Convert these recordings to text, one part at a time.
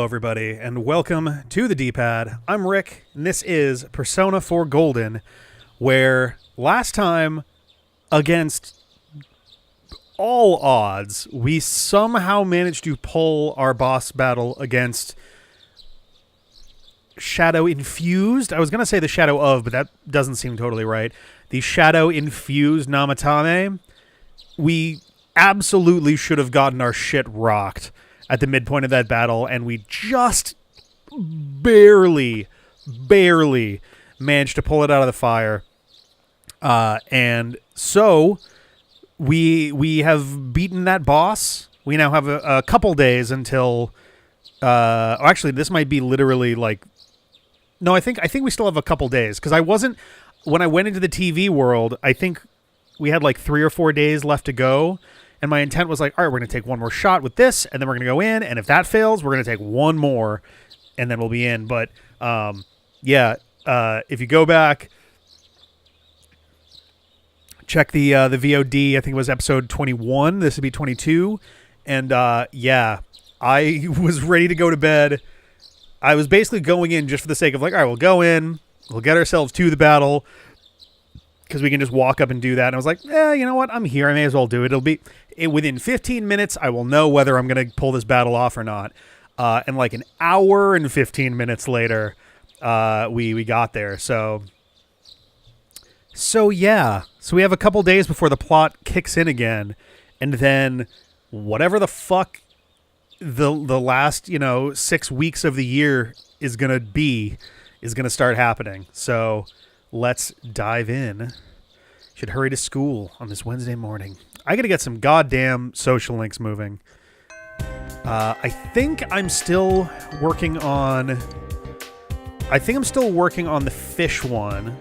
everybody, and welcome to the D-Pad. I'm Rick, and this is Persona 4 Golden, where last time, against all odds, we somehow managed to pull our boss battle against Shadow Infused. I was going to say the Shadow of, but that doesn't seem totally right. The Shadow Infused Namatame. We absolutely should have gotten our shit rocked at the midpoint of that battle, and we just barely managed to pull it out of the fire. And so we have beaten that boss. We now have a couple days until actually this might be literally like, no, I think we still have a couple days, because when I went into the TV world, I think we had like 3 or 4 days left to go. And my intent was like, all right, we're going to take one more shot with this, and then we're going to go in, and if that fails, we're going to take one more, and then we'll be in. But, if you go back, check the VOD, I think it was episode 21, this would be 22, and, I was ready to go to bed. I was basically going in just for the sake of like, all right, we'll go in, we'll get ourselves to the battle, because we can just walk up and do that. And I was like, you know what? I'm here. I may as well do it. It'll be within 15 minutes. I will know whether I'm going to pull this battle off or not. And like an hour and 15 minutes later, we got there. So yeah. So we have a couple days before the plot kicks in again, and then whatever the fuck the last 6 weeks of the year is gonna start happening. So let's dive in. Should hurry to school on this Wednesday morning. I gotta get some goddamn social links moving. I think I'm still working on the fish one,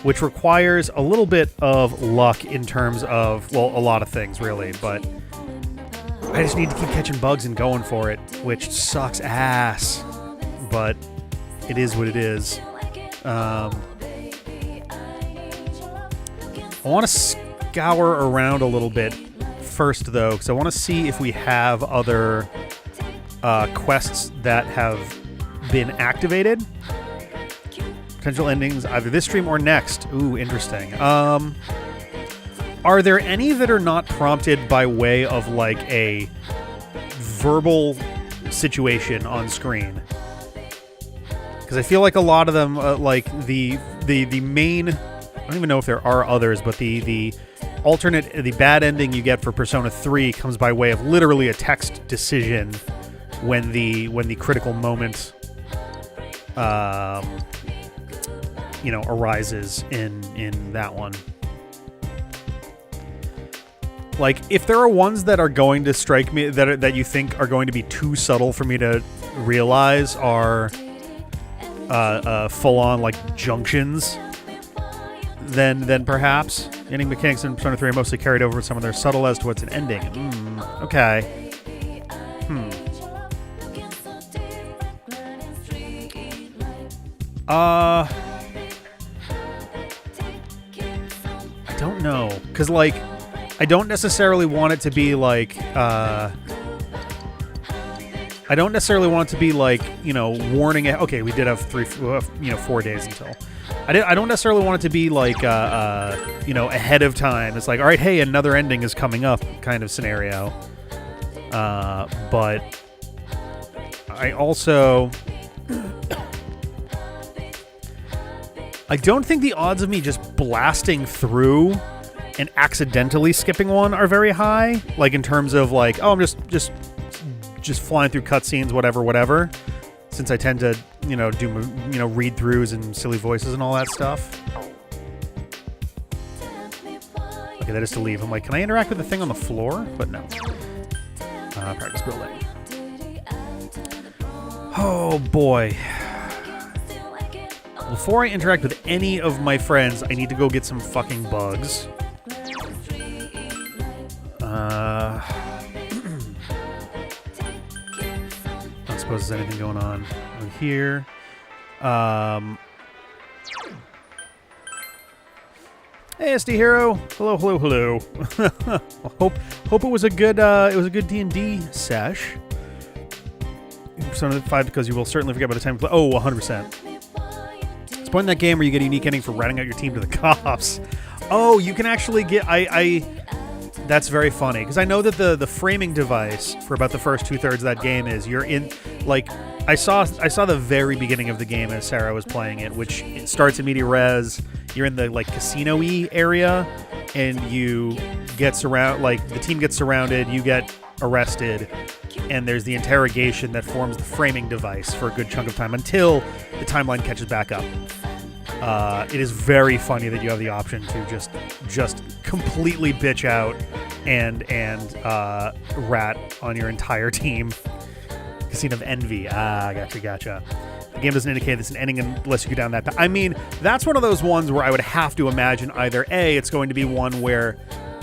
which requires a little bit of luck in terms of, well, a lot of things really, but I just need to keep catching bugs and going for it, which sucks ass, but it is what it is. I want to scour around a little bit first, though, because I want to see if we have other quests that have been activated. Potential endings, either this stream or next. Ooh, interesting. Are there any that are not prompted by way of, like, a verbal situation on screen? Because I feel like a lot of them, like, the main... I don't even know if there are others, but the bad ending you get for Persona 3 comes by way of literally a text decision when the critical moment arises in that one. Like, if there are ones that are going to strike me that you think are going to be too subtle for me to realize are full on like junctions, then perhaps ending mechanics in Persona 3 are mostly carried over, some of their subtle as to what's an ending. Okay. I don't know, because like I don't necessarily want it to be like warning. Okay, we did have 4 days until. I don't necessarily want it to be like, ahead of time. It's like, all right, hey, another ending is coming up kind of scenario. But I also... I don't think the odds of me just blasting through and accidentally skipping one are very high. Like, in terms of, like, oh, I'm just flying through cutscenes, whatever. Since I tend to, do, read-throughs and silly voices and all that stuff. Okay, that is to leave. I'm like, can I interact with the thing on the floor? But no. Practice building. Oh, boy. Before I interact with any of my friends, I need to go get some fucking bugs. I don't suppose there's anything going on over here. Hey, SD Hero. Hello. hope it was a good D&D sesh. Persona 5 because you will certainly forget by the time you play. Oh, 100%. It's point in that game where you get a unique ending for ratting out your team to the cops. Oh, you can actually get... That's very funny, because I know that the framing device for about the first 2/3 of that game is you're in... Like, I saw the very beginning of the game as Sarah was playing it, which it starts in media res. You're in the, like, casino-y area, and you get the team gets surrounded, you get arrested, and there's the interrogation that forms the framing device for a good chunk of time until the timeline catches back up. It is very funny that you have the option to just completely bitch out and rat on your entire team. Casino of Envy. Gotcha. The game doesn't indicate it's an ending unless you go down that path. I mean, that's one of those ones where I would have to imagine either A, it's going to be one where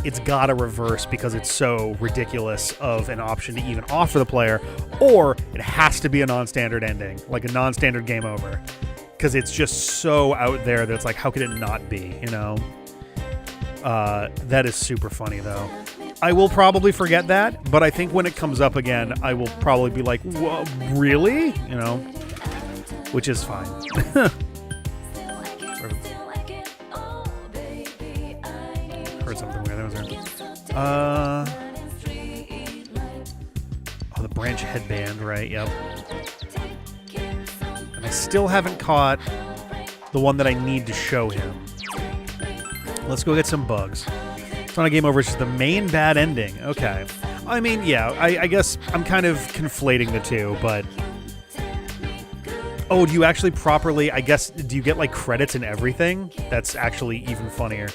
it's gotta reverse because it's so ridiculous of an option to even offer the player, or it has to be a non-standard ending, like a non-standard game over. Because it's just so out there that it's like, how could it not be, you know? That is super funny, though. I will probably forget that, but I think when it comes up again, I will probably be like, whoa, really? You know? Which is fine. Heard something weird. That was there. Oh, the branch headband, right? Yep. And I still haven't caught the one that I need to show him. Let's go get some bugs. It's not a game over, it's just the main bad ending. Okay. I mean, yeah, I guess I'm kind of conflating the two, but... Oh, do you actually properly... I guess, do you get, like, credits and everything? That's actually even funnier.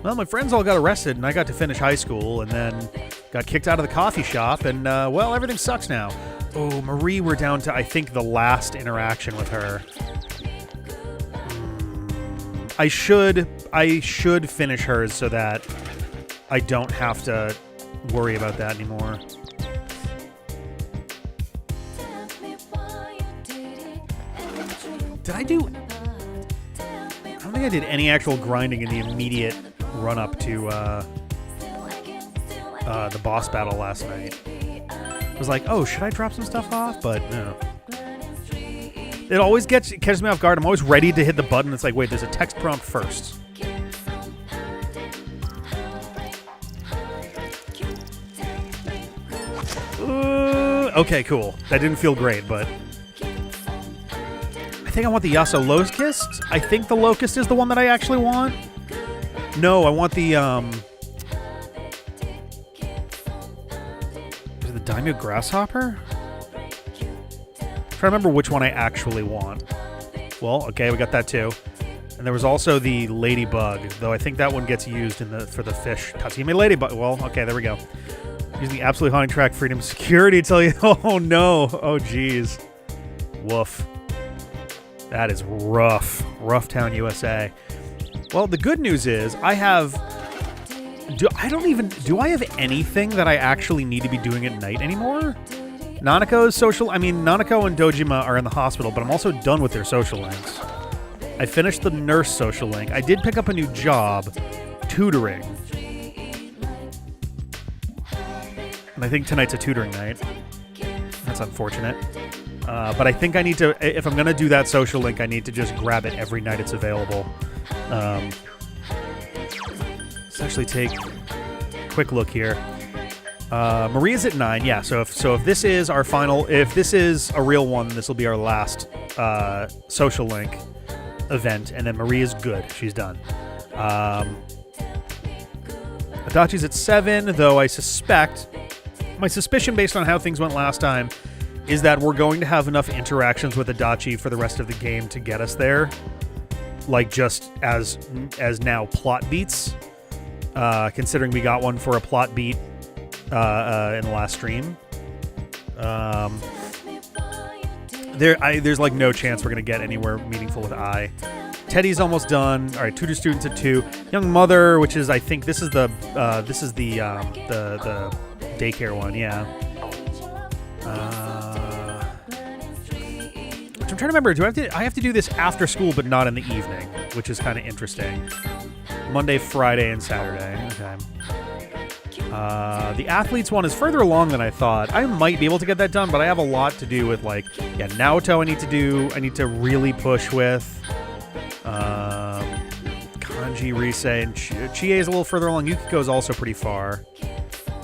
Well, my friends all got arrested, and I got to finish high school, and then got kicked out of the coffee shop, and, well, everything sucks now. Oh, Marie, we're down to, I think, the last interaction with her. I should finish hers so that I don't have to worry about that anymore. Did I do... I don't think I did any actual grinding in the immediate run-up to the boss battle last night. I was like, oh, should I drop some stuff off? But no. It always catches me off guard. I'm always ready to hit the button. It's like, wait, there's a text prompt first. Okay, cool. That didn't feel great, but... I think I want the Yasuo Locust. I think the Locust is the one that I actually want. No, I want the, Is it the Daimyo Grasshopper? I'm trying to remember which one I actually want. Well, okay, we got that too. And there was also the Ladybug, though I think that one gets used for the fish. Tatsumi Ladybug. Well, okay, there we go. Using the absolutely haunting track, freedom, security, tell you. Oh no. Oh geez. Woof. That is rough. Rough Town, USA. Well, the good news is I have... Do I have anything that I actually need to be doing at night anymore? Nanako's social... I mean, Nanako and Dojima are in the hospital, but I'm also done with their social links. I finished the nurse social link. I did pick up a new job, tutoring. And I think tonight's a tutoring night. That's unfortunate. But I think I need to... If I'm going to do that social link, I need to just grab it every night it's available. Let's actually take a quick look here. Maria's at 9. Yeah, so if this is our final... If this is a real one, this will be our last social link event. And then Maria's good. She's done. Adachi's at 7, though I suspect... My suspicion, based on how things went last time, is that we're going to have enough interactions with Adachi for the rest of the game to get us there. Like, just as now plot beats. Considering we got one for a plot beat in the last stream. There's like no chance we're going to get anywhere meaningful with I. Teddy's almost done. All right, tutor students at 2. Young Mother, which is, I think, this is the daycare one, yeah. Which I'm trying to remember. I have to do this after school, but not in the evening, which is kind of interesting. Monday, Friday, and Saturday. Okay. The athletes one is further along than I thought. I might be able to get that done, but I have a lot to do with, like, yeah, Naoto I need to really push with. Kanji, Rise, and Chie is a little further along. Yukiko is also pretty far.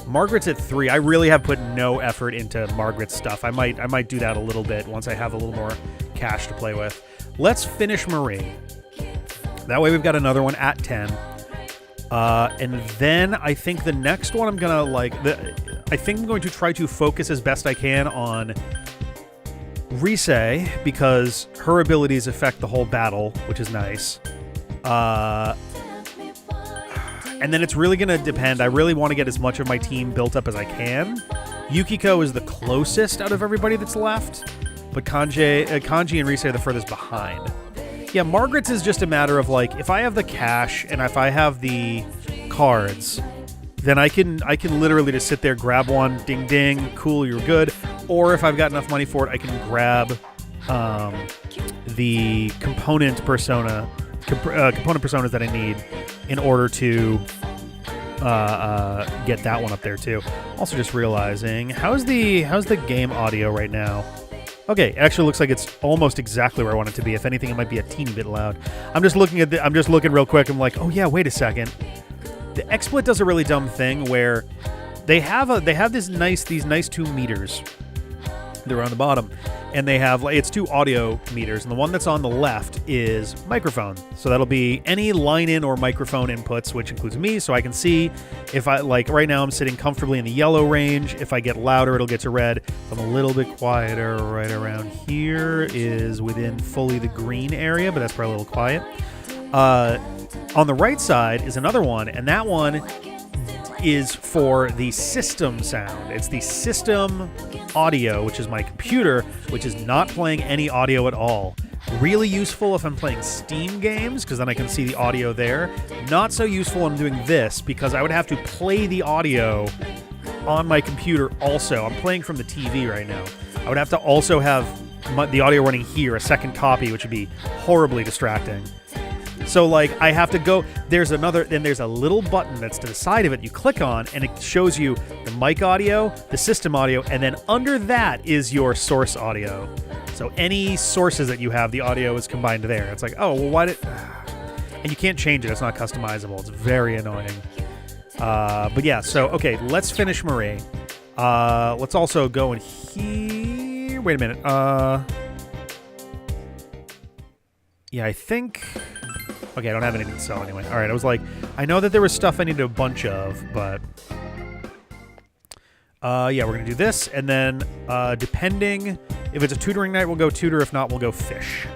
Margaret's at 3. I really have put no effort into Margaret's stuff. I might do that a little bit once I have a little more cash to play with. Let's finish Marie. That way we've got another one at 10. And then I think the next one I'm gonna I think I'm going to try to focus as best I can on Rise, because her abilities affect the whole battle, which is nice. And then it's really going to depend. I really want to get as much of my team built up as I can. Yukiko is the closest out of everybody that's left, but Kanji and Rise are the furthest behind. Yeah, Margaret's is just a matter of, like, if I have the cash and if I have the cards, then I can literally just sit there, grab one, ding ding, cool, you're good. Or if I've got enough money for it, I can grab the component personas that I need in order to get that one up there too. Also, just realizing, how's the game audio right now? Okay, it actually looks like it's almost exactly where I want it to be. If anything, it might be a teeny bit loud. I'm just looking real quick. I'm like, oh yeah, wait a second. The XSplit does a really dumb thing where they have these nice 2 meters. They're on the bottom, and they have, it's 2 audio meters, and the one that's on the left is microphone. So that'll be any line-in or microphone inputs, which includes me, so I can see if I, like, right now I'm sitting comfortably in the yellow range. If I get louder, it'll get to red. If I'm a little bit quieter right around here is within fully the green area, but that's probably a little quiet. On the right side is another one, and that one is for the system sound. It's the system audio, which is my computer, which is not playing any audio at all. Really useful if I'm playing Steam games, because then I can see the audio there. Not so useful when I'm doing this, because I would have to play the audio on my computer also. I'm playing from the TV right now. I would have to also have the audio running here, a second copy, which would be horribly distracting. So, like, I have to go, there's a little button that's to the side of it you click on, and it shows you the mic audio, the system audio, and then under that is your source audio. So any sources that you have, the audio is combined there. It's like, oh, well, why did... And you can't change it. It's not customizable. It's very annoying. But yeah, so, okay, let's finish Marie. Let's also go in here. Wait a minute. Yeah, I think... Okay, I don't have anything to sell anyway. All right, I was like, I know that there was stuff I needed a bunch of, but... yeah, we're going to do this, and then depending... If it's a tutoring night, we'll go tutor. If not, we'll go fish.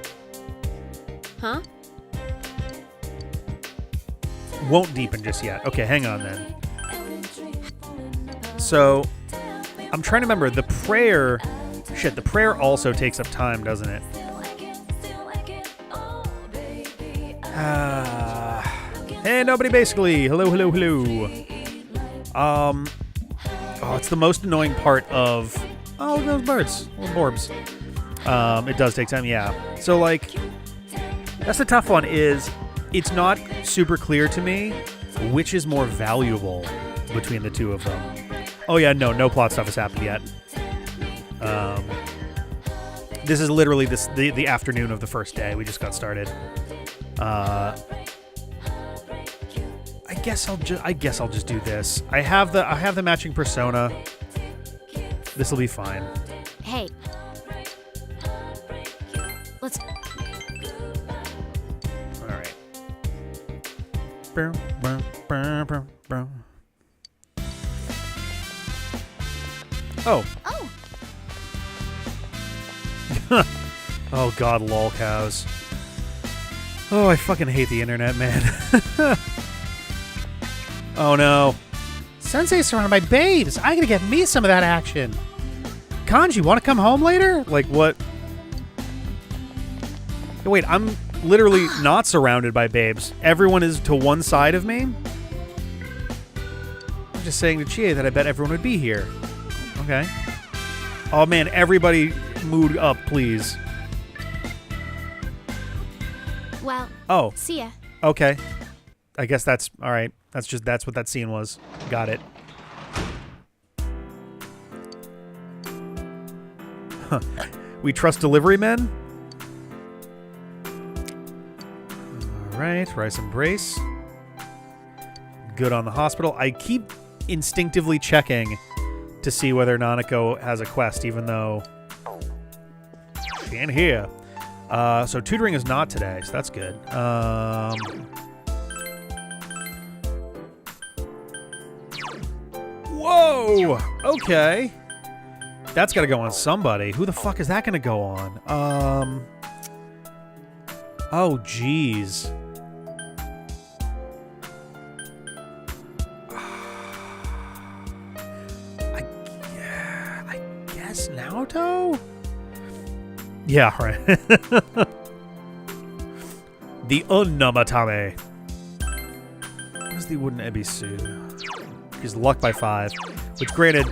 Huh? Won't deepen just yet. Okay, hang on then. So, I'm trying to remember, the prayer... Shit, the prayer also takes up time, doesn't it? Hey, nobody basically. Hello, hello, hello. Oh, it's the most annoying part of... Oh, look at those birds. Little borbs. It does take time, yeah. So, like, that's the tough one, is it's not super clear to me which is more valuable between the two of them. Oh, yeah, no plot stuff has happened yet. This is literally the afternoon of the first day. We just got started. I guess I'll just do this. I have the matching persona. This will be fine. Hey. Let's... All right. Oh. Oh. Oh, God, lol cows. Oh, I fucking hate the internet, man. Oh, no. Sensei's surrounded by babes. I gotta get me some of that action. Kanji, want to come home later? Like, what? Wait, I'm literally not surrounded by babes. Everyone is to one side of me? I'm just saying to Chie that I bet everyone would be here. Okay. Oh, man, everybody mood up, please. Well, oh. See ya. Okay. I guess that's... All right. That's what that scene was. Got it. We trust delivery men. All right, rice and brace. Good on the hospital. I keep instinctively checking to see whether Nanako has a quest, even though she ain't here. So tutoring is not today, so that's good. Whoa! Okay. That's got to go on somebody. Who the fuck is that going to go on? Oh, jeez. I guess Naoto? Yeah, right. The Unamatame. What is the wooden Ebisu? He's luck by 5. Which, granted,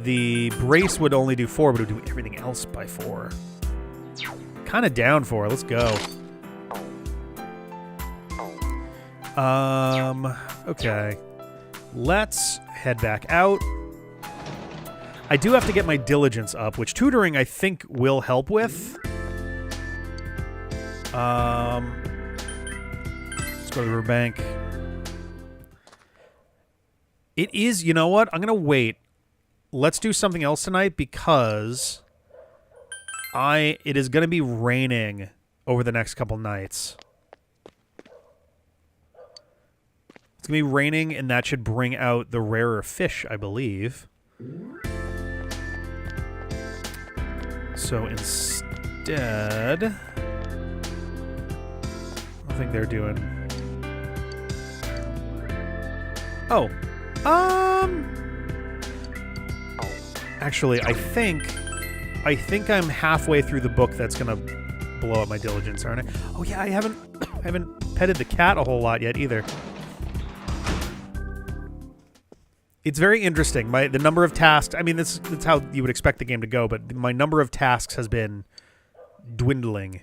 the brace would only do 4, but it would do everything else by 4. Kind of down for it. Let's go. Okay. Let's head back out. I do have to get my diligence up, which tutoring I think will help with. Let's go to the riverbank. It is, you know what? I'm going to wait. Let's do something else tonight because it is going to be raining over the next couple nights. It's going to be raining, and that should bring out the rarer fish, I believe. So instead, I don't think they're doing. Oh, actually, I think I'm halfway through the book that's gonna blow up my diligence, aren't I? Oh yeah, I haven't petted the cat a whole lot yet either. It's very interesting. The number of tasks. I mean, that's how you would expect the game to go, but my number of tasks has been dwindling.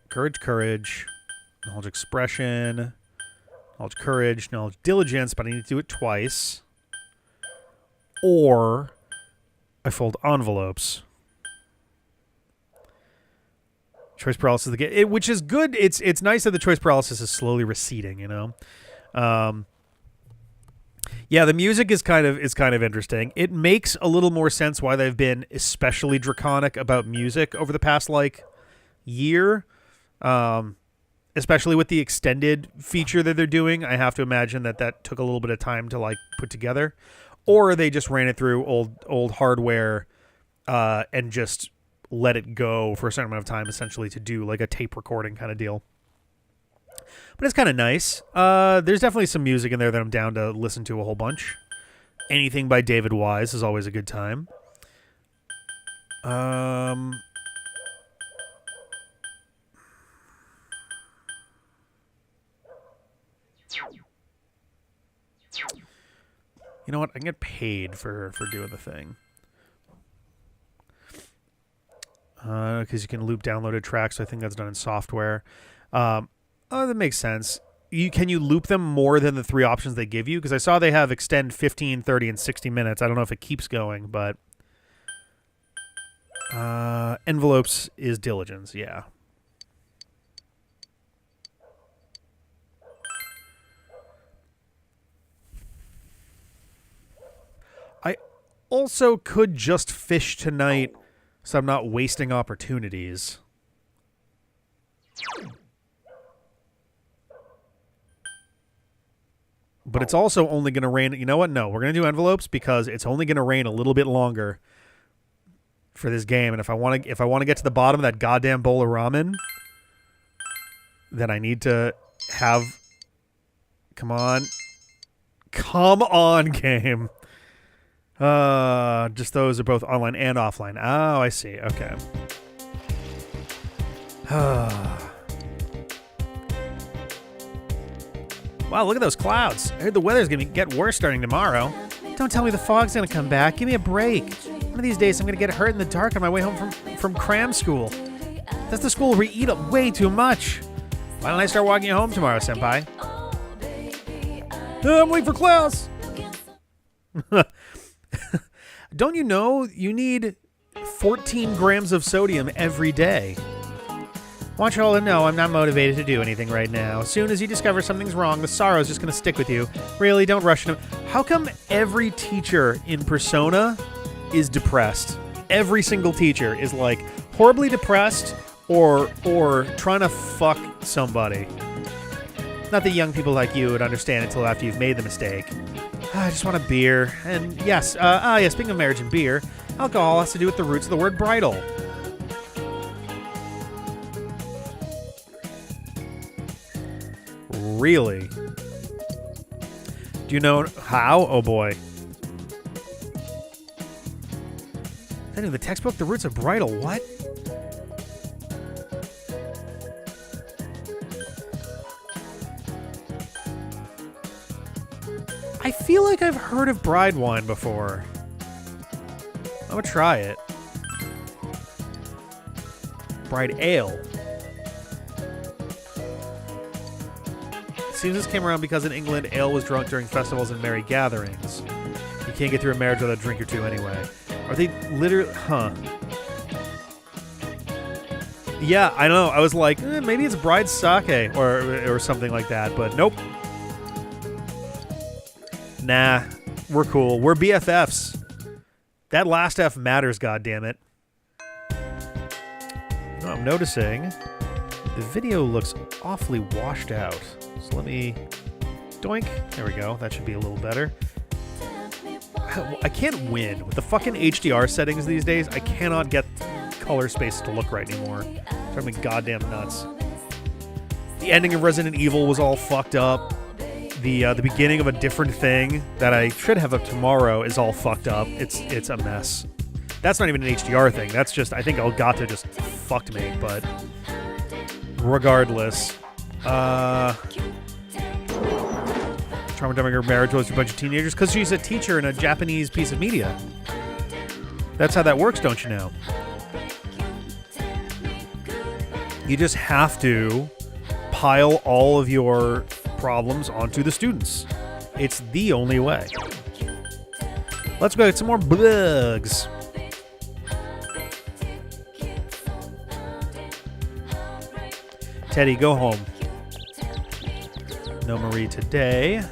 Courage, knowledge expression, knowledge courage, knowledge diligence, but I need to do it twice. Or I fold envelopes. Choice paralysis, which is good. It's nice that the choice paralysis is slowly receding, you know. Yeah, the music is kind of interesting. It makes a little more sense why they've been especially draconic about music over the past year. Especially with the extended feature that they're doing. I have to imagine that took a little bit of time to put together, or they just ran it through old hardware and just let it go for a certain amount of time, essentially to do a tape recording kind of deal. But it's kind of nice. There's definitely some music in there that I'm down to listen to a whole bunch. Anything by David Wise is always a good time. You know what? I can get paid for doing the thing. Because you can loop downloaded tracks, so I think that's done in software. Oh, that makes sense. Can you loop them more than the 3 options they give you? Because I saw they have extend 15, 30, and 60 minutes. I don't know if it keeps going, but... envelopes is diligence, yeah. I also could just fish tonight so I'm not wasting opportunities. But it's also only going to rain. You know what? No, we're going to do envelopes because it's only going to rain a little bit longer for this game. And if I want to get to the bottom of that goddamn bowl of ramen, then I need to have. Come on, game. Just those are both online and offline. Oh, I see. Okay. Wow, look at those clouds. I heard the weather's going to get worse starting tomorrow. Don't tell me the fog's going to come back. Give me a break. One of these days, I'm going to get hurt in the dark on my way home from cram school. That's the school where we eat up way too much. Why don't I start walking you home tomorrow, senpai? I'm waiting for class. Don't you know you need 14 grams of sodium every day? Want you all to know I'm not motivated to do anything right now. As soon as you discover something's wrong, the sorrow's just going to stick with you. Really, don't rush into it. How come every teacher in Persona is depressed? Every single teacher is like horribly depressed or trying to fuck somebody. Not that young people like you would understand until after you've made the mistake. I just want a beer. And yes, speaking of marriage and beer, alcohol has to do with the roots of the word bridal. Really? Do you know how? Oh boy. That in the textbook, the roots of bridal. What? I feel like I've heard of bride wine before. I'm gonna try it. Bride ale. Seems this came around because in England, ale was drunk during festivals and merry gatherings. You can't get through a marriage without a drink or two anyway. Are they literally... Huh. Yeah, I know. I was like, maybe it's bride sake or something like that, but nope. Nah, we're cool. We're BFFs. That last F matters, goddammit. No, I'm noticing the video looks awfully washed out. So let me... Doink. There we go. That should be a little better. I can't win. With the fucking HDR settings these days, I cannot get color space to look right anymore. It's driving me goddamn nuts. The ending of Resident Evil was all fucked up. The beginning of a different thing that I should have up tomorrow is all fucked up. It's a mess. That's not even an HDR thing. That's just... I think Elgato just fucked me, but... Regardless... Trauma during her marriage was to a bunch of teenagers because she's a teacher in a Japanese piece of media. That's how that works, don't you know? You just have to pile all of your problems onto the students. It's the only way. Let's go get some more bugs. Teddy, go home. No Marie today.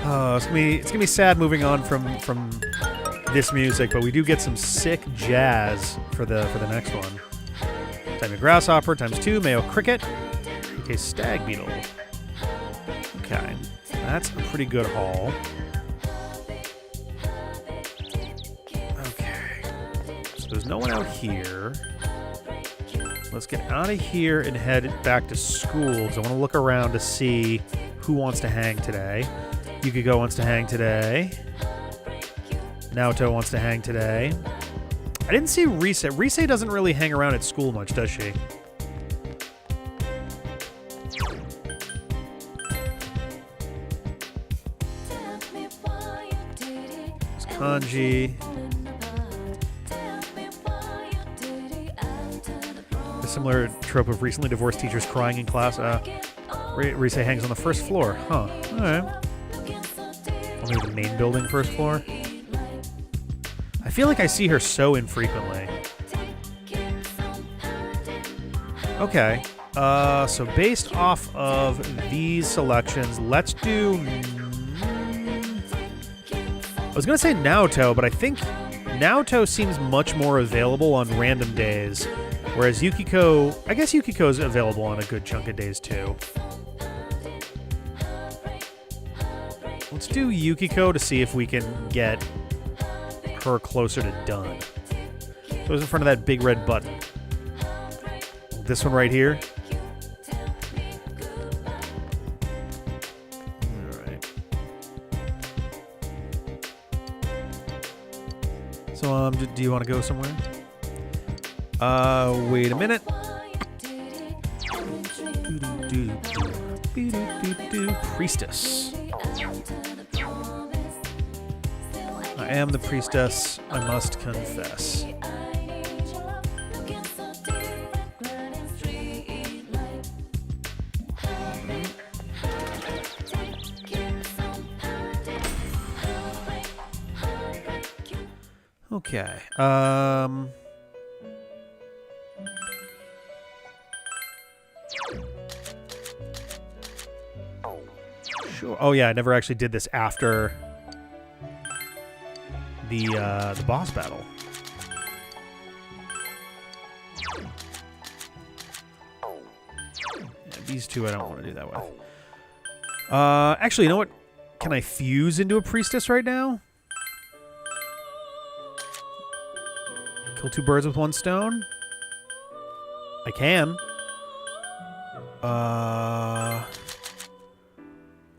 Oh, it's gonna be sad moving on from this music, but we do get some sick jazz for the next one. Time of grasshopper times 2, Mayo cricket, okay, stag beetle. Okay, that's a pretty good haul. Okay, so there's no one out here. Let's get out of here and head back to school because I want to look around to see who wants to hang today. Yukiko wants to hang today. Naoto wants to hang today. I didn't see Rise. Rise doesn't really hang around at school much, does she? It's Kanji. A similar trope of recently divorced teachers crying in class. Rise hangs on the first floor. Huh. All right. Only the main building first floor. I feel like I see her so infrequently. Okay. So based off of these selections, let's do... I was going to say Naoto, but I think Naoto seems much more available on random days. Whereas Yukiko... I guess Yukiko's available on a good chunk of days, too. Let's do Yukiko to see if we can get her closer to done. So it's in front of that big red button. This one right here. Alright. Do you want to go somewhere? Wait a minute. Priestess. I am the priestess, I must confess. Okay. Sure. Oh yeah, I never actually did this after the boss battle. Yeah, these two I don't want to do that with. Actually, you know what? Can I fuse into a priestess right now? Kill two birds with one stone? I can. Oh,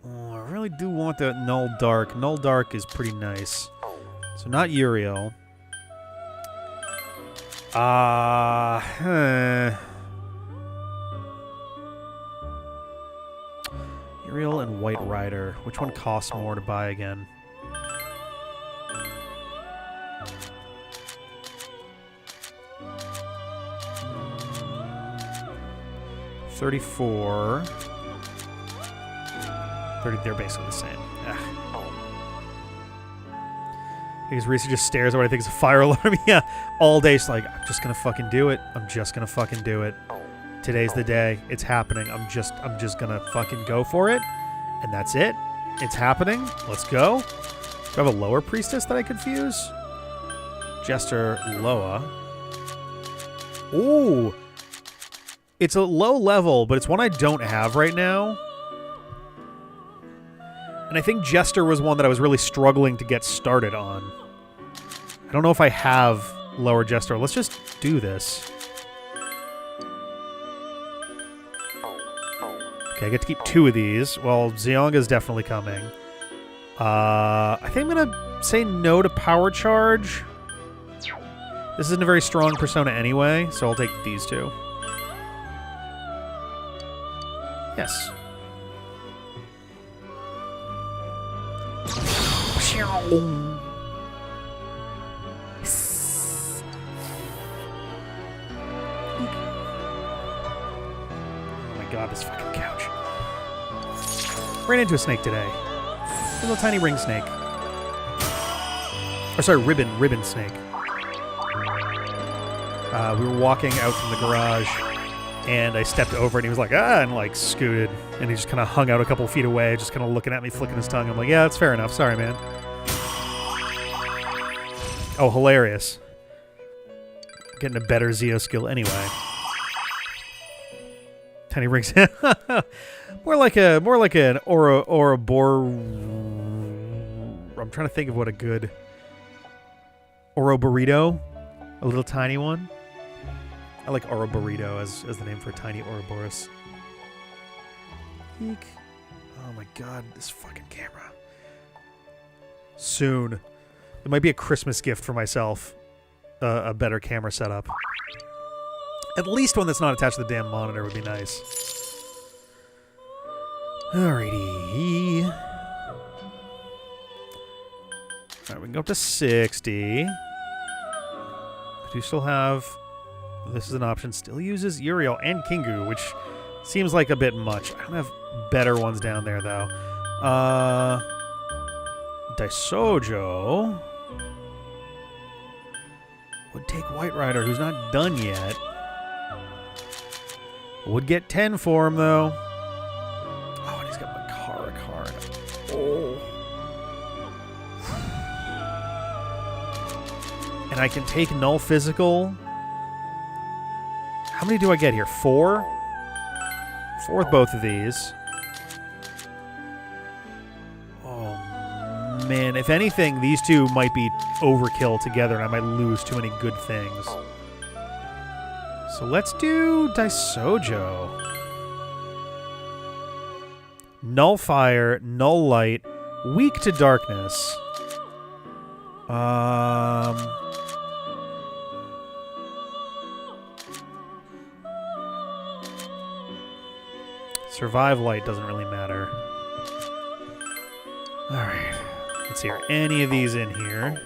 I really do want that Null Dark. Null Dark is pretty nice. So not Uriel. Uriel and White Rider. Which one costs more to buy again? $34. 30, they're basically the same. Ugh. Because Risa just stares at what I think is a fire alarm. Yeah, all day she's like, I'm just gonna fucking do it. I'm just gonna fucking do it. Today's the day. It's happening. I'm just gonna fucking go for it. And that's it. It's happening. Let's go. Do I have a lower priestess that I could fuse? Jester Loa. Ooh. It's a low level, but it's one I don't have right now. And I think Jester was one that I was really struggling to get started on. I don't know if I have lower Jester. Let's just do this. Okay, I get to keep 2 of these. Well, Zeonga's definitely coming. I think I'm going to say no to Power Charge. This isn't a very strong persona anyway, so I'll take these 2. Yes. Oh my god, this fucking couch. Ran into a snake today. A little tiny ring snake. Or sorry, ribbon snake. We were walking out from the garage, and I stepped over, and he was like, ah, and like scooted. And he just kind of hung out a couple feet away, just kind of looking at me, flicking his tongue. I'm like, yeah, that's fair enough. Sorry, man. Oh, hilarious. Getting a better Zeo skill anyway. Tiny rings. more like an Ouroburrito. I'm trying to think of what a good Ouroburrito. A little tiny one. I like Ouroburrito as the name for a tiny Ouroboros. Eek. Oh my god, this fucking camera. Soon. It might be a Christmas gift for myself. A better camera setup. At least one that's not attached to the damn monitor would be nice. Alrighty. Alright, we can go up to 60. I do still have... This is an option. Still uses Uriel and Kingu, which seems like a bit much. I don't have better ones down there, though. Daisojo would take White Rider, who's not done yet. Would get 10 for him, though. Oh, and he's got Makara card. Oh. And I can take Null Physical. How many do I get here? 4? 4 with both of these. Oh, man. If anything, these two might be overkill together, and I might lose too many good things. So let's do Daisojo. Null Fire, Null Light, Weak to Darkness. Survive light doesn't really matter. Alright. Let's see, are any of these in here?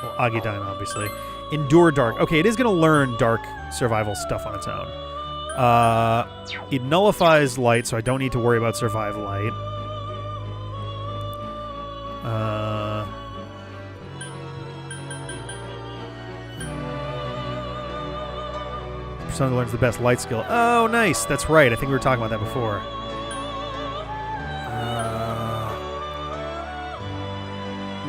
Well, Agidine, obviously. Endure dark. Okay, it is going to learn dark survival stuff on its own. It nullifies light, so I don't need to worry about survive light. Persona learns the best light skill. Oh, nice. That's right. I think we were talking about that before.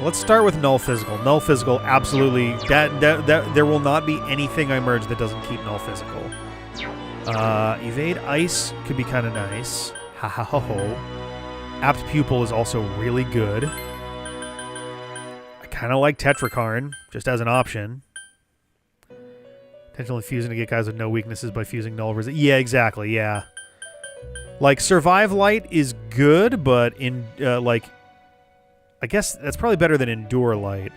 Let's start with null physical. Null physical, absolutely. There will not be anything I merge that doesn't keep null physical. Evade ice could be kind of nice. Ha ha ho ho. Apt pupil is also really good. I kind of like Tetrakarn, just as an option. Intentionally fusing to get guys with no weaknesses by fusing null resist. Yeah, exactly, yeah. Like, Survive Light is good, but in, like... I guess that's probably better than Endure Light.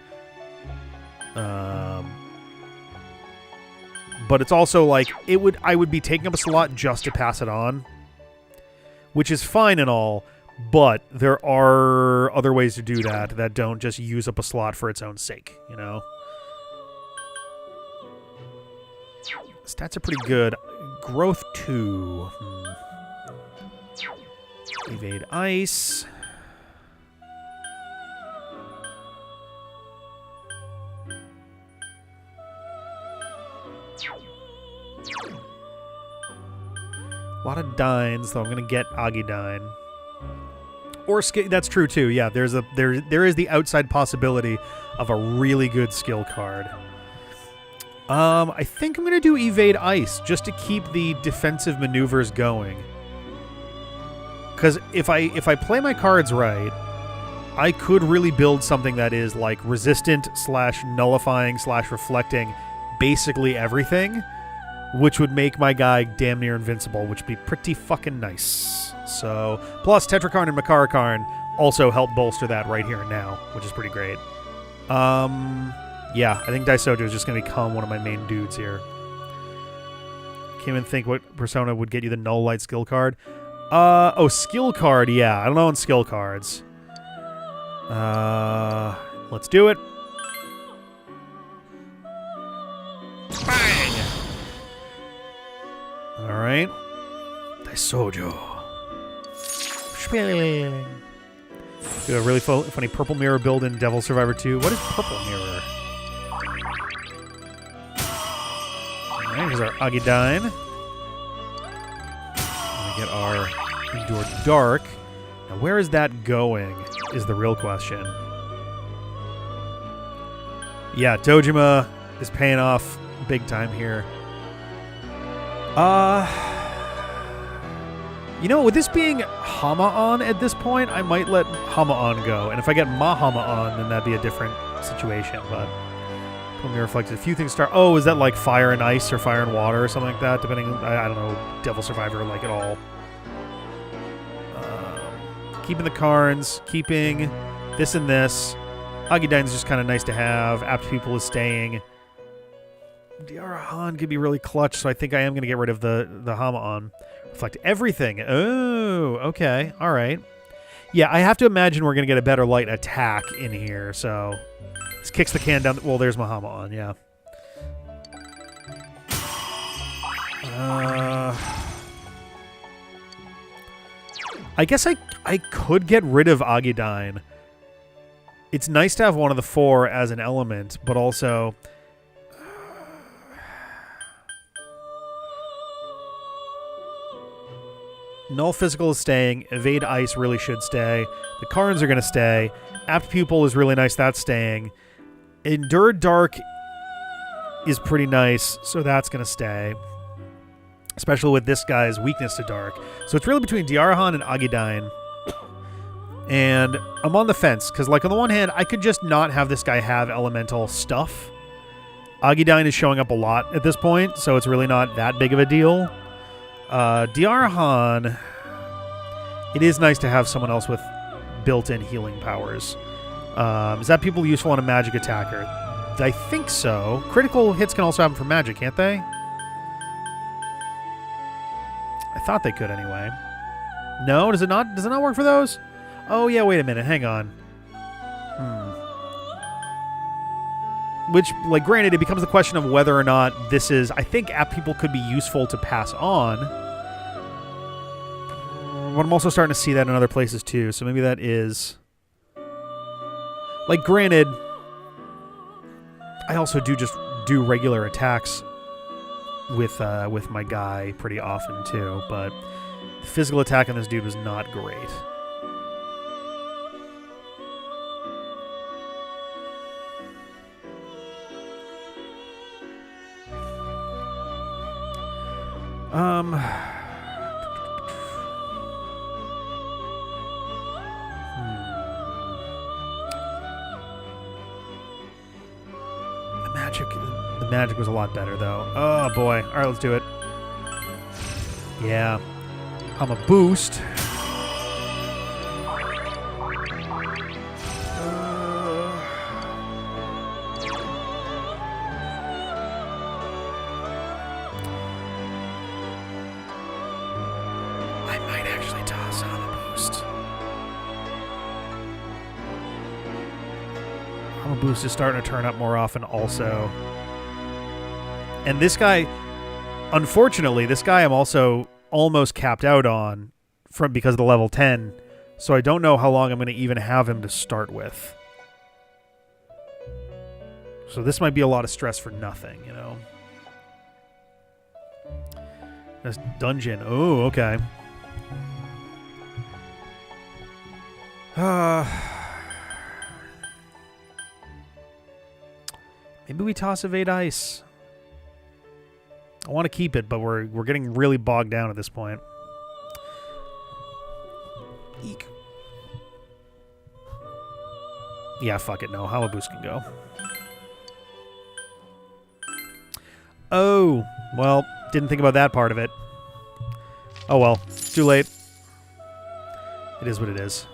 But it's also, like, I would be taking up a slot just to pass it on. Which is fine and all, but there are other ways to do that don't just use up a slot for its own sake, you know? Stats are pretty good. Growth 2. Evade ice. A lot of Dines, though I'm going to get Agidine. Or that's true too. Yeah, there is the outside possibility of a really good skill card. I think I'm going to do Evade Ice just to keep the defensive maneuvers going. Because if I play my cards right, I could really build something that is like resistant / nullifying / reflecting basically everything, which would make my guy damn near invincible, which would be pretty fucking nice. So, plus Tetrakarn and Makarakarn also help bolster that right here and now, which is pretty great. Yeah, I think Daisojo is just going to become one of my main dudes here. Can't even think what persona would get you the null light skill card. Oh, skill card, yeah. I don't know on skill cards. Let's do it. Bang! Alright. Daisojo. Do a really funny Purple Mirror build in Devil Survivor 2. What is Purple Mirror? Alright, here's our Agidine. We get our Endure Dark. Now, where is that going is the real question. Yeah, Dojima is paying off big time here. You know, with this being Hama-on at this point, I might let Hama-on go. And if I get Mahama-on, then that'd be a different situation, but... Only reflected a few things start. Oh, is that like fire and ice or fire and water or something like that? Depending, I don't know, Devil Survivor like it all. Keeping the Karns, keeping this and this. Agidine's just kind of nice to have. Apt People is staying. Diarahan could be really clutch, so I think I am going to get rid of the Hama-on. Reflect everything. Oh, okay. All right. Yeah, I have to imagine we're going to get a better light attack in here, so... This kicks the can down... Well, there's Mahama on, yeah. I guess I could get rid of Agidine. It's nice to have one of the four as an element, but also... Null Physical is staying. Evade Ice really should stay. The Karns are going to stay. Apt Pupil is really nice. That's staying. Endure Dark is pretty nice, so that's going to stay. Especially with this guy's weakness to Dark. So it's really between Diarahan and Agidine. And I'm on the fence, because like on the one hand, I could just not have this guy have elemental stuff. Agidine is showing up a lot at this point, so it's really not that big of a deal. Diarahan, it is nice to have someone else with built-in healing powers. Is that people useful on a magic attacker? I think so. Critical hits can also happen for magic, can't they? I thought they could anyway. No, does it not? Does it not work for those? Oh yeah, wait a minute. Hang on. Which, like, granted, it becomes the question of whether or not this is... I think app people could be useful to pass on. But I'm also starting to see that in other places, too. So maybe that is... Like, granted, I also do regular attacks with my guy pretty often, too. But the physical attack on this dude was not great. The magic was a lot better, though. Oh, boy. All right, let's do it. Yeah. I'm a boost. I might actually toss on a boost. I'm a boost is starting to turn up more often also. And this guy, unfortunately, I'm also almost capped out on because of the level 10. So I don't know how long I'm going to even have him to start with. So this might be a lot of stress for nothing, you know. This dungeon. Oh, okay. Maybe we toss evade ice. I want to keep it, but we're getting really bogged down at this point. Eek. Yeah, fuck it. No, Hollow Boost can go. Oh, well, didn't think about that part of it. Oh well, too late. It is what it is.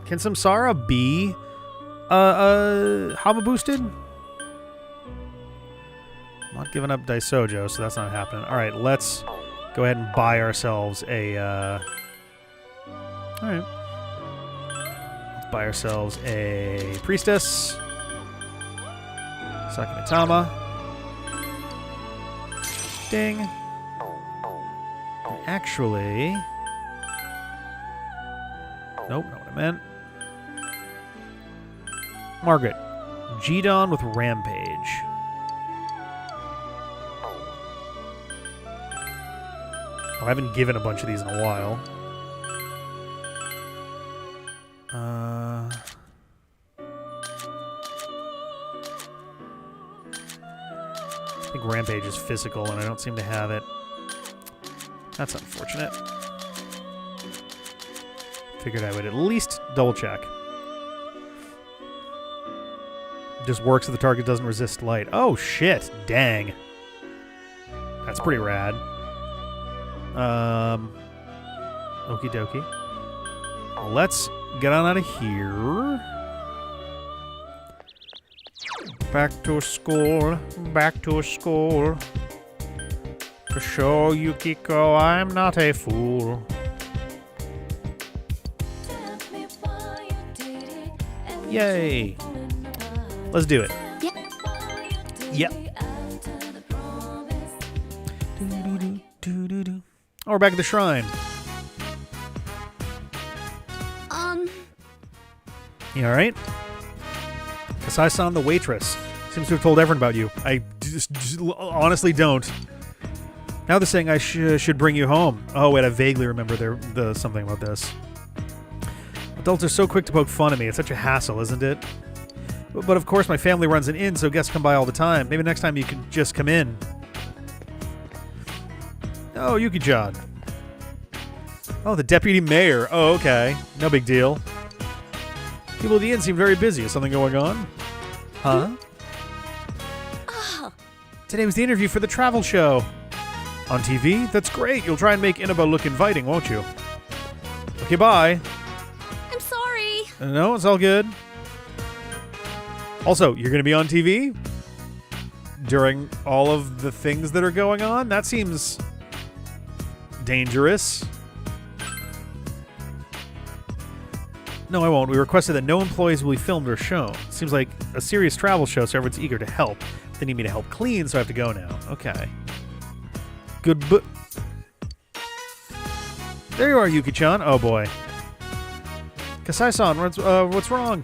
Can Samsara be Hama boosted? I'm not giving up Daisojo, so that's not happening. Alright, let's go ahead and buy ourselves a... Alright. Let's buy ourselves a Priestess. Sakinatama. Ding. Actually... Nope, not what I meant. Margaret. G-Don with Rampage. Oh, I haven't given a bunch of these in a while. I think Rampage is physical, and I don't seem to have it. That's unfortunate. Figured I would at least double check. Just works if the target doesn't resist light. Oh, shit. Dang. That's pretty rad. Okie dokie. Let's get on out of here. Back to school. Back to school. To show Yukiko I'm not a fool. Yay. Let's do it. Yep. Oh, we're back at the shrine. You alright? Kasai-san, the waitress, seems to have told everyone about you. I just honestly don't. Now they're saying I should bring you home. Oh, wait, I vaguely remember something about this. Adults are so quick to poke fun at me. It's such a hassle, isn't it? But of course, my family runs an inn, so guests come by all the time. Maybe next time you can just come in. Oh, Yuki-chan. Oh, the deputy mayor. Oh, okay. No big deal. People at the inn seem very busy. Is something going on? Huh? Oh. Today was the interview for the travel show. On TV? That's great. You'll try and make Inaba look inviting, won't you? Okay, bye. I'm sorry. No, it's all good. Also, you're going to be on TV during all of the things that are going on? That seems dangerous. No, I won't. We requested that no employees will be filmed or shown. Seems like a serious travel show, so everyone's eager to help. They need me to help clean, so I have to go now. Okay. Good, but... There you are, Yuki-chan. Oh, boy. Kasai-san, what's wrong?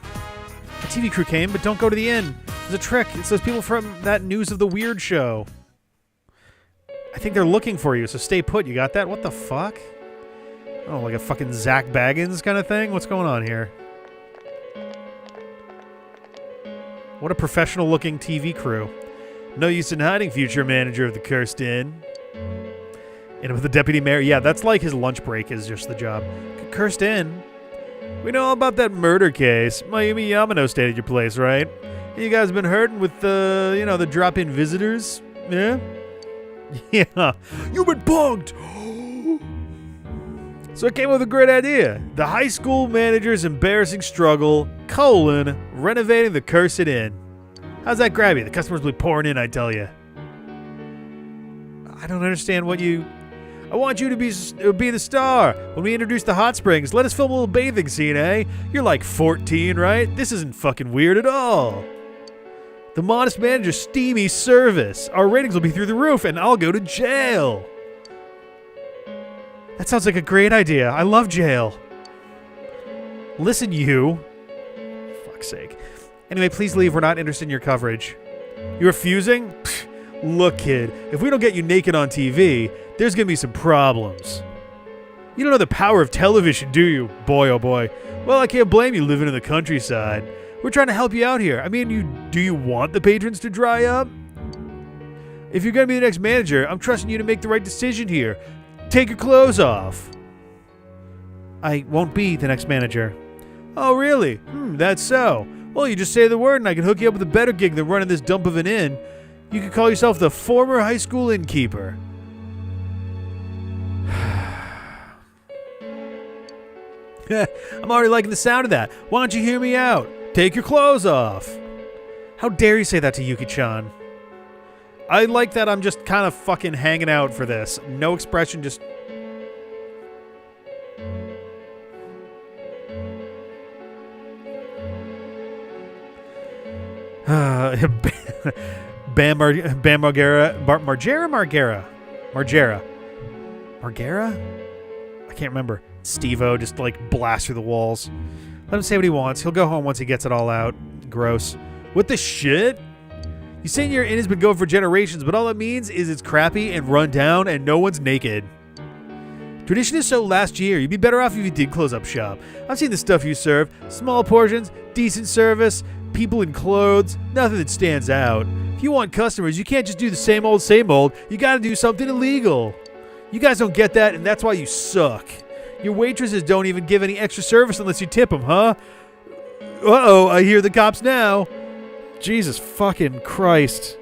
The TV crew came, but don't go to the inn. There's a trick. It's those people from that News of the Weird show. I think they're looking for you, so stay put. You got that? What the fuck? Oh, like a fucking Zach Baggins kind of thing? What's going on here? What a professional-looking TV crew. No use in hiding, future manager of the Cursed Inn. And with the deputy mayor, yeah, that's like his lunch break is just the job. Cursed Inn? We know all about that murder case. Mayumi Yamano stayed at your place, right? You guys been hurting with the, the drop-in visitors? Yeah? Yeah. You've been bugged! So I came up with a great idea. The high school manager's embarrassing struggle, renovating the Cursed Inn. How's that grab you? The customers will be pouring in, I tell you. I don't understand what you... I want you to be the star. When we introduce the hot springs, let us film a little bathing scene, eh? You're like 14, right? This isn't fucking weird at all. The modest manager's steamy service. Our ratings will be through the roof, and I'll go to jail. That sounds like a great idea. I love jail. Listen, you. Fuck's sake. Anyway, please leave. We're not interested in your coverage. You refusing? Pfft. Look, kid, if we don't get you naked on TV, there's going to be some problems. You don't know the power of television, do you? Boy, oh boy. Well, I can't blame you living in the countryside. We're trying to help you out here. I mean, do you want the patrons to dry up? If you're going to be the next manager, I'm trusting you to make the right decision here. Take your clothes off. I won't be the next manager. Oh, really? That's so. Well, you just say the word and I can hook you up with a better gig than running this dump of an inn. You could call yourself the former high school innkeeper. I'm already liking the sound of that. Why don't you hear me out? Take your clothes off. How dare you say that to Yuki-chan? I like that I'm just kind of fucking hanging out for this. No expression, just... Margera? I can't remember. Steve-O just like blasts through the walls. Let him say what he wants. He'll go home once he gets it all out. Gross. What the shit? You saying your inn has been going for generations, but all it means is it's crappy and run down and no one's naked. Tradition is so last year. You'd be better off if you did close up shop. I've seen the stuff you serve. Small portions, decent service, people in clothes, nothing that stands out. If you want customers, you can't just do the same old, same old. You gotta do something illegal. You guys don't get that, and that's why you suck. Your waitresses don't even give any extra service unless you tip them, huh? Uh-oh, I hear the cops now. Jesus fucking Christ.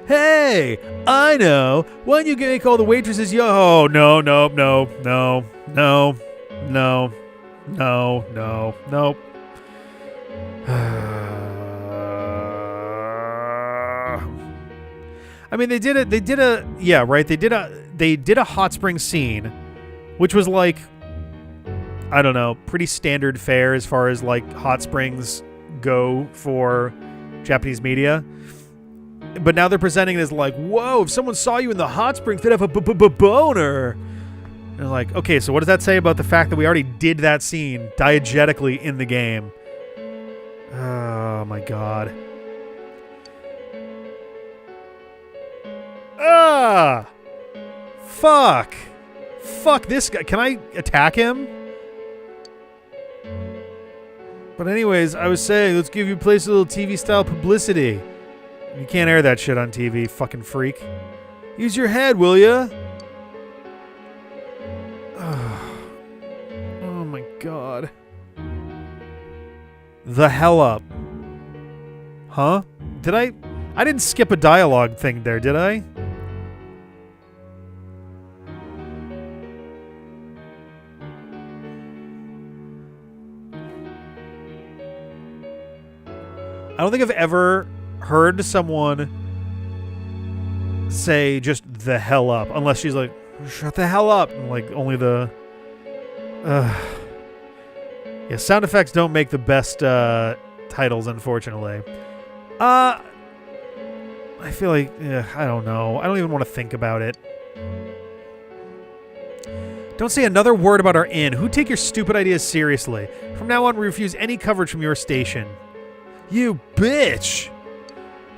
Hey, I know. Why don't you make all the waitresses oh, no. I mean, they did a hot spring scene, which was like, I don't know, pretty standard fare as far as like hot springs go for Japanese media. But now they're presenting it as like, whoa, if someone saw you in the hot springs, they'd have a boner. And they're like, okay, so what does that say about the fact that we already did that scene diegetically in the game? Oh my god. Ah! Fuck. Fuck this guy. Can I attack him? But anyways, I was saying, let's give your place a little TV-style publicity. You can't air that shit on TV, fucking freak. Use your head, will ya? Oh my god. The hell up. Huh? Did I didn't skip a dialogue thing there, did I? I don't think I've ever heard someone say just the hell up, unless she's like, shut the hell up. And like, only the... yeah, sound effects don't make the best titles, unfortunately. I feel like, I don't know. I don't even want to think about it. Don't say another word about our inn. Who take your stupid ideas seriously? From now on, we refuse any coverage from your station. You bitch!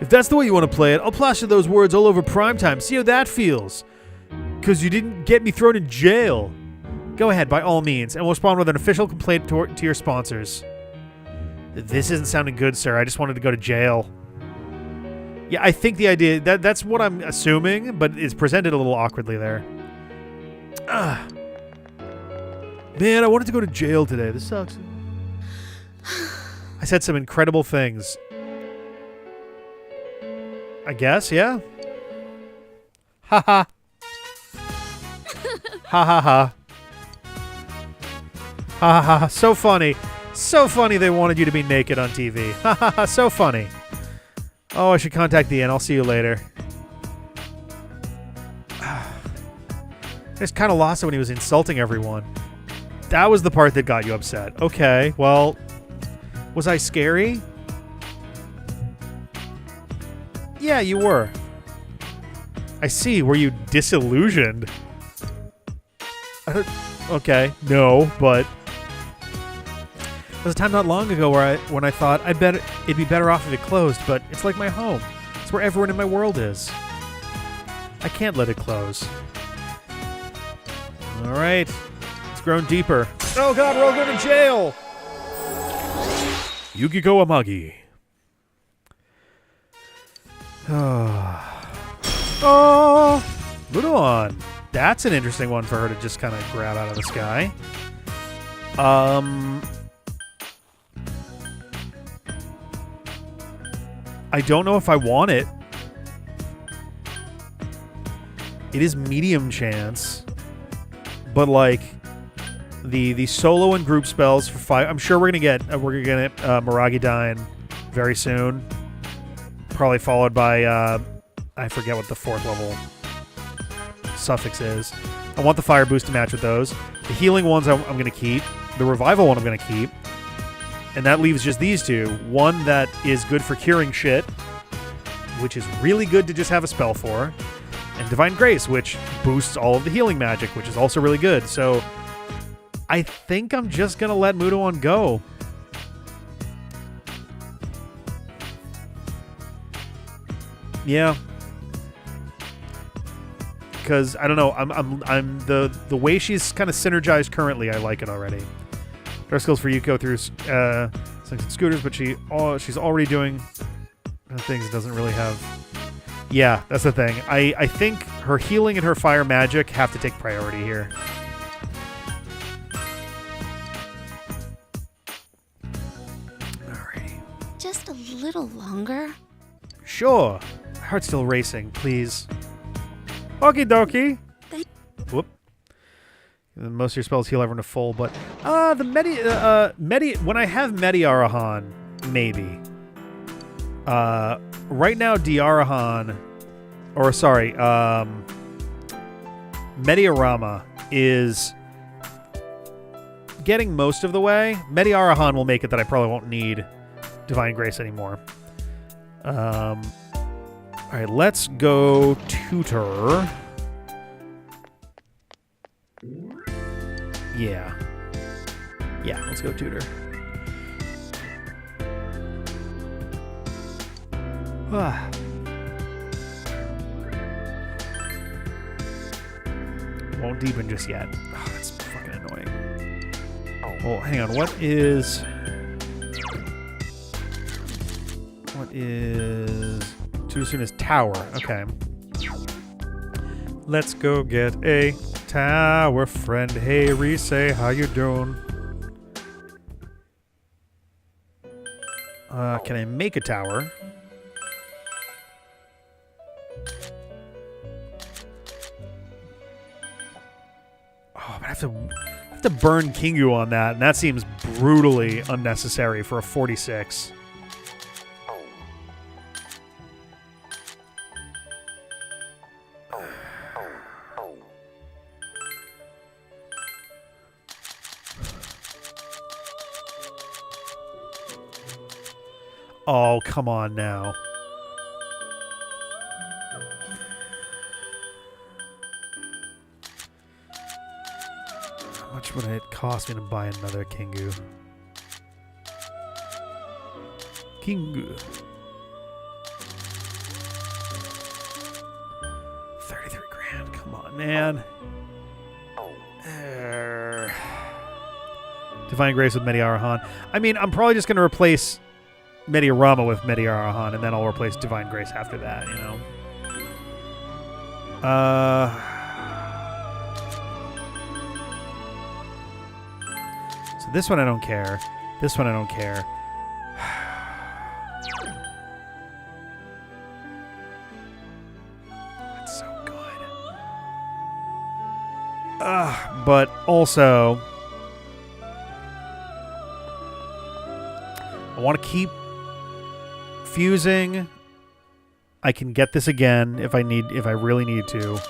If that's the way you want to play it, I'll plaster those words all over primetime. See how that feels. Because you didn't get me thrown in jail. Go ahead, by all means, and we'll respond with an official complaint to your sponsors. This isn't sounding good, sir. I just wanted to go to jail. Yeah, I think the idea... That's what I'm assuming, but it's presented a little awkwardly there. Man, I wanted to go to jail today. This sucks. I said some incredible things. I guess, yeah? Ha ha. Ha ha ha. Ha ha ha. So funny. So funny they wanted you to be naked on TV. Ha ha ha. So funny. Oh, I should contact the inn. I'll see you later. I just kind of lost it when he was insulting everyone. That was the part that got you upset. Okay, well, was I scary? Yeah, you were. I see. Were you disillusioned? Okay, no, but there was a time not long ago when I thought it'd be better off if it closed, but it's like my home. It's where everyone in my world is. I can't let it close. All right, it's grown deeper. Oh God, we're all going to jail. Yukiko Amagi. Oh, Muruon. That's an interesting one for her to just kind of grab out of the sky. I don't know if I want it. It is medium chance, but like the solo and group spells for 5. I'm sure we're gonna get Miragi Dine very soon. Probably followed by I forget what the 4th level suffix is. I want the fire boost to match with those. The healing ones I'm going to keep. The revival one I'm going to keep. And that leaves just these two. One that is good for curing shit, which is really good to just have a spell for. And Divine Grace, which boosts all of the healing magic, which is also really good. So I think I'm just going to let Muruon go. Yeah. Because I don't know, I'm the way she's kind of synergized currently. I like it already. There are skills for Yuko through slings and scooters, but she's already doing things that doesn't really have. Yeah, that's the thing. I think her healing and her fire magic have to take priority here. Alrighty. Just a little longer. Sure. My heart's still racing. Please. Okie dokie. Whoop. Most of your spells heal everyone to full, but the when I have Mediarahan, maybe. Right now Diarahan, or sorry, Mediarama is getting most of the way. Mediarahan will make it that I probably won't need Divine Grace anymore. All right, let's go tutor. Yeah, let's go tutor. Won't deepen just yet. Oh, that's fucking annoying. Oh, hang on. What is too soon as tower? Okay. Let's go get a tower friend. Hey, Rise, how you doing? Can I make a tower? Oh, but I have to burn Kingu on that, and that seems brutally unnecessary for a 46. Oh, come on now. How much would it cost me to buy another Kingu? Kingu. 33 grand. Come on, man. Divine Grace with Mediarahan. I mean, I'm probably just going to replace Mediarama with Mediarahan, and then I'll replace Divine Grace after that, you know? So this one I don't care. This one I don't care. That's so good. But also, I want to keep fusing. I can get this again if I really need to.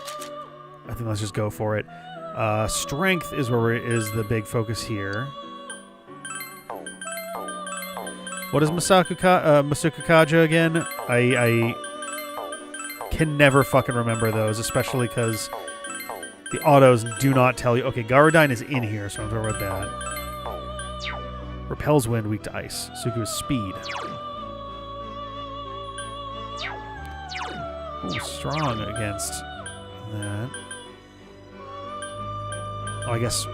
I think let's just go for it. Strength is is the big focus here. What is Masuku Kaja again? I can never fucking remember those, especially because the autos do not tell you. Okay, Garadine is in here, so I'm talking about that. Repels wind, weak to ice. Suku is speed. Ooh, strong against that. Oh, I guess.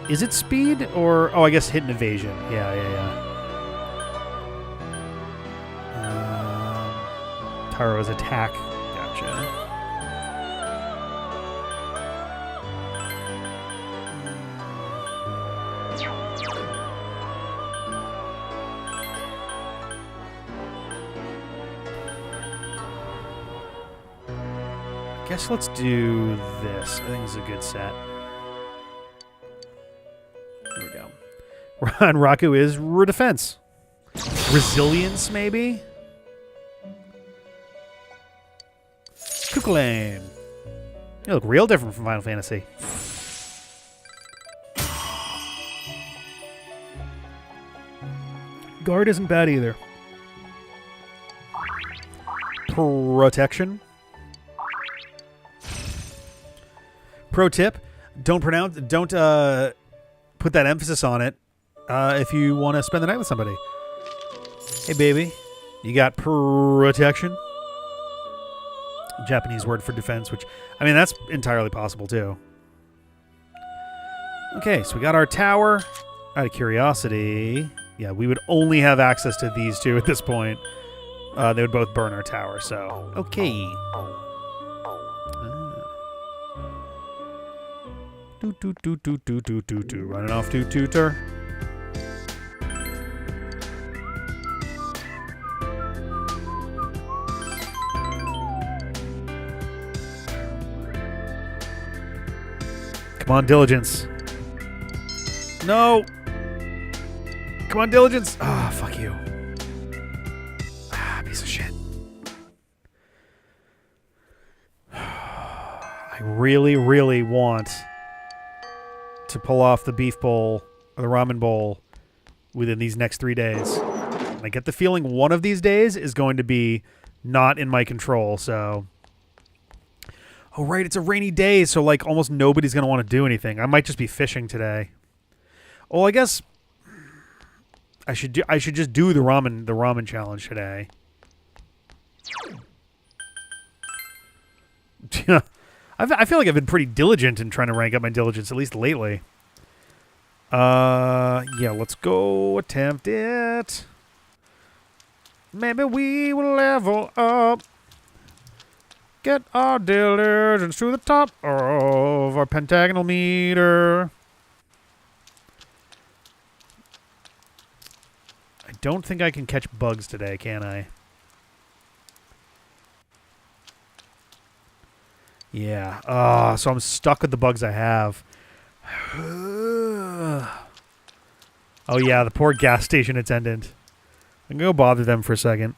Is it speed or... Oh, I guess hit and evasion. Yeah. Taro's attack. Gotcha. Guess let's do this. I think this is a good set. Here we go. Ron Raku is defense. Resilience, maybe? Kukulane. You look real different from Final Fantasy. Guard isn't bad either. Protection. Pro tip: don't put that emphasis on it if you want to spend the night with somebody. Hey, baby, you got protection? Japanese word for defense, which, I mean, that's entirely possible too. Okay, so we got our tower. Out of curiosity, yeah, we would only have access to these two at this point. They would both burn our tower, so okay. Running off to tutor. Come on, diligence. No. Come on, diligence. Ah, fuck you. Ah, piece of shit. I really, really want to pull off the beef bowl or the ramen bowl within these next 3 days. And I get the feeling one of these days is going to be not in my control, so... Oh, right, it's a rainy day, so, like, almost nobody's going to want to do anything. I might just be fishing today. Oh, I guess I should just do the ramen challenge today. I feel like I've been pretty diligent in trying to rank up my diligence, at least lately. Yeah, let's go attempt it. Maybe we will level up. Get our diligence to the top of our pentagonal meter. I don't think I can catch bugs today, can I? Yeah. So I'm stuck with the bugs I have. Oh, yeah, the poor gas station attendant. I'm going to go bother them for a second.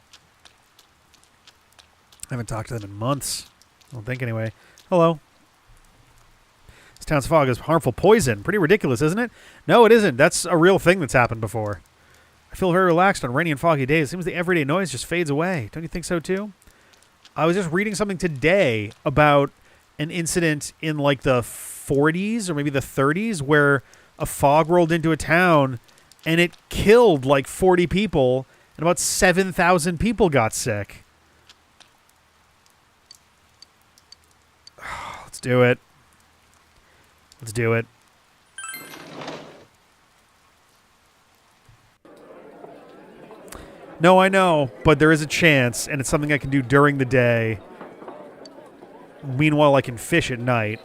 I haven't talked to them in months. I don't think, anyway. Hello. This town's fog is harmful poison. Pretty ridiculous, isn't it? No, it isn't. That's a real thing that's happened before. I feel very relaxed on rainy and foggy days. It seems the everyday noise just fades away. Don't you think so, too? I was just reading something today about an incident in, like, the 40s or maybe the 30s where a fog rolled into a town and it killed, like, 40 people and about 7,000 people got sick. Let's do it. Let's do it. No, I know, but there is a chance, and it's something I can do during the day. Meanwhile, I can fish at night.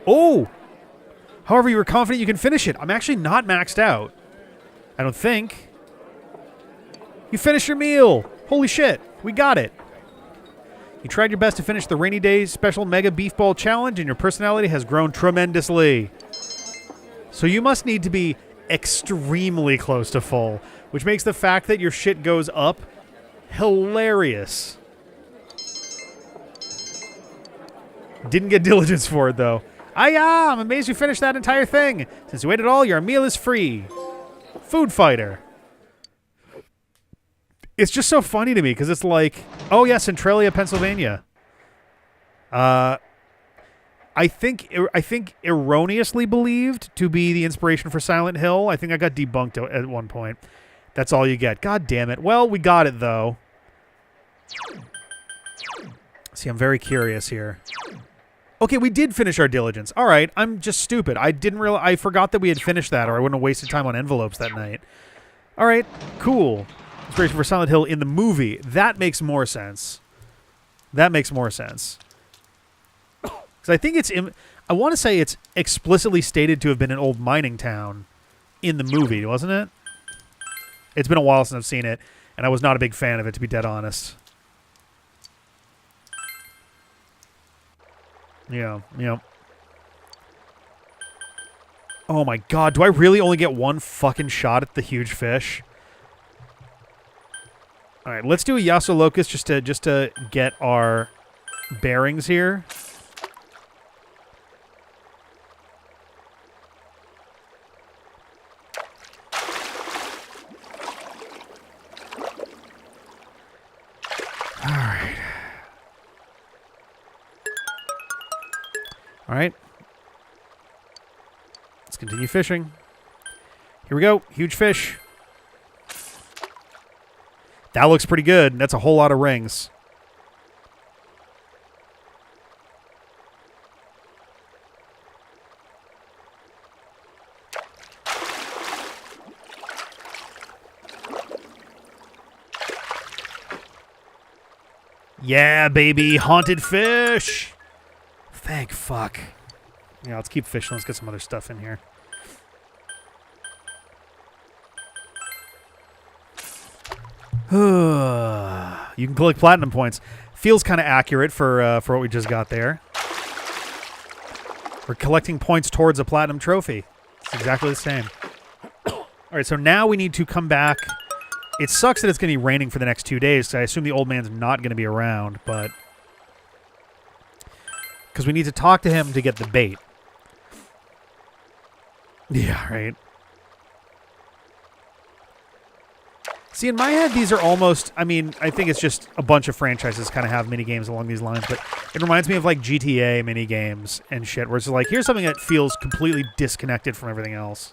Oh! However, you were confident you can finish it. I'm actually not maxed out. I don't think. You finished your meal! Holy shit, we got it. You tried your best to finish the Rainy Day Special Mega Beef Bowl Challenge, and your personality has grown tremendously. So you must need to be extremely close to full, which makes the fact that your shit goes up hilarious. Didn't get diligence for it, though. I'm amazed you finished that entire thing. Since you ate it all, your meal is free. Food fighter. It's just so funny to me, because it's like, oh yeah, Centralia, Pennsylvania. I think erroneously believed to be the inspiration for Silent Hill. I think I got debunked at one point. That's all you get. God damn it. Well, we got it, though. See, I'm very curious here. Okay, we did finish our diligence. All right, I'm just stupid. I didn't realize. I forgot that we had finished that, or I wouldn't have wasted time on envelopes that night. All right, cool. Inspiration for Silent Hill in the movie. That makes more sense. That makes more sense. Because I think it's, I want to say it's explicitly stated to have been an old mining town in the movie, wasn't it? It's been a while since I've seen it, and I was not a big fan of it, to be dead honest. Yeah. Oh my god, do I really only get one fucking shot at the huge fish? Alright, let's do a Yasuo Locust just to get our bearings here. All right. Let's continue fishing. Here we go. Huge fish. That looks pretty good. That's a whole lot of rings. Yeah, baby. Haunted fish. Thank fuck. Yeah, let's keep fishing. Let's get some other stuff in here. You can collect platinum points. Feels kind of accurate for what we just got there. We're collecting points towards a platinum trophy. It's exactly the same. All right, so now we need to come back. It sucks that it's going to be raining for the next 2 days, so I assume the old man's not going to be around, but... Because we need to talk to him to get the bait. Yeah, right. See, in my head, these are almost... I mean, I think it's just a bunch of franchises kind of have mini-games along these lines, but it reminds me of, like, GTA mini-games and shit, where it's like, here's something that feels completely disconnected from everything else.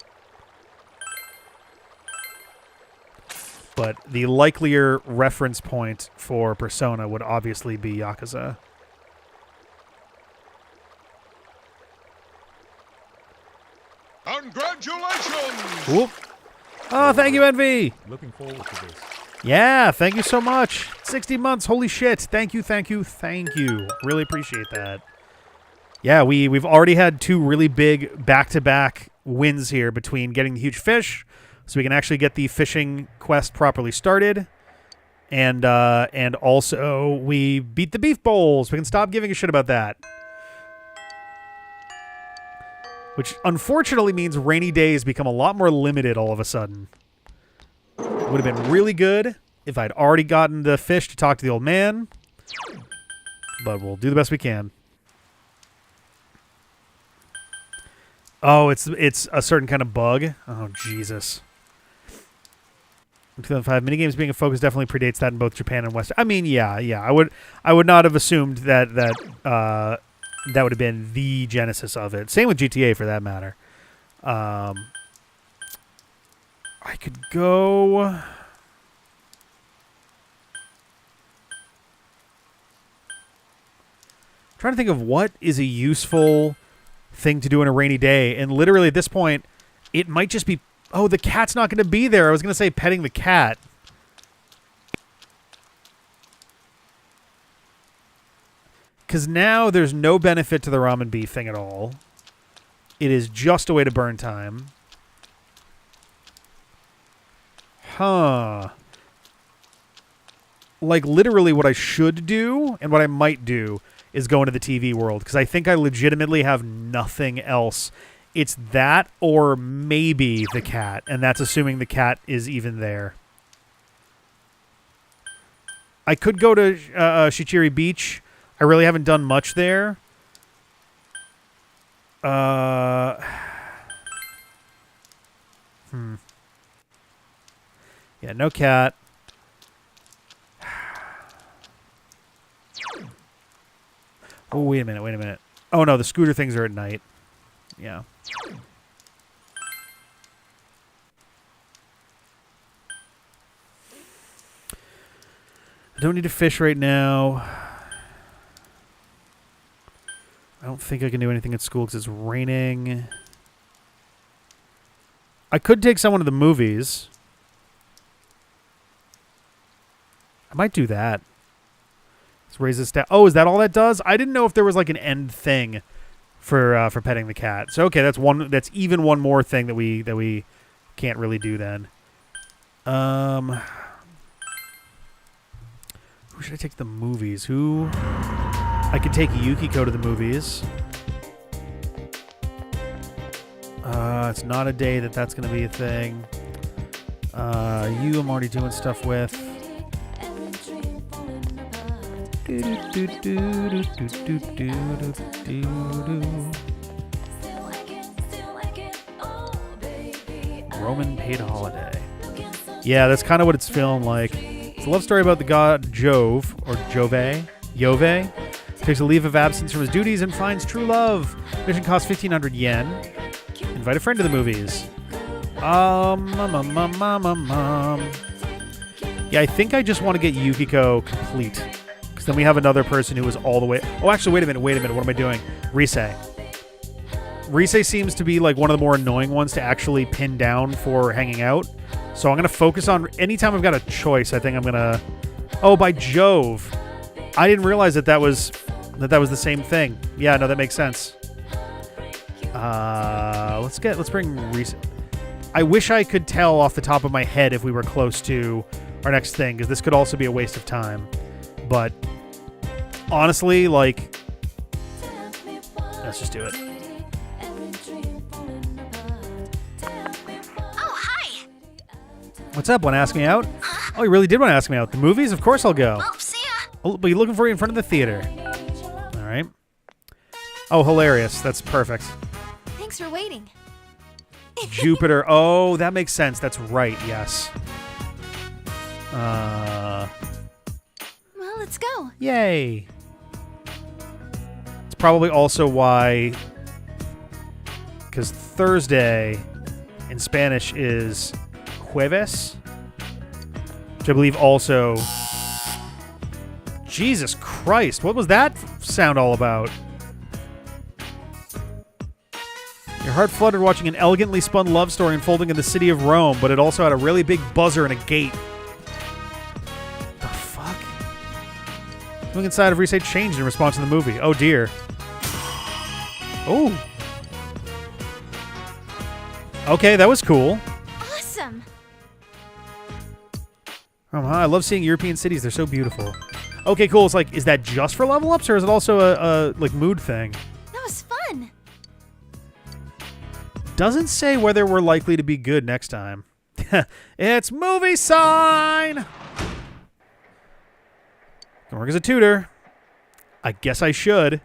But the likelier reference point for Persona would obviously be Yakuza. Congratulations! Whoop. Oh, thank you, Envy. Looking forward to this. Yeah, thank you so much. 60 months. Holy shit. Thank you. Really appreciate that. Yeah, we've already had 2 really big back-to-back wins here between getting the huge fish, so we can actually get the fishing quest properly started, and also we beat the beef bowls. We can stop giving a shit about that. Which unfortunately means rainy days become a lot more limited all of a sudden. Would have been really good if I'd already gotten the fish to talk to the old man. but we'll do the best we can. Oh, it's a certain kind of bug. Oh, Jesus. In 2005, minigames being a focus definitely predates that in both Japan and West. I mean, yeah. I would not have assumed that that would have been the genesis of it. Same with GTA, for that matter. I could go. Trying to think of what is a useful thing to do on a rainy day, and literally at this point, it might just be. Oh, the cat's not going to be there. I was going to say petting the cat. Because now there's no benefit to the ramen beef thing at all. It is just a way to burn time. Huh. Like, literally what I should do, and what I might do, is go into the TV world. Because I think I legitimately have nothing else. It's that or maybe the cat, and that's assuming the cat is even there. I could go to Shichiri Beach. I really haven't done much there. Yeah, no cat. Oh, wait a minute. Oh, no, the scooter things are at night. Yeah. I don't need to fish right now. I don't think I can do anything at school because it's raining. I could take someone to the movies. I might do that. Let's raise this down. Oh, is that all that does? I didn't know if there was like an end thing for petting the cat. So okay, that's one. That's even one more thing that we can't really do then. Who should I take to the movies? Who? I could take Yukiko to the movies. It's not a day that's going to be a thing. You I'm already doing stuff with. Roman paid holiday. Yeah, that's kind of what it's feeling like. It's a love story about the god Jove, or Jove, takes a leave of absence from his duties and finds true love. Mission costs 1,500 yen. Invite a friend to the movies. Yeah, I think I just want to get Yukiko complete. Because then we have another person who is all the way... Oh, actually, wait a minute. What am I doing? Rise. Rise seems to be like one of the more annoying ones to actually pin down for hanging out. So I'm going to focus on... Anytime I've got a choice, I think I'm going to... Oh, by Jove. I didn't realize that was the same thing. Yeah, no, that makes sense. Let's bring Rise... I wish I could tell off the top of my head if we were close to our next thing, because this could also be a waste of time. But honestly, like, let's just do it. Oh, hi. What's up? Want to ask me out? Oh, you really did want to ask me out. The movies? Of course I'll go. Oh, see ya. I'll be looking for you in front of the theater. All right. Oh, hilarious. That's perfect. Thanks for waiting. Jupiter. Oh, that makes sense. That's right. Yes. Well, let's go. Yay. It's probably also why, because Thursday in Spanish is jueves, which I believe also... Jesus Christ, what was that sound all about? Your heart fluttered watching an elegantly spun love story unfolding in the city of Rome, but it also had a really big buzzer and a gate. The fuck? Something inside of Rise changed in response to the movie. Oh dear. Oh. Okay, that was cool. Awesome. Oh, I love seeing European cities. They're so beautiful. Okay, cool. It's like, is that just for level ups, or is it also a like mood thing? That was fun. Doesn't say whether we're likely to be good next time. It's movie sign! Can work as a tutor. I guess I should.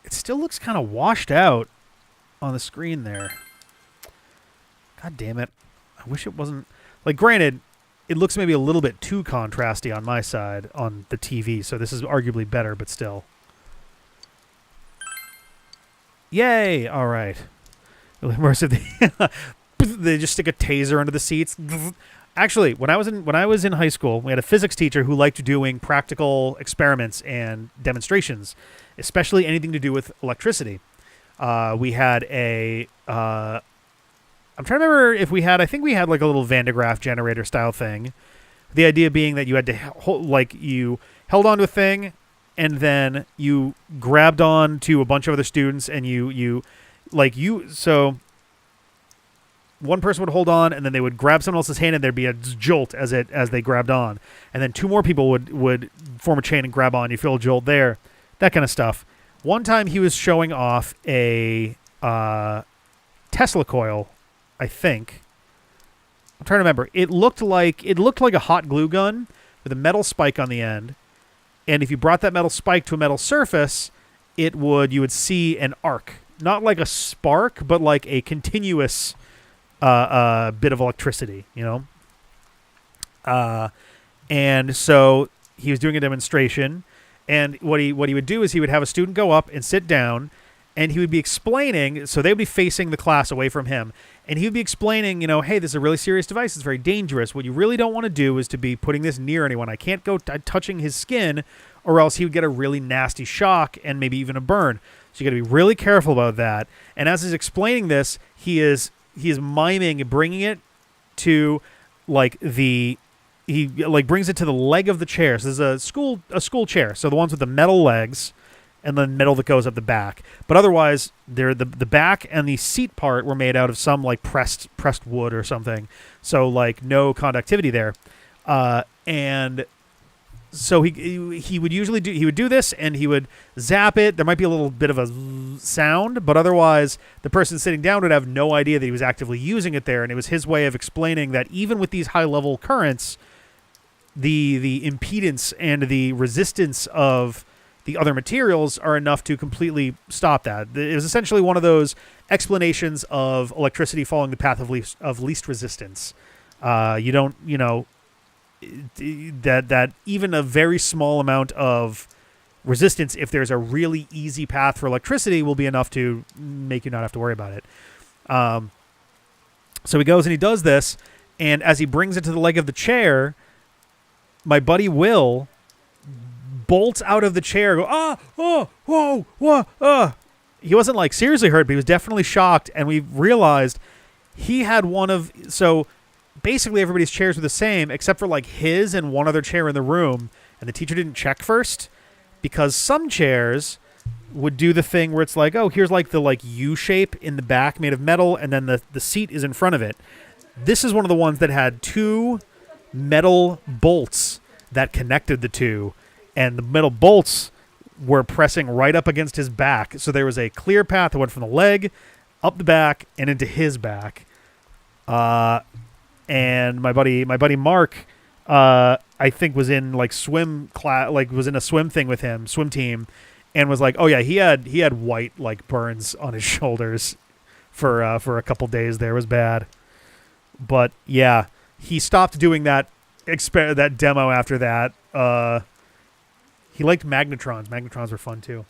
It still looks kind of washed out on the screen there. God damn it. I wish it wasn't... Like, granted, it looks maybe a little bit too contrasty on my side on the TV, so this is arguably better, but still. Yay! All right. Really immersive. They just stick a taser under the seats. Actually, when I was in high school, we had a physics teacher who liked doing practical experiments and demonstrations, especially anything to do with electricity. We had a... I'm trying to remember if we had... I think we had like a little Van de Graaff generator style thing. The idea being that you had to you held onto a thing, and then you grabbed on to a bunch of other students, and so one person would hold on, and then they would grab someone else's hand, and there'd be a jolt as they grabbed on, and then two more people would form a chain and grab on. You feel a jolt there, that kind of stuff. One time he was showing off a Tesla coil, I think. I'm trying to remember. It looked like a hot glue gun with a metal spike on the end. And if you brought that metal spike to a metal surface, you would see an arc. Not like a spark, but like a continuous bit of electricity, you know? And so he was doing a demonstration, and what he would do is he would have a student go up and sit down, and he would be explaining, so they would be facing the class away from him, and he would be explaining, you know, hey, this is a really serious device. It's very dangerous. What you really don't want to do is to be putting this near anyone. I can't go touching his skin, or else he would get a really nasty shock and maybe even a burn. So you got to be really careful about that. And as he's explaining this, he is miming, bringing it to he brings it to the leg of the chair. So there's a school chair. So the ones with the metal legs, and the metal that goes up the back. But otherwise, the back and the seat part were made out of some like pressed wood or something. So like no conductivity there. And so he would do this, and he would zap it. There might be a little bit of a sound, but otherwise the person sitting down would have no idea that he was actively using it there. And it was his way of explaining that even with these high level currents, the impedance and the resistance of the other materials are enough to completely stop that. It was essentially one of those explanations of electricity following the path of least resistance. That even a very small amount of resistance, if there's a really easy path for electricity, will be enough to make you not have to worry about it. So he goes and he does this, and as he brings it to the leg of the chair, my buddy Will bolts out of the chair, He wasn't like seriously hurt, but he was definitely shocked, and we realized he had so basically everybody's chairs were the same except for like his and one other chair in the room, and the teacher didn't check first because some chairs would do the thing where it's like, oh, here's like the like U shape in the back made of metal, and then the seat is in front of it. This is one of the ones that had two metal bolts that connected the two, and the metal bolts were pressing right up against his back. So there was a clear path that went from the leg up the back and into his back. And my buddy Mark, I think was in like swim class, like was in a swim thing with him, swim team, and was like, oh yeah, he had white like burns on his shoulders for a couple days there. It was bad. But yeah, he stopped doing that demo after that. He liked magnetrons. Magnetrons were fun too.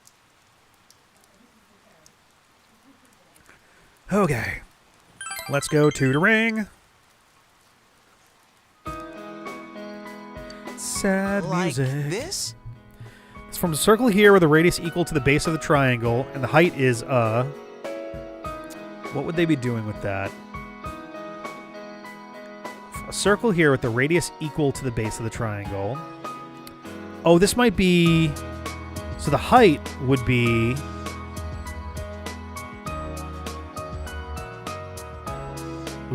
Okay, let's go to the ring. Sad music. Like this? It's from a circle here with a radius equal to the base of the triangle, and the height is what would they be doing with that? A circle here with the radius equal to the base of the triangle. Oh, this might be... So the height would be...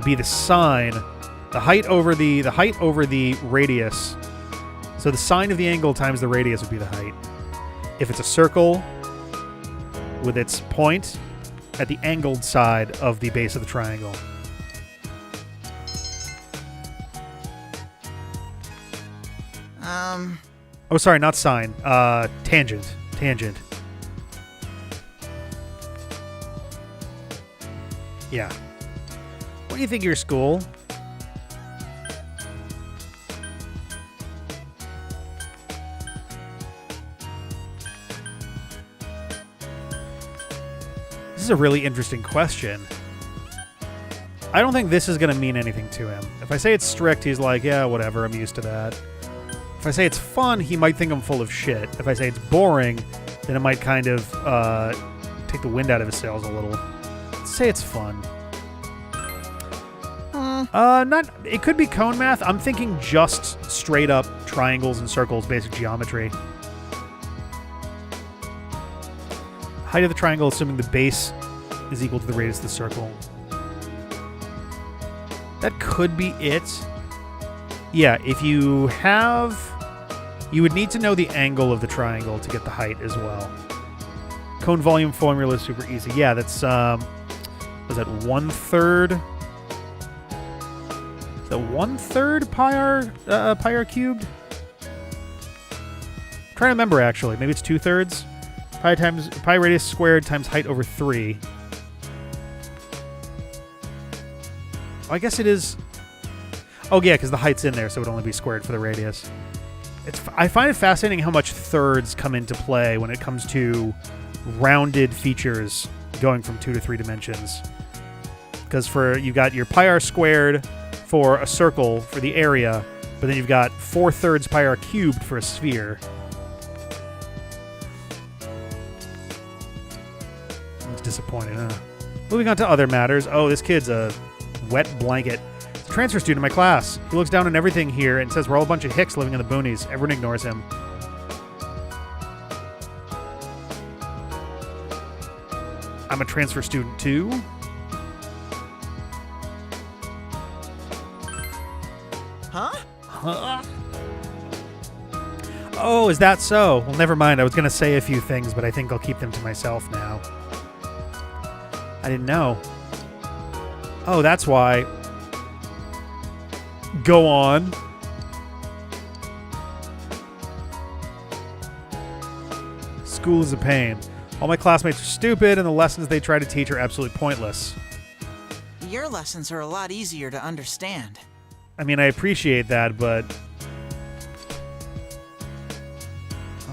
the sine. The height over the radius. So the sine of the angle times the radius would be the height. If it's a circle with its point at the angled side of the base of the triangle. Oh, sorry, not sine. Tangent. Tangent. Yeah. What do you think of your school? This is a really interesting question. I don't think this is going to mean anything to him. If I say it's strict, he's like, yeah, whatever, I'm used to that. If I say it's fun, he might think I'm full of shit. If I say it's boring, then it might kind of take the wind out of his sails a little. Let's say it's fun. It could be cone math. I'm thinking just straight up triangles and circles, basic geometry. Height of the triangle, assuming the base is equal to the radius of the circle. That could be it. Yeah, if you have... You would need to know the angle of the triangle to get the height as well. Cone volume formula is super easy. Yeah, that's... was that 1/3? Is that 1/3 pi r cubed? I'm trying to remember, actually. Maybe it's 2/3. Pi radius squared times height over 3. I guess it is... Oh, yeah, because the height's in there, so it would only be squared for the radius. I find it fascinating how much thirds come into play when it comes to rounded features going from 2 to 3 dimensions. Because you've got your pi r squared for a circle for the area, but then you've got 4/3 pi r cubed for a sphere. It's disappointing, huh? Moving on to other matters. Oh, this kid's a wet blanket. He's a transfer student in my class. He looks down on everything here and says we're all a bunch of hicks living in the boonies. Everyone ignores him. I'm a transfer student too. Huh? Oh, is that so? Well, never mind. I was going to say a few things, but I think I'll keep them to myself now. I didn't know. Oh, that's why. Go on. School is a pain. All my classmates are stupid, and the lessons they try to teach are absolutely pointless. Your lessons are a lot easier to understand. I mean, I appreciate that, but...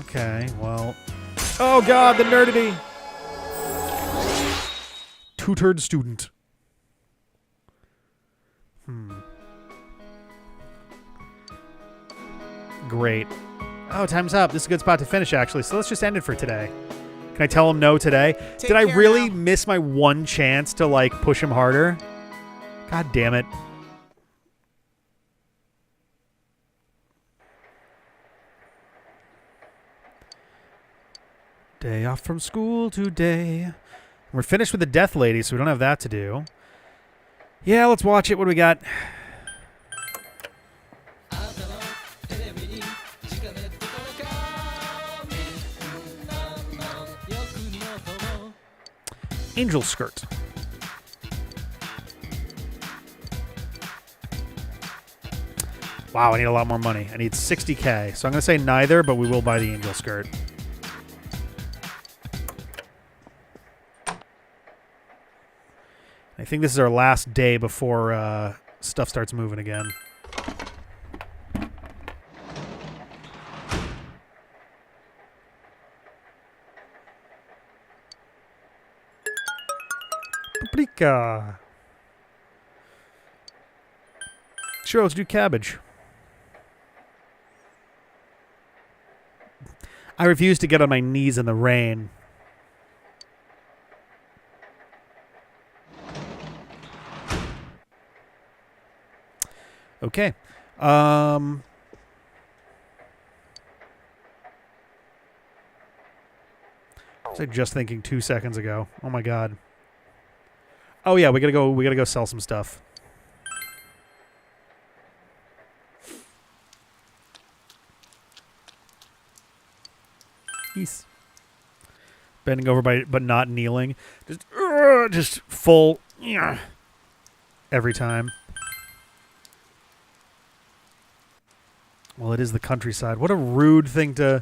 Okay, well... Oh god, the nerdity! Tutored student. Great. Oh, time's up. This is a good spot to finish, actually, so let's just end it for today. Can I tell him no today? Did I really miss my one chance to, like, push him harder? God damn it. Day off from school today. We're finished with the Death Lady, so we don't have that to do. Yeah, let's watch it. What do we got? Angel Skirt. Wow, I need a lot more money. I need 60K. So I'm going to say neither, but we will buy the Angel Skirt. I think this is our last day before stuff starts moving again. Paprika. Sure, let's do cabbage. I refuse to get on my knees in the rain. Okay. Was I just thinking 2 seconds ago? Oh my god. Oh yeah, we gotta go sell some stuff. Peace. Bending over but not kneeling. Just full every time. Well, Well, it is the countryside. What a rude thing to...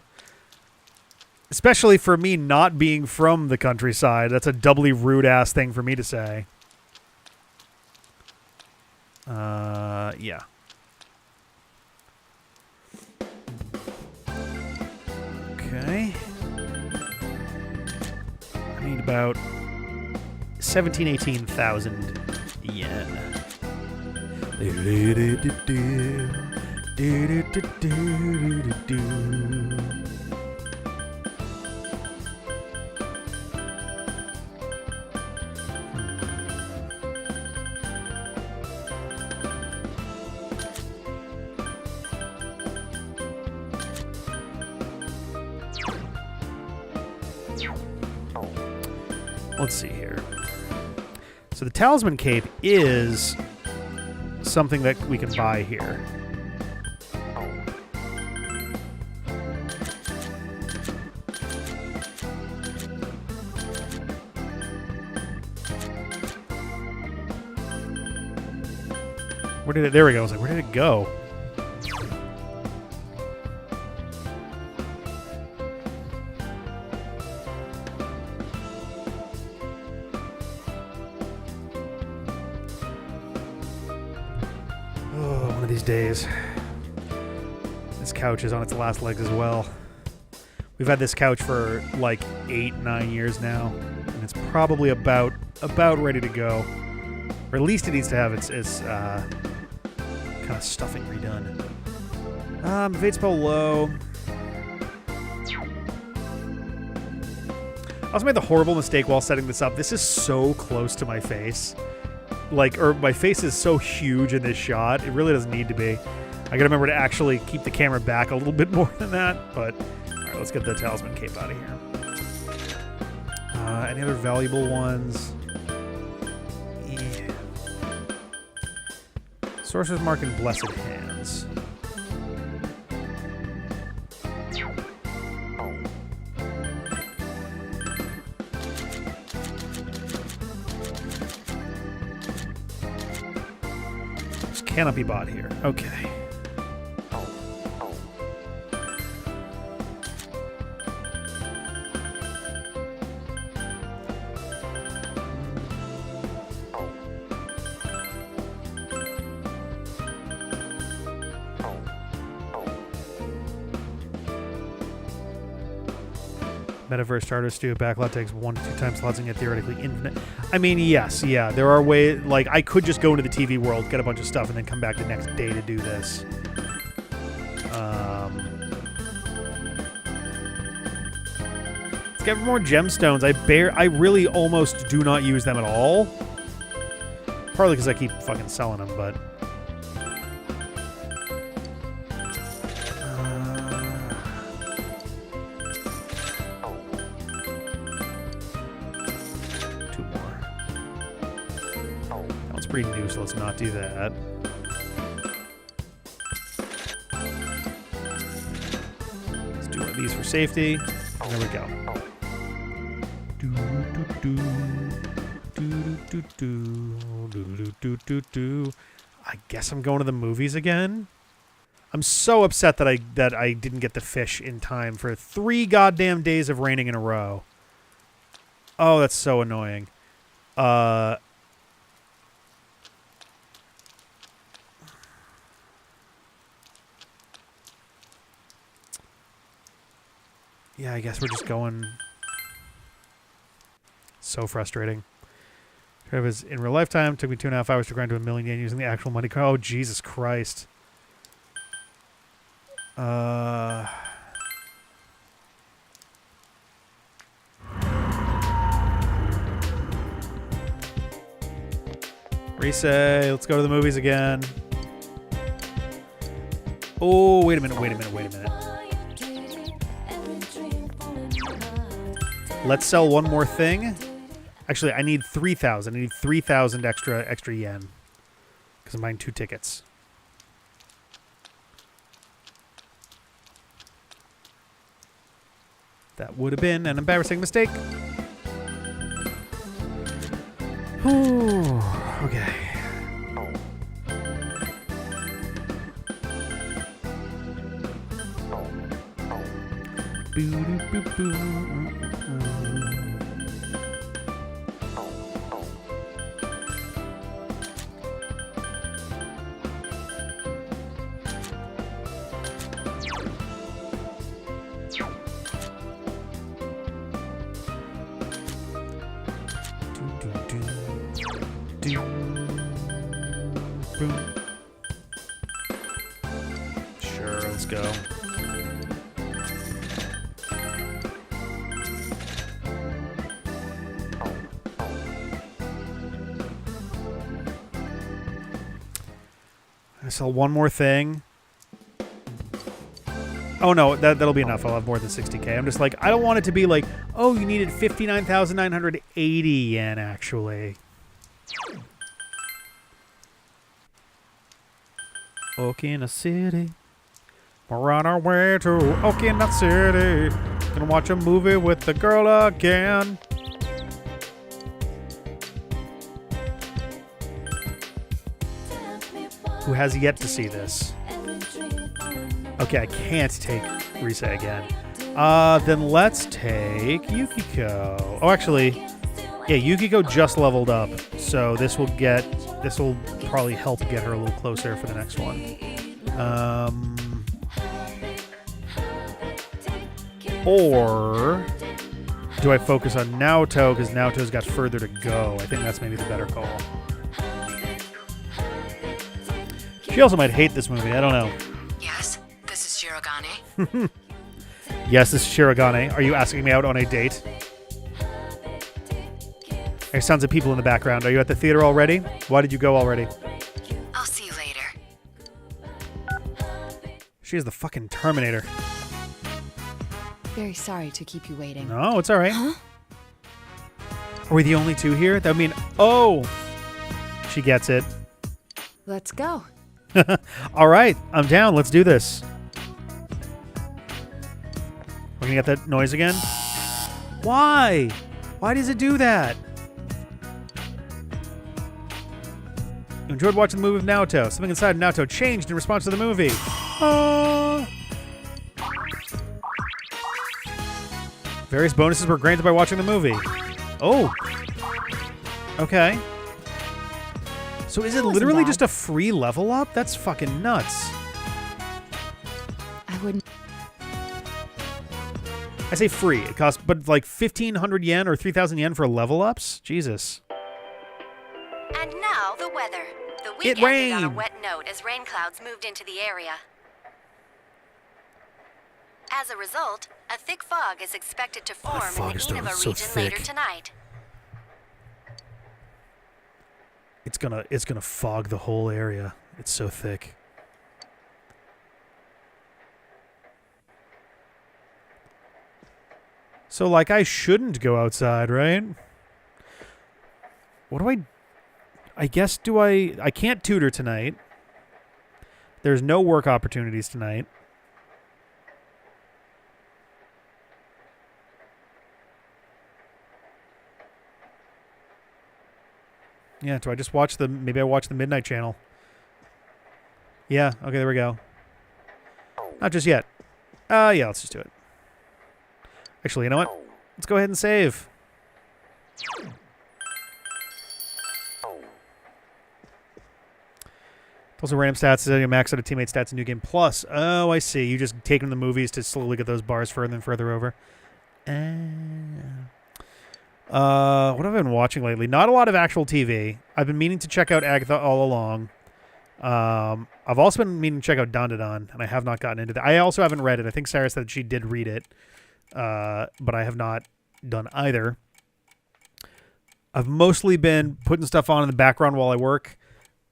Especially for me not being from the countryside. That's a doubly rude-ass thing for me to say. Yeah. Okay. I need about 18,000 yen. Let's see here. So the Talisman Cape is something that we can buy here. Where did it... There we go. I was like, where did it go? Days. This couch is on its last legs as well. We've had this couch for like 8-9 years now, and it's probably about ready to go, or at least it needs to have its kind of stuffing redone. Evade spell low. I also made the horrible mistake while setting this up. This is so close to my face. Or my face is so huge in this shot. It really doesn't need to be. I gotta remember to actually keep the camera back a little bit more than that. But, alright, let's get the Talisman Cape out of here. Any other valuable ones? Yeah. Sorcerer's Mark and Blessed Hands. Cannot be bought here. Okay. Metaverse starters do a backlot takes 1 to 2 time slots and get theoretically infinite. I mean, yes, yeah. There are ways, like, I could just go into the TV world, get a bunch of stuff, and then come back the next day to do this. Let's get more gemstones. I really almost do not use them at all. Partly because I keep fucking selling them, but... pretty new, so let's not do that. Let's do one of these for safety. And there we go. I guess I'm going to the movies again. I'm so upset that I didn't get the fish in time for 3 goddamn days of raining in a row. Oh, that's so annoying. Yeah, I guess we're just going... So frustrating. It was in real lifetime. Took me 2.5 hours to grind to 1 million yen using the actual money. Oh, Jesus Christ. Resay. Let's go to the movies again. Oh, wait a minute. Let's sell one more thing. Actually, I need 3,000. I need 3,000 extra yen. Because I'm buying 2 tickets. That would have been an embarrassing mistake. Whew. Okay. Sure, let's go. I sell one more thing. Oh no, that'll be enough. I'll have more than 60k. I'm just like, I don't want it to be like, oh, you needed 59,980 yen actually. Okina City. We're on our way to Okina City. Gonna watch a movie with the girl again. Who has yet to see this? Okay, I can't take Rise again. Then let's take Yukiko. Oh, actually, yeah, Yukiko just leveled up, so this will probably help get her a little closer for the next one. Or do I focus on Naoto because Naoto's got further to go? I think that's maybe the better call. She also might hate this movie. I don't know. Yes, this is Shirogane. Yes, this is Shirogane. Are you asking me out on a date? There's sounds of people in the background. Are you at the theater already? Why did you go already? I'll see you later. She is the fucking Terminator. Very sorry to keep you waiting. No, it's all right. Huh? Are we the only two here? That would mean... Oh! She gets it. Let's go. All right, I'm down. Let's do this. We're gonna get that noise again? Why? Why does it do that? You enjoyed watching the movie with Naoto. Something inside Naoto changed in response to the movie. Various bonuses were granted by watching the movie. Oh. Okay. So is it literally just a free level up? That's fucking nuts. I wouldn't. I say free. It costs, but like 1,500 yen or 3,000 yen for level ups? Jesus. And now the weather. The week It ended on a rained. wet note as rain clouds moved into the area. As a result, a thick fog is expected to form in fog the is Inaba so region later thick. tonight. It's gonna fog the whole area. It's so thick. So like I shouldn't go outside, right? What do I guess I can't tutor tonight. There's no work opportunities tonight. Yeah, do I just watch maybe I watch the Midnight Channel. Yeah, okay, there we go. Not just yet. Yeah, let's just do it. Actually, you know what? Let's go ahead and save. Also, random stats, max out of teammate stats in New Game Plus. Oh, I see. You just take them to the movies to slowly get those bars further and further over. What have I been watching lately? Not a lot of actual TV. I've been meaning to check out Agatha all along. I've also been meaning to check out Dandadan, and I have not gotten into that. I also haven't read it. I think Sarah said she did read it, but I have not done either. I've mostly been putting stuff on in the background while I work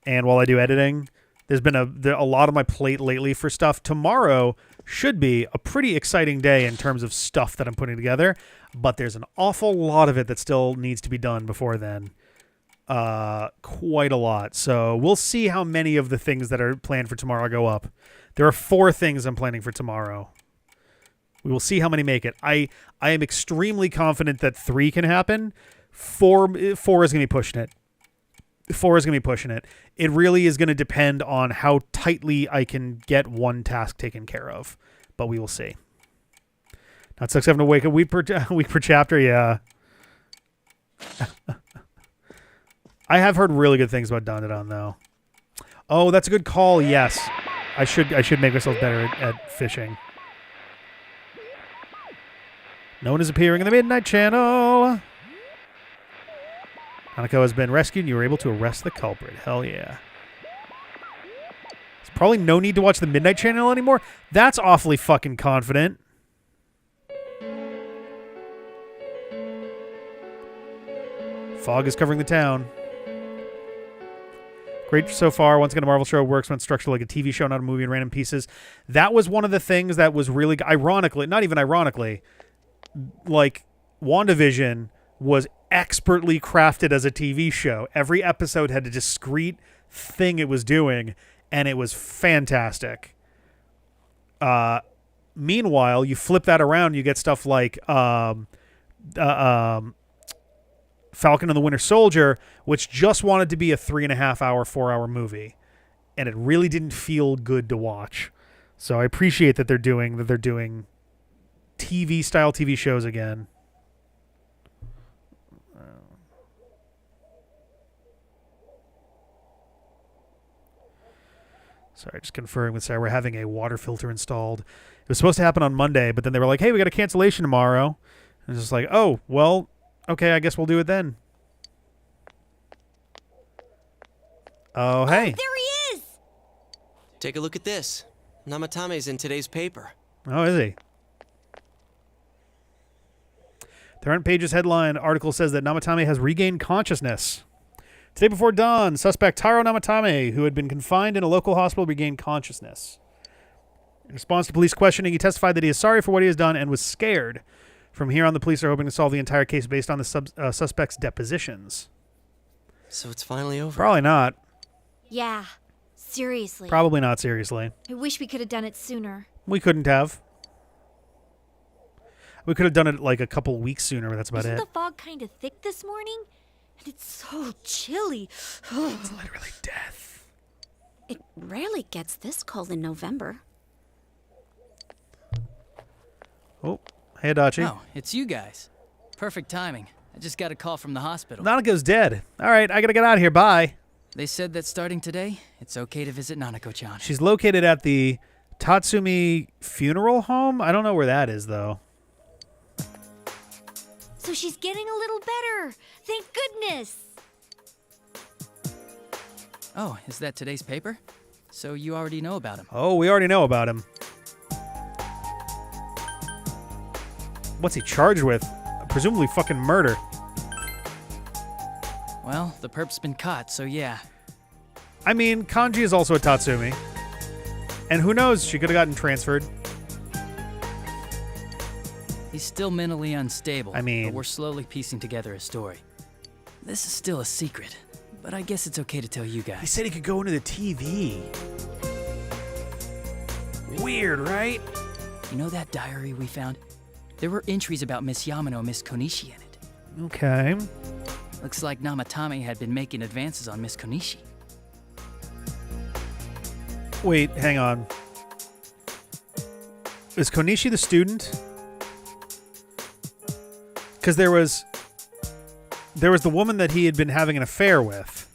and while I do editing. There's been a lot on my plate lately for stuff. Tomorrow should be a pretty exciting day in terms of stuff that I'm putting together, but there's an awful lot of it that still needs to be done before then. Quite a lot. So we'll see how many of the things that are planned for tomorrow go up. There are 4 things I'm planning for tomorrow. We will see how many make it. I am extremely confident that 3 can happen. 4 is going to be pushing it. 4 is going to be pushing it. It really is going to depend on how tightly I can get one task taken care of. But we will see. That sucks having to wake a week per chapter. Yeah. I have heard really good things about Dandadan though. Oh, that's a good call. Yes, I should make myself better at fishing. No one is appearing in the Midnight Channel. Hanako has been rescued and you were able to arrest the culprit. Hell yeah. There's probably no need to watch the Midnight Channel anymore. That's awfully fucking confident. Fog is covering the town. Great so far. Once again, a Marvel show works when it's structured like a TV show, not a movie in random pieces. That was one of the things that was really, ironically, not even ironically, like WandaVision was expertly crafted as a TV show. Every episode had a discrete thing it was doing, and it was fantastic. Meanwhile, you flip that around, you get stuff like Falcon and the Winter Soldier, which just wanted to be a 3.5 hour, 4 hour movie, and it really didn't feel good to watch. So I appreciate that they're doing TV style TV shows again. Sorry, just confirming with Sarah, we're having a water filter installed. It was supposed to happen on Monday, but then they were like, hey, we got a cancellation tomorrow. And it's just like, oh, well, okay, I guess we'll do it then. Oh, hey. There he is! Take a look at this. Namatame's in today's paper. Oh, is he? The front page's headline article says that Namatame has regained consciousness. Today before dawn, suspect Taro Namatame, who had been confined in a local hospital, regained consciousness. In response to police questioning, he testified that he is sorry for what he has done and was scared. From here on, the police are hoping to solve the entire case based on the suspect's depositions. So it's finally over. Probably not. Yeah, seriously. Probably not seriously. I wish we could have done it sooner. We couldn't have. We could have done it like a couple weeks sooner, but that's about Isn't it. the fog kind of thick this morning? And it's so chilly. It's literally death. It rarely gets this cold in November. Oh, hey, Adachi. Oh, it's you guys. Perfect timing. I just got a call from the hospital. Nanako's dead. All right, I gotta get out of here. Bye. They said that starting today, it's okay to visit Nanako-chan. She's located at the Tatsumi Funeral Home. I don't know where that is, though. So she's getting a little better. Thank goodness. Oh, is that today's paper? So you already know about him. Oh, we already know about him. What's he charged with? Presumably fucking murder. Well, the perp's been caught, so yeah. I mean, Kanji is also a Tatsumi. And who knows, she could have gotten transferred. He's still mentally unstable. I mean- but we're slowly piecing together a story. This is still a secret, but I guess it's okay to tell you He guys. said he could go into the TV. Weird, right? You know that diary we found? There were entries about Miss Yamano and Miss Konishi in it. Okay. Looks like Namatame had been making advances on Miss Konishi. Wait, hang on. Is Konishi the student? Because there was the woman that he had been having an affair with,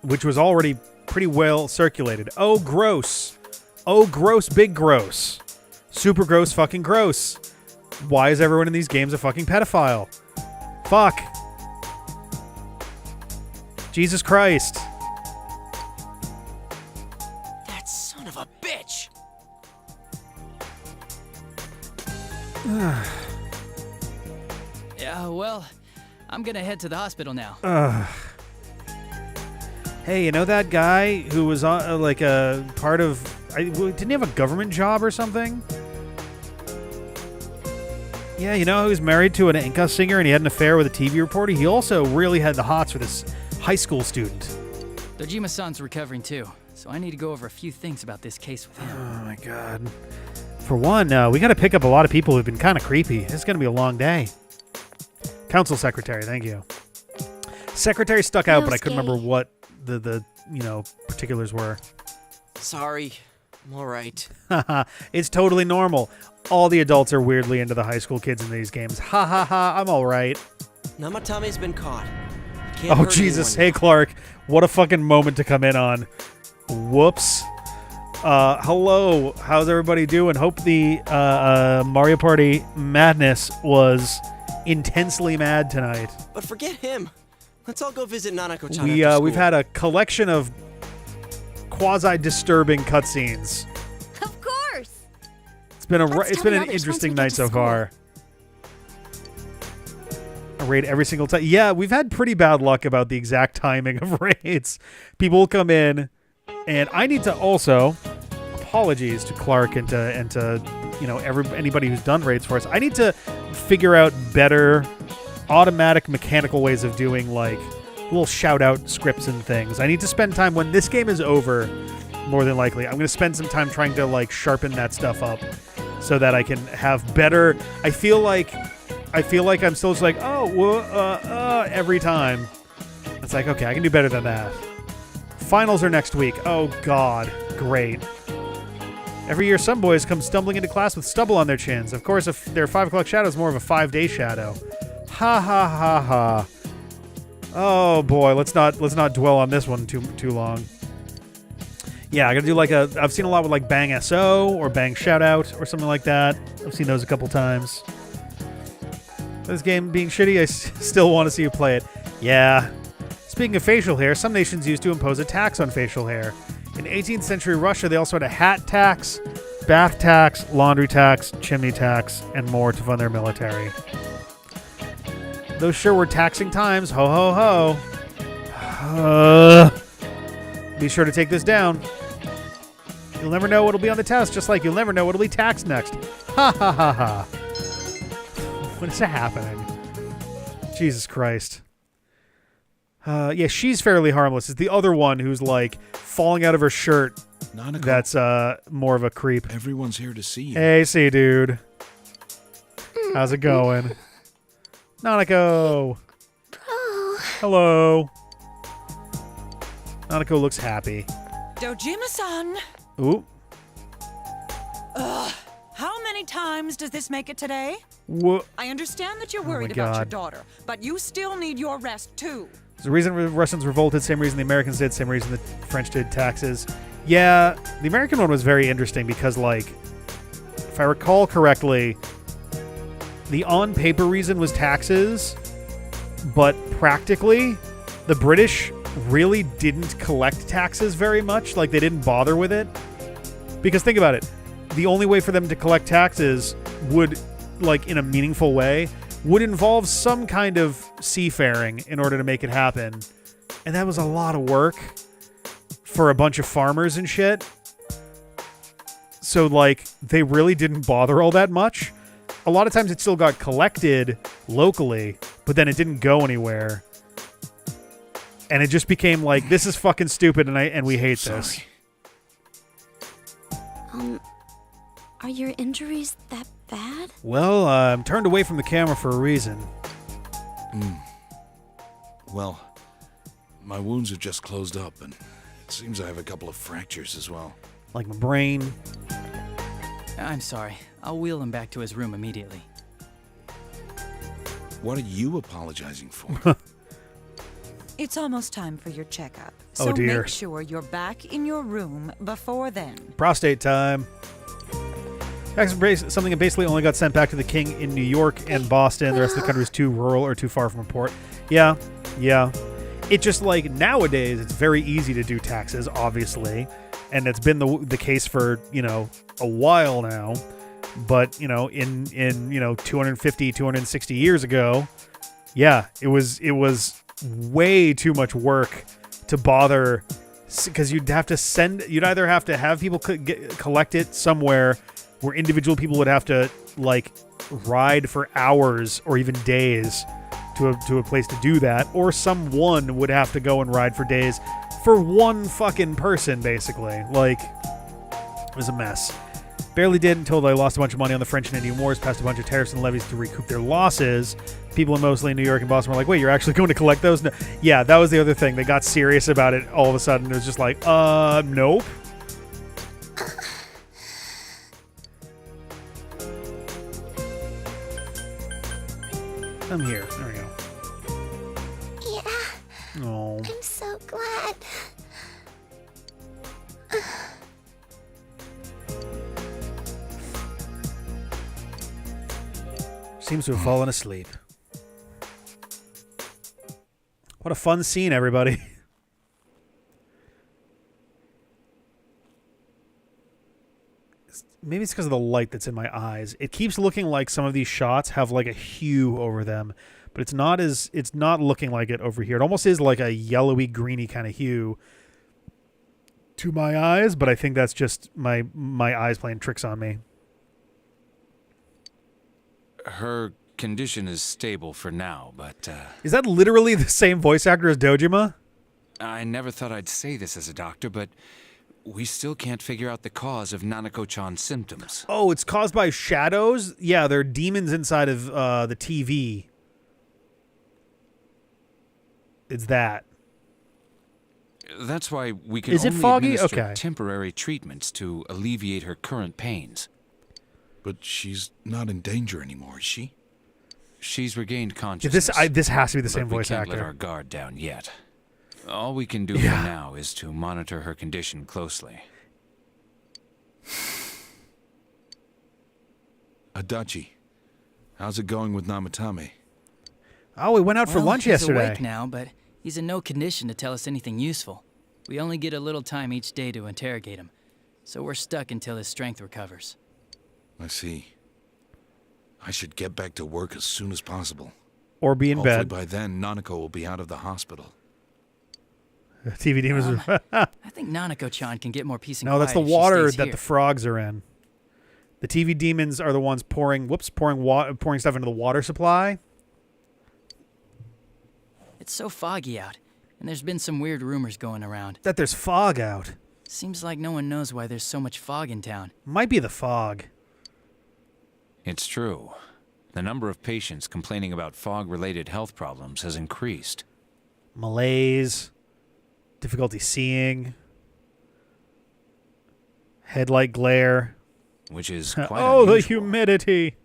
which was already pretty well circulated. Oh, gross. Oh, gross, big gross. Super gross, fucking gross. Why is everyone in these games a fucking pedophile? Fuck. Jesus Christ. That son of a bitch! Yeah, well, I'm gonna head to the hospital now. Hey, you know that guy who was on like a part of... didn't he have a government job or something? Yeah, you know, he was married to an enka singer and he had an affair with a TV reporter. He also really had the hots for this high school student. Dojima-san's recovering too, so I need to go over a few things about this case with him. Oh my god. For one, we got to pick up a lot of people who've been kind of creepy. It's going to be a long day. Council secretary, thank you. Secretary stuck out, but I couldn't remember what the particulars were. Sorry. I'm alright. It's totally normal. All the adults are weirdly into the high school kids in these games. Ha ha ha, I'm alright. Namatame's been caught. Can't Oh, hurt Jesus. anyone. Hey, Clark. What a fucking moment to come in on. Whoops. Hello. How's everybody doing? Hope the Mario Party madness was intensely mad tonight. But forget him. Let's all go visit Nanako-chan after school. We've had a collection of quasi-disturbing cutscenes. Of course. It's been Let's it's tell been the an others once interesting we get night to so school. far. I raid every single time. Yeah, we've had pretty bad luck about the exact timing of raids. People will come in, and I need to also apologies to Clark and to anybody who's done raids for us. I need to figure out better automatic mechanical ways of doing like little shout out scripts and things. I need to spend time when this game is over. More than likely, I'm going to spend some time trying to like sharpen that stuff up so that I can have better. I feel like I'm still just like, every time. It's like, okay, I can do better than that. Finals are next week. Oh, God. Great. Every year, some boys come stumbling into class with stubble on their chins. Of course, if their 5 o'clock shadow is more of a 5-day shadow. Ha, ha, ha, ha. Oh, boy. Let's not dwell on this one too long. Yeah, I gotta do like I've seen a lot with like Bang SO or Bang Shoutout or something like that. I've seen those a couple times. This game being shitty, I still want to see you play it. Yeah. Speaking of facial hair, some nations used to impose a tax on facial hair. In 18th century Russia, they also had a hat tax, bath tax, laundry tax, chimney tax, and more to fund their military. Those sure were taxing times. Ho, ho, ho. Be sure to take this down. You'll never know what'll be on the test, just like you'll never know what'll be taxed next. Ha ha ha ha. What is happening? Jesus Christ. Yeah, she's fairly harmless. It's the other one who's like falling out of her shirt. Nanako, That's more of a creep. everyone's here to see you. Hey, see, dude. How's it going? Nanako. Hello. Nanako looks happy. Dojima-san, Ooh. how many times does this make it today? Whoa. I understand that you're my worried about your God. daughter, but you still need your rest too. It's the reason the Russians revolted, same reason the Americans did, same reason the French did taxes. Yeah, the American one was very interesting because, like, if I recall correctly, the on-paper reason was taxes, but practically, the British really didn't collect taxes very much. Like, they didn't bother with it. Because think about it. The only way for them to collect taxes would, like, in a meaningful way, would involve some kind of seafaring in order to make it happen. And that was a lot of work for a bunch of farmers and shit. So, like, they really didn't bother all that much. A lot of times it still got collected locally, but then it didn't go anywhere. And it just became like, this is fucking stupid, and we hate this. Are your injuries that bad? Well, I'm turned away from the camera for a reason. Well, my wounds are just closed up, and it seems I have a couple of fractures as well. Like my brain. I'm sorry. I'll wheel him back to his room immediately. What are you apologizing for? It's almost time for your checkup, Oh, so dear. make sure you're back in your room before then. Prostate time. That's something that basically only got sent back to the king in New York and Boston. The rest of the country is too rural or too far from a port. Yeah. It just, like, nowadays, it's very easy to do taxes, obviously. And it's been the case for, a while now. But, in 250, 260 years ago, yeah, it was way too much work to bother, because you'd either have to have people collect it somewhere where individual people would have to, like, ride for hours or even days to a place to do that, or someone would have to go and ride for days for one fucking person, basically. Like, it was a mess. Barely did until they lost a bunch of money on the French and Indian Wars, passed a bunch of tariffs and levies to recoup their losses. People in mostly New York and Boston were like, wait, you're actually going to collect those? No. Yeah, that was the other thing. They got serious about it all of a sudden. It was just like, nope. I'm here. There we go. Yeah, Oh. I'm so glad. Seems to have fallen asleep. What a fun scene, everybody. Maybe it's because of the light that's in my eyes. It keeps looking like some of these shots have like a hue over them, but it's not looking like it over here. It almost is like a yellowy, greeny kind of hue to my eyes, but I think that's just my eyes playing tricks on me. Her condition is stable for now, but Is that literally the same voice actor as Dojima? I never thought I'd say this as a doctor, but we still can't figure out the cause of Nanako-chan's symptoms. Oh, it's caused by shadows? Yeah, there are demons inside of the TV. It's that. That's why we can Is it only foggy? administer Okay. temporary treatments to alleviate her current pains. But she's not in danger anymore, is she? She's regained consciousness. This has to be the same but voice we can't actor. let our guard down yet. All we can do for now is to monitor her condition closely. Adachi, how's it going with Namatame? Oh, we went out for lunch he's yesterday. awake now, but he's in no condition to tell us anything useful. We only get a little time each day to interrogate him, so we're stuck until his strength recovers. I see. I should get back to work as soon as possible. Or be in Hopefully bed. by then, Nanako will be out of the hospital. TV demons. I think Nanako-chan can get more peace and No, quiet that's the if she water stays that here. the frogs are in. The TV demons are the ones pouring stuff into the water supply. It's so foggy out, and there's been some weird rumors going around. That there's fog out. Seems like no one knows why there's so much fog in town. Might be the fog. It's true. The number of patients complaining about fog-related health problems has increased. Malaise. Difficulty seeing. Headlight glare. Which is quite Oh, the unusual. humidity.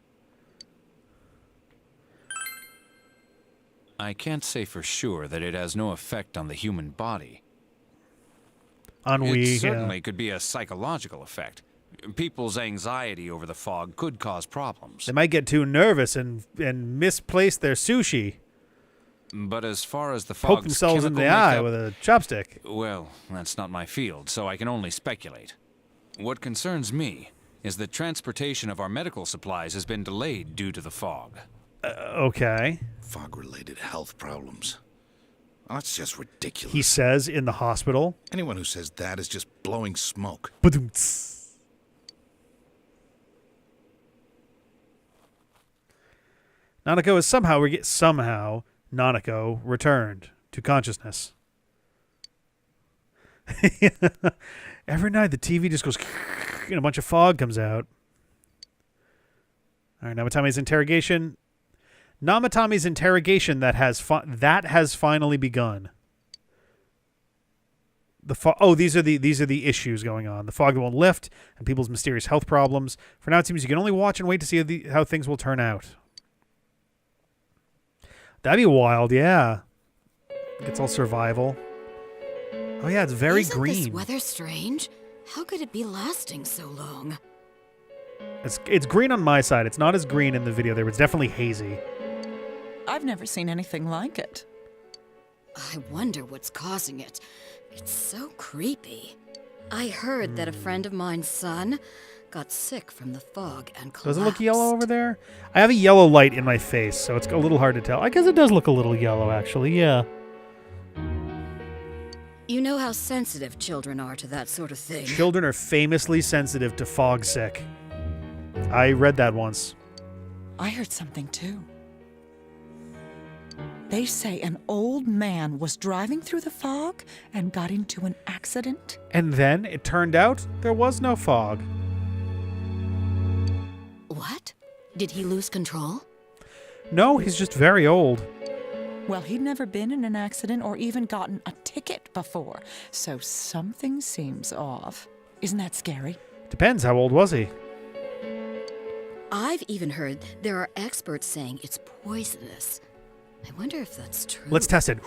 I can't say for sure that it has no effect on the human body. Ennui. It certainly could be a psychological effect. People's anxiety over the fog could cause problems. They might get too nervous and misplace their sushi. But as far as the Poke fog's themselves in the chemical eye makeup, with a chopstick. well, that's not my field, so I can only speculate. What concerns me is that transportation of our medical supplies has been delayed due to the fog. Okay. Fog-related health problems. Well, that's just ridiculous. He says in the hospital. Anyone who says that is just blowing smoke. Ba-doom-ts. Nanako is somehow Nanako returned to consciousness. Every night the TV just goes and a bunch of fog comes out. All right, Namatame's interrogation. Namatame's interrogation that has finally begun. These are the issues going on. The fog that won't lift and people's mysterious health problems. For now, it seems you can only watch and wait to see how things will turn out. That'd be wild, yeah. It's all survival. Oh yeah, it's very Isn't green. this weather strange? How could it be lasting so long? It's green on my side. It's not as green in the video there, but it's definitely hazy. I've never seen anything like it. I wonder what's causing it. It's so creepy. I heard that a friend of mine's son got sick from the fog and collapsed. Does it look yellow over there? I have a yellow light in my face, so it's a little hard to tell. I guess it does look a little yellow, actually, yeah. You know how sensitive children are to that sort of thing. Children are famously sensitive to fog sick. I read that once. I heard something too. They say an old man was driving through the fog and got into an accident. And then it turned out there was no fog. What? Did he lose control? No, he's just very old. Well, he'd never been in an accident or even gotten a ticket before, so something seems off. Isn't that scary? Depends, how old was he? I've even heard there are experts saying it's poisonous. I wonder if that's true. Let's test it.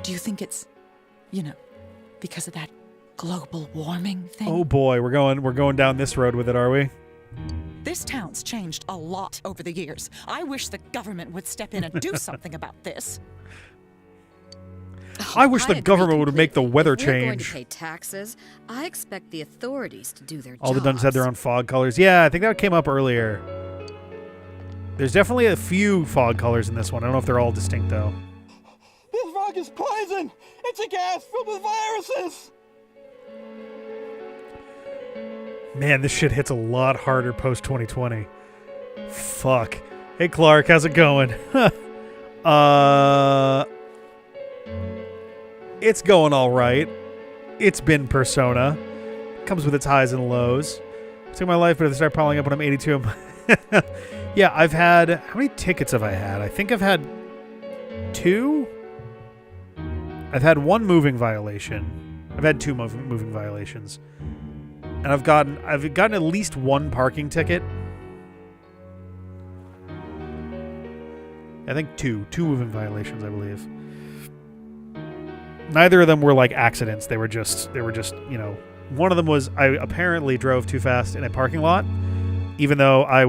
Do you think it's, because of that global warming thing? Oh boy, we're going down this road with it, are we? This town's changed a lot over the years. I wish the government would step in and do something about this. I wish the government would make the weather If we're going to change. pay taxes, I expect the authorities to do their All the jobs. dungeons had their own fog colors. Yeah, I think that came up earlier. There's definitely a few fog colors in this one. I don't know if they're all distinct, though. This fog is poison! It's a gas filled with viruses! Man, this shit hits a lot harder post-2020. Fuck. Hey, Clark, how's it going? It's going all right. It's been Persona. Comes with its highs and lows. It took my life, but if they start piling up when I'm 82, yeah, I've had... How many tickets have I had? I think I've had 2? I've had 1 moving violation. I've had 2 moving violations. And I've gotten at least 1 parking ticket. I think 2 moving violations, I believe. Neither of them were like accidents. They were just, one of them was I apparently drove too fast in a parking lot, even though I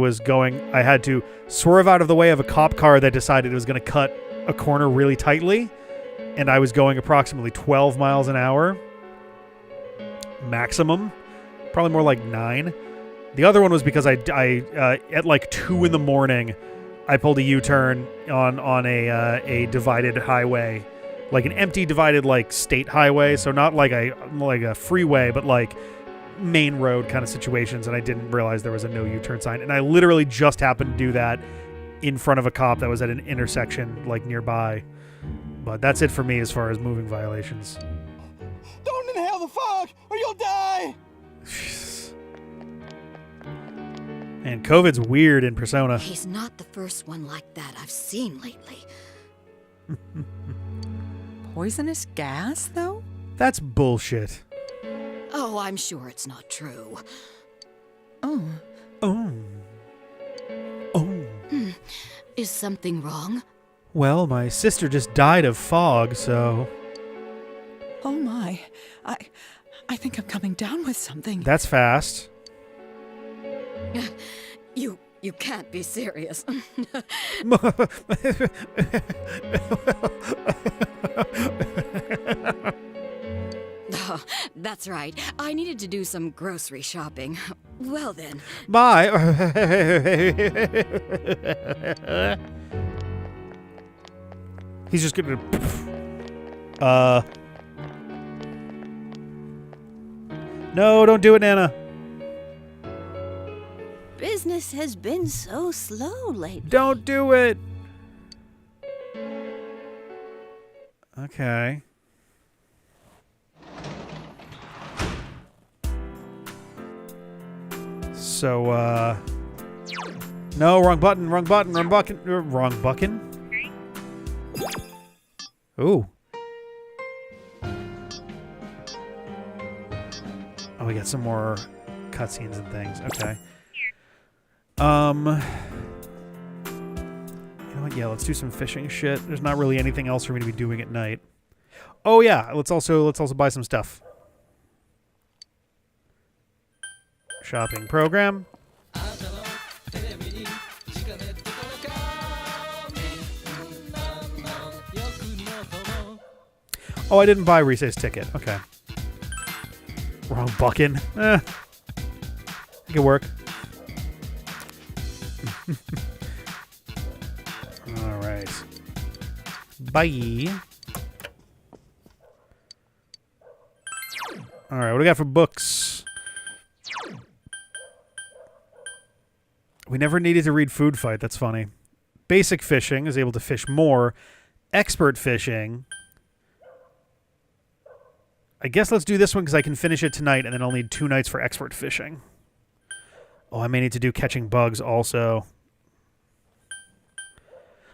had to swerve out of the way of a cop car that decided it was going to cut a corner really tightly, and I was going approximately 12 miles an hour maximum, probably more like 9. The other one was because I at like 2 in the morning, I pulled a U-turn on a divided highway. Like an empty divided like state highway, so not like a freeway, but like main road kind of situations, and I didn't realize there was a no U-turn sign, and I literally just happened to do that in front of a cop that was at an intersection like nearby. But that's it for me as far as moving violations. Don't inhale the fog or you'll die! And COVID's weird in Persona. He's not the first one like that I've seen lately. Poisonous gas, though? That's bullshit. Oh, I'm sure it's not true. Oh. Is something wrong? Well, my sister just died of fog, so... Oh my. I think I'm coming down with something. That's fast. You can't be serious. Oh, that's right. I needed to do some grocery shopping. Well then. Bye. He's just gonna... No, don't do it, Nana. Business has been so slow lately. Don't do it. Okay. So, no, wrong button. Wrong button. Ooh. Oh, we got some more cutscenes and things. Okay. You know what? Yeah, let's do some fishing shit. There's not really anything else for me to be doing at night. Oh yeah, let's also buy some stuff. Shopping program. Oh, I didn't buy Rise's ticket. Okay. Wrong bucking. It could work. All right. Bye. All right, what do we got for books? We never needed to read Food Fight. That's funny. Basic fishing is able to fish more. Expert fishing. I guess let's do this one because I can finish it tonight, and then I'll need 2 nights for expert fishing. Oh, I may need to do catching bugs also.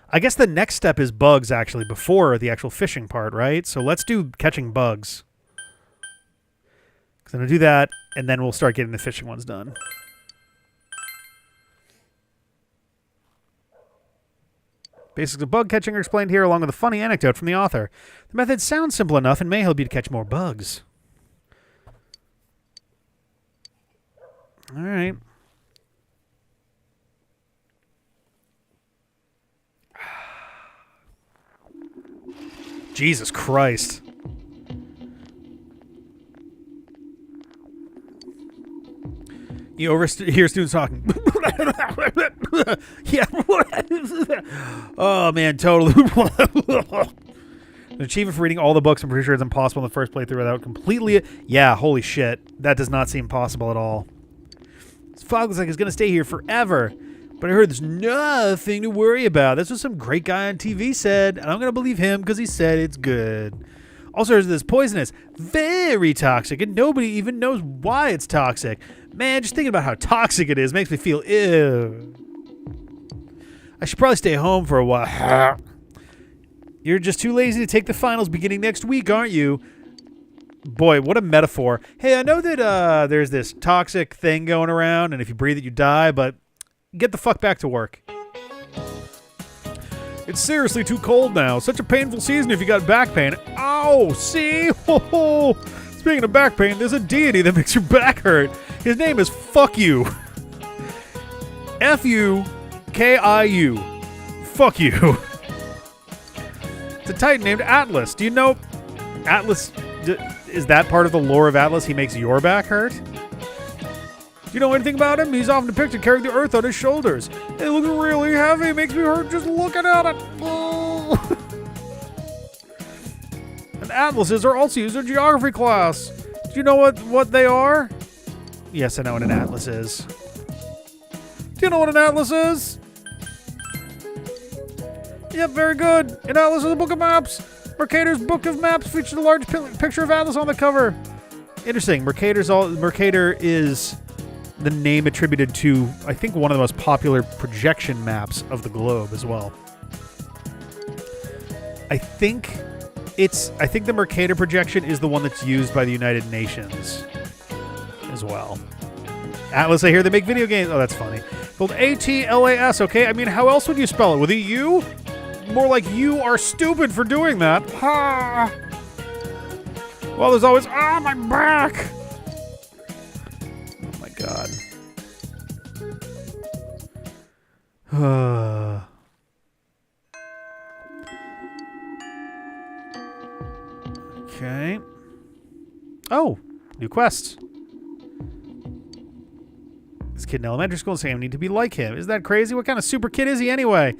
I guess the next step is bugs, actually, before the actual fishing part, right? So let's do catching bugs. Because I'm going to do that, And then we'll start getting the fishing ones done. Basics of bug catching are explained here along with a funny anecdote from the author. The method sounds simple enough and may help you to catch more bugs. All right. Jesus Christ. You overhear students talking. Yeah. Oh, man, totally. An achievement for reading all the books. I'm pretty sure it's impossible in the first playthrough without completely... Yeah, holy shit. That does not seem possible at all. This fog looks like it's going to stay here forever. But I heard there's nothing to worry about. That's what some great guy on TV said. And I'm going to believe him because he said it's good. Also, there's this poisonous, very toxic, and nobody even knows why it's toxic. Man, just thinking about how toxic it is makes me feel ew. I should probably stay home for a while. You're just too lazy to take the finals beginning next week, aren't you? Boy, what a metaphor. Hey, I know that there's this toxic thing going around, and if you breathe it, you die, but get the fuck back to work. It's seriously too cold now. Such a painful season if you got back pain. Ow, see? Oh, speaking of back pain, there's a deity that makes your back hurt. His name is Fuck You. F-U-K-I-U. Fuck you. It's a titan named Atlus. Do you know Atlus? Is that part of the lore of Atlus? He makes your back hurt? Do you know anything about him? He's often depicted carrying the earth on his shoulders. It looks really heavy. It makes me hurt just looking at it. Oh. And atlases are also used in geography class. Do you know what they are? Yes, I know what an atlas is. Do you know what an atlas is? Yep, very good. An atlas is a book of maps. Mercator's Book of Maps features a large picture of Atlas on the cover. Interesting. Mercator is the name attributed to, I think, one of the most popular projection maps of the globe as well. I think the Mercator projection is the one that's used by the United Nations as well. Atlas, I hear they make video games. Oh, that's funny. Spelled A-T-L-A-S, okay? I mean, how else would you spell it? With a U? More like you are stupid for doing that. Ha! Well, there's always... Ah, my back! Oh, my God. Okay. Oh, new quests. This kid in elementary school is saying I need to be like him. Is that crazy? What kind of super kid is he anyway?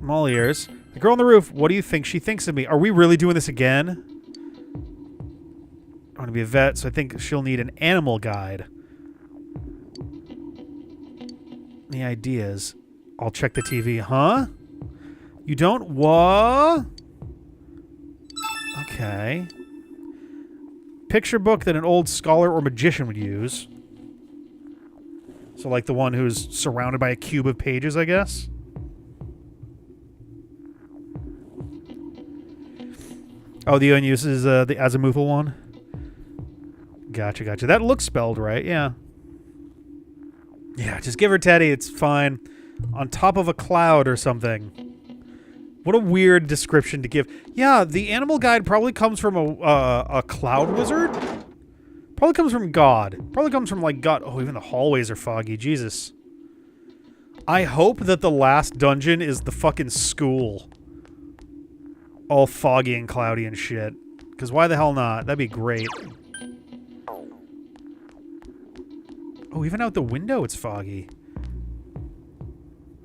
I'm all ears. The girl on the roof, what do you think she thinks of me? Are we really doing this again? I want to be a vet, so I think she'll need an animal guide. Any ideas? I'll check the TV. Huh? You don't? What? Okay. Picture book that an old scholar or magician would use. So like the one who's surrounded by a cube of pages, I guess? Oh, the one uses the azimuthal one? Gotcha, gotcha. That looks spelled right, yeah. Yeah, just give her Teddy, it's fine. On top of a cloud or something. What a weird description to give. Yeah, the animal guide probably comes from a cloud wizard? Probably comes from God. Probably comes from, like, God. Oh, even the hallways are foggy. Jesus. I hope that the last dungeon is the fucking school. All foggy and cloudy and shit. Because why the hell not? That'd be great. Oh, even out the window it's foggy.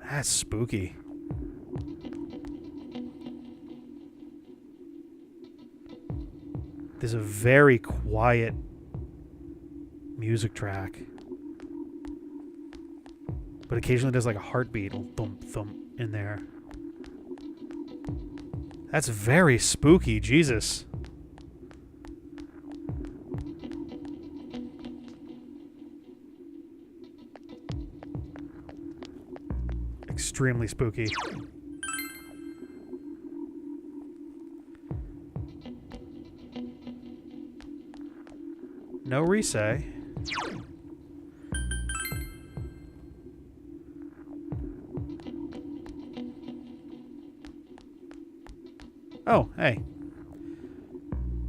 That's spooky. There's a very quiet music track. But occasionally there's like a heartbeat. Thump, thump in there. That's very spooky, Jesus. Extremely spooky. No resay. Oh, hey.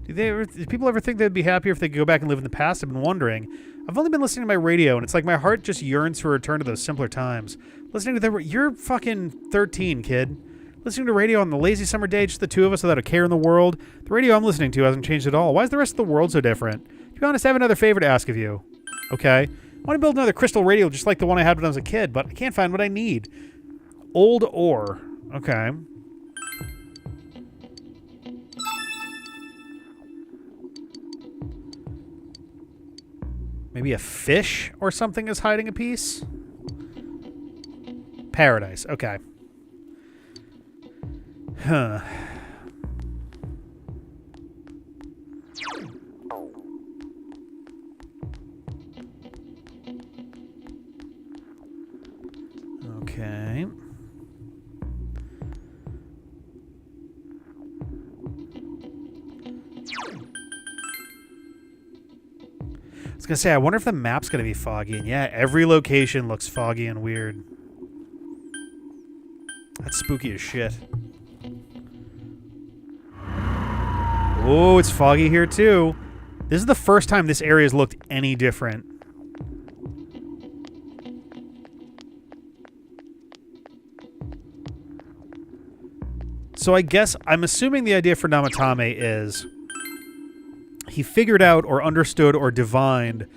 Do people ever think they'd be happier if they could go back and live in the past? I've been wondering. I've only been listening to my radio, and it's like my heart just yearns for a return to those simpler times. Listening to you're fucking 13, kid. Listening to radio on the lazy summer day, just the two of us without a care in the world. The radio I'm listening to hasn't changed at all. Why is the rest of the world so different? To be honest, I have another favor to ask of you. Okay? I want to build another crystal radio just like the one I had when I was a kid, but I can't find what I need. Old ore. Okay. Maybe a fish or something is hiding a piece? Paradise. Okay. Huh. Okay. I was going to say, I wonder if the map's going to be foggy. And yeah, every location looks foggy and weird. That's spooky as shit. Oh, it's foggy here too. This is the first time this area has looked any different. So I guess, I'm assuming the idea for Namatame is he figured out or understood or divined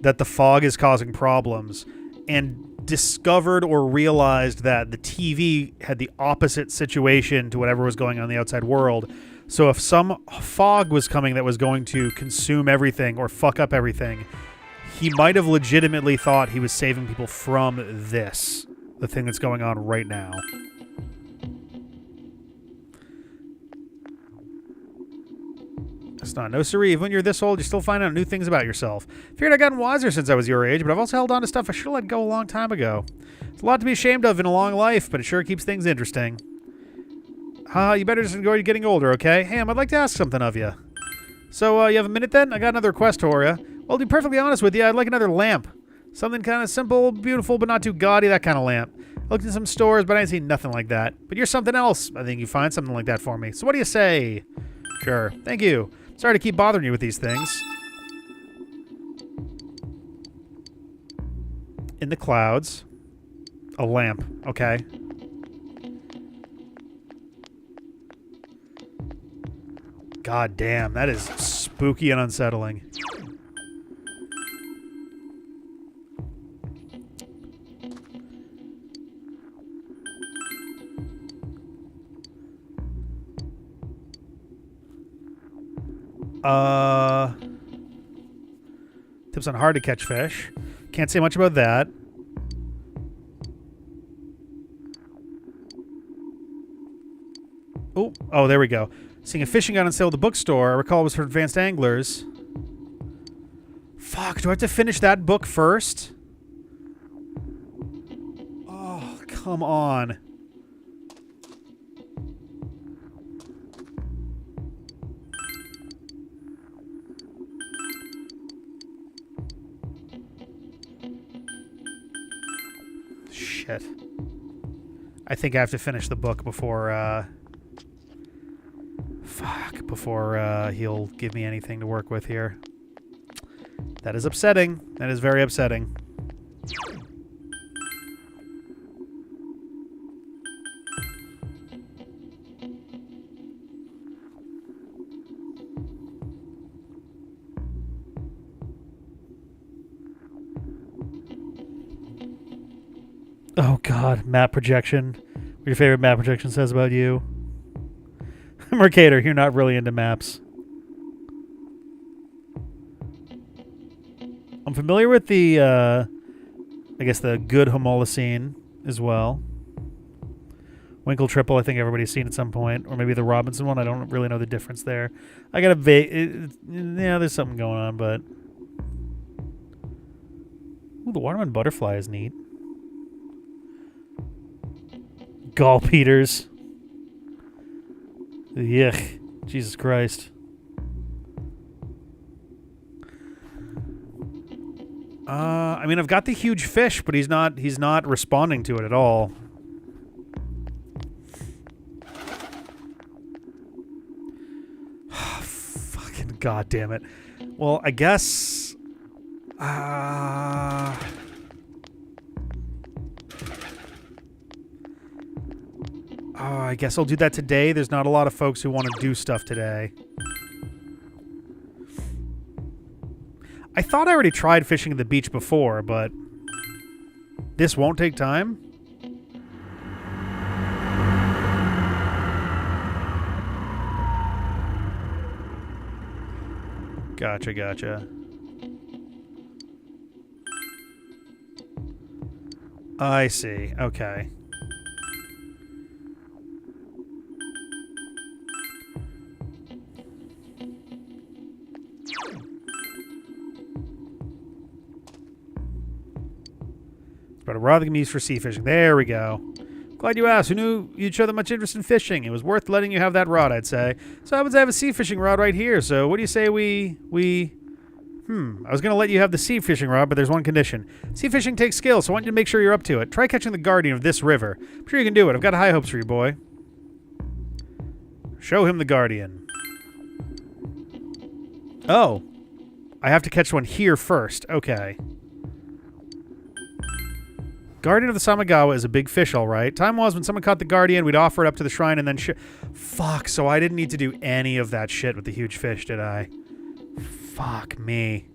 that the fog is causing problems and discovered or realized that the TV had the opposite situation to whatever was going on in the outside world. So if some fog was coming that was going to consume everything or fuck up everything, he might have legitimately thought he was saving people from this, the thing that's going on right now. It's not. No, siree. Even when you're this old, you still find out new things about yourself. Figured I'd gotten wiser since I was your age, but I've also held on to stuff I should have let go a long time ago. It's a lot to be ashamed of in a long life, but it sure keeps things interesting. You better just enjoy getting older, okay? Ham, I'd like to ask something of you. So, you have a minute then? I got another request for you. Well, to be perfectly honest with you, I'd like another lamp. Something kind of simple, beautiful, but not too gaudy, that kind of lamp. I looked in some stores, but I didn't see nothing like that. But you're something else. I think you find something like that for me. So what do you say? Sure. Thank you. Sorry to keep bothering you with these things. In the clouds. A lamp. Okay. God damn, that is spooky and unsettling. Tips on hard to catch fish. Can't say much about that. Oh, there we go. Seeing a fishing gun on sale at the bookstore. I recall it was for advanced anglers. Fuck, do I have to finish that book first? Oh, come on. Shit. I think I have to finish the book before, before he'll give me anything to work with here. That is upsetting. That is very upsetting. Oh god, map projection. What your favorite map projection says about you? Mercator, you're not really into maps. I'm familiar with the, I guess the good Homolocene as well. Winkle Triple, I think everybody's seen at some point. Or maybe the Robinson one, I don't really know the difference there. I got a yeah, there's something going on, but... Ooh, the Waterman Butterfly is neat. Gallpeaters. Yuck. Jesus Christ. I mean, I've got the huge fish, but he's not responding to it at all. Fucking goddamn it. Well, I guess I guess I'll do that today. There's not a lot of folks who want to do stuff today. I thought I already tried fishing at the beach before, but this won't take time? Gotcha. I see. Okay. But a rod that can be used for sea fishing. There we go. Glad you asked. Who knew you'd show that much interest in fishing? It was worth letting you have that rod, I'd say. So I happen to have a sea fishing rod right here. So what do you say we I was going to let you have the sea fishing rod, but there's one condition. Sea fishing takes skill, so I want you to make sure you're up to it. Try catching the guardian of this river. I'm sure you can do it. I've got high hopes for you, boy. Show him the guardian. Oh. I have to catch one here first. Okay. Guardian of the Samigawa is a big fish, all right. Time was when someone caught the guardian, we'd offer it up to the shrine and then fuck, so I didn't need to do any of that shit with the huge fish, did I? Fuck me.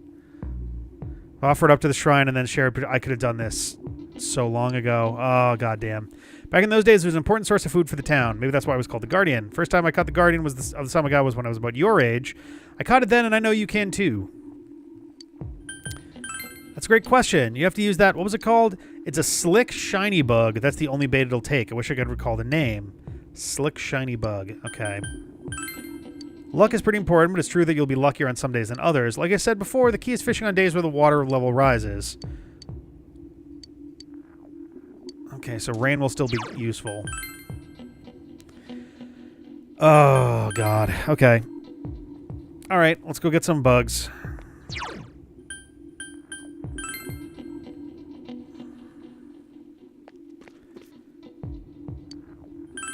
Offer it up to the shrine and then share it. I could have done this so long ago. Oh, goddamn. Back in those days, it was an important source of food for the town. Maybe that's why it was called the Guardian. First time I caught the Guardian of the Samigawa was when I was about your age. I caught it then, and I know you can too. That's a great question. You have to use that. What was it called? It's a slick, shiny bug. That's the only bait it'll take. I wish I could recall the name. Slick, shiny bug. Okay. Luck is pretty important, but it's true that you'll be luckier on some days than others. Like I said before, the key is fishing on days where the water level rises. Okay, so rain will still be useful. Oh, God. Okay. All right, let's go get some bugs.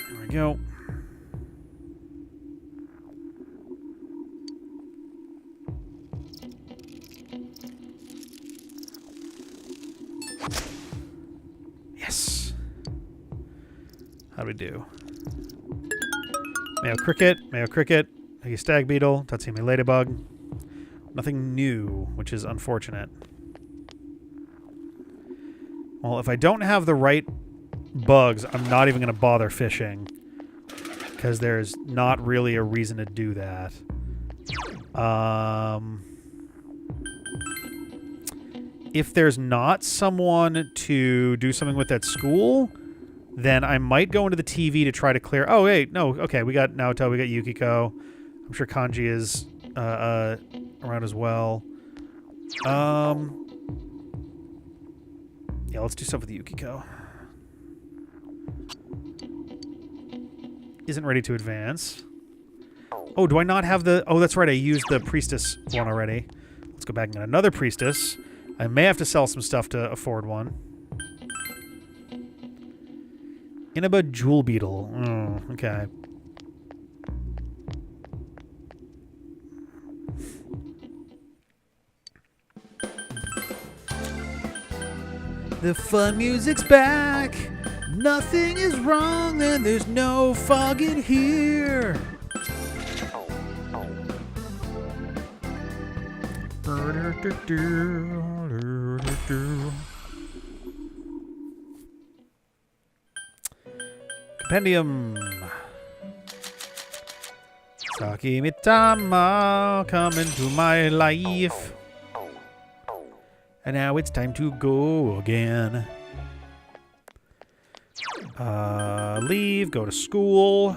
There we go. Yes. How do we do? Mayo cricket, a stag beetle, Tatsumi ladybug. Nothing new, which is unfortunate. Well, if I don't have the right bugs, I'm not even going to bother fishing. Because there's not really a reason to do that. If there's not someone to do something with at school, then I might go into the TV to try to clear... Oh, wait, no, okay, we got Naoto, we got Yukiko. I'm sure Kanji is around as well. Yeah, let's do stuff with Yukiko. Isn't ready to advance. Oh, do I not have the... Oh, that's right, I used the priestess one already. Let's go back and get another priestess. I may have to sell some stuff to afford one. Inaba jewel beetle. Oh, okay. The fun music's back. Nothing is wrong and there's no fog in here. Compendium. Saki Mitama, come into my life. And now it's time to go again. Leave, go to school.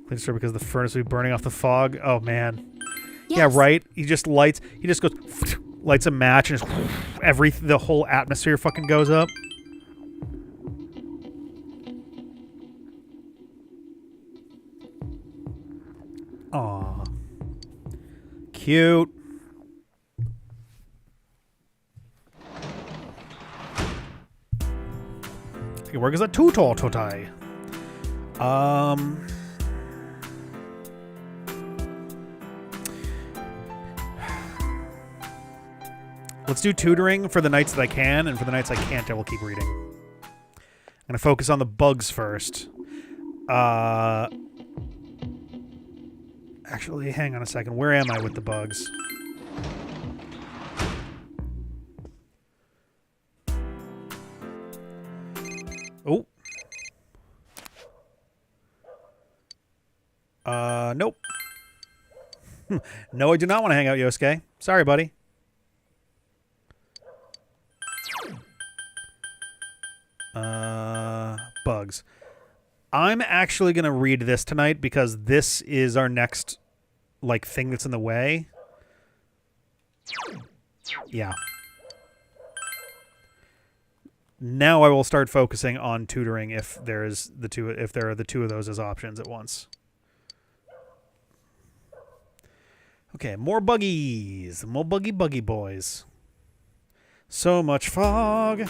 Clean store because the furnace will be burning off the fog. Oh man. Yes. Yeah, right. He just goes, lights a match, and the whole atmosphere fucking goes up. Cute. It works as a tutor totai. Let's do tutoring for the nights that I can, and for the nights I can't, I will keep reading. I'm gonna focus on the bugs first. Actually, hang on a second. Where am I with the bugs? Oh. Nope. No, I do not want to hang out, Yosuke. Sorry, buddy. Bugs. I'm actually going to read this tonight because this is our next, like, thing that's in the way. Yeah. Now I will start focusing on tutoring if there are the two of those as options at once. Okay, more buggies. More buggy boys. So much fog.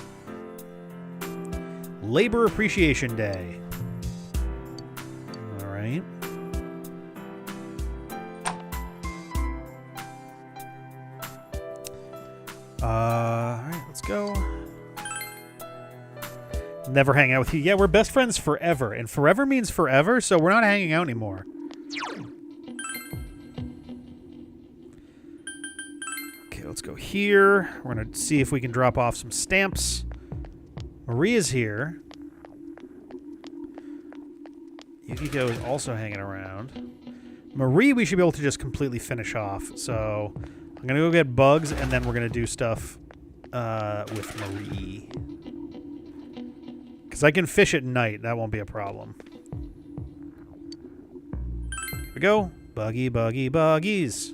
Labor Appreciation Day. All right. All right, let's go. Never hang out with you. Yeah, we're best friends forever. And forever means forever, so we're not hanging out anymore. Okay, let's go here. We're going to see if we can drop off some stamps. Maria's here. Yukiko is also hanging around. Marie, we should be able to just completely finish off. So I'm going to go get bugs, and then we're going to do stuff with Marie. Because I can fish at night. That won't be a problem. Here we go. Buggies.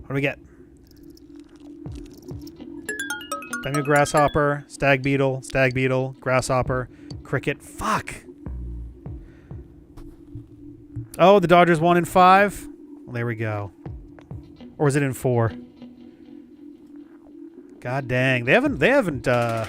What do we get? Bengal grasshopper, stag beetle, grasshopper, cricket. Fuck! Oh, the Dodgers won in 5? Well, there we go. Or was it in 4? God dang. They haven't, I'm trying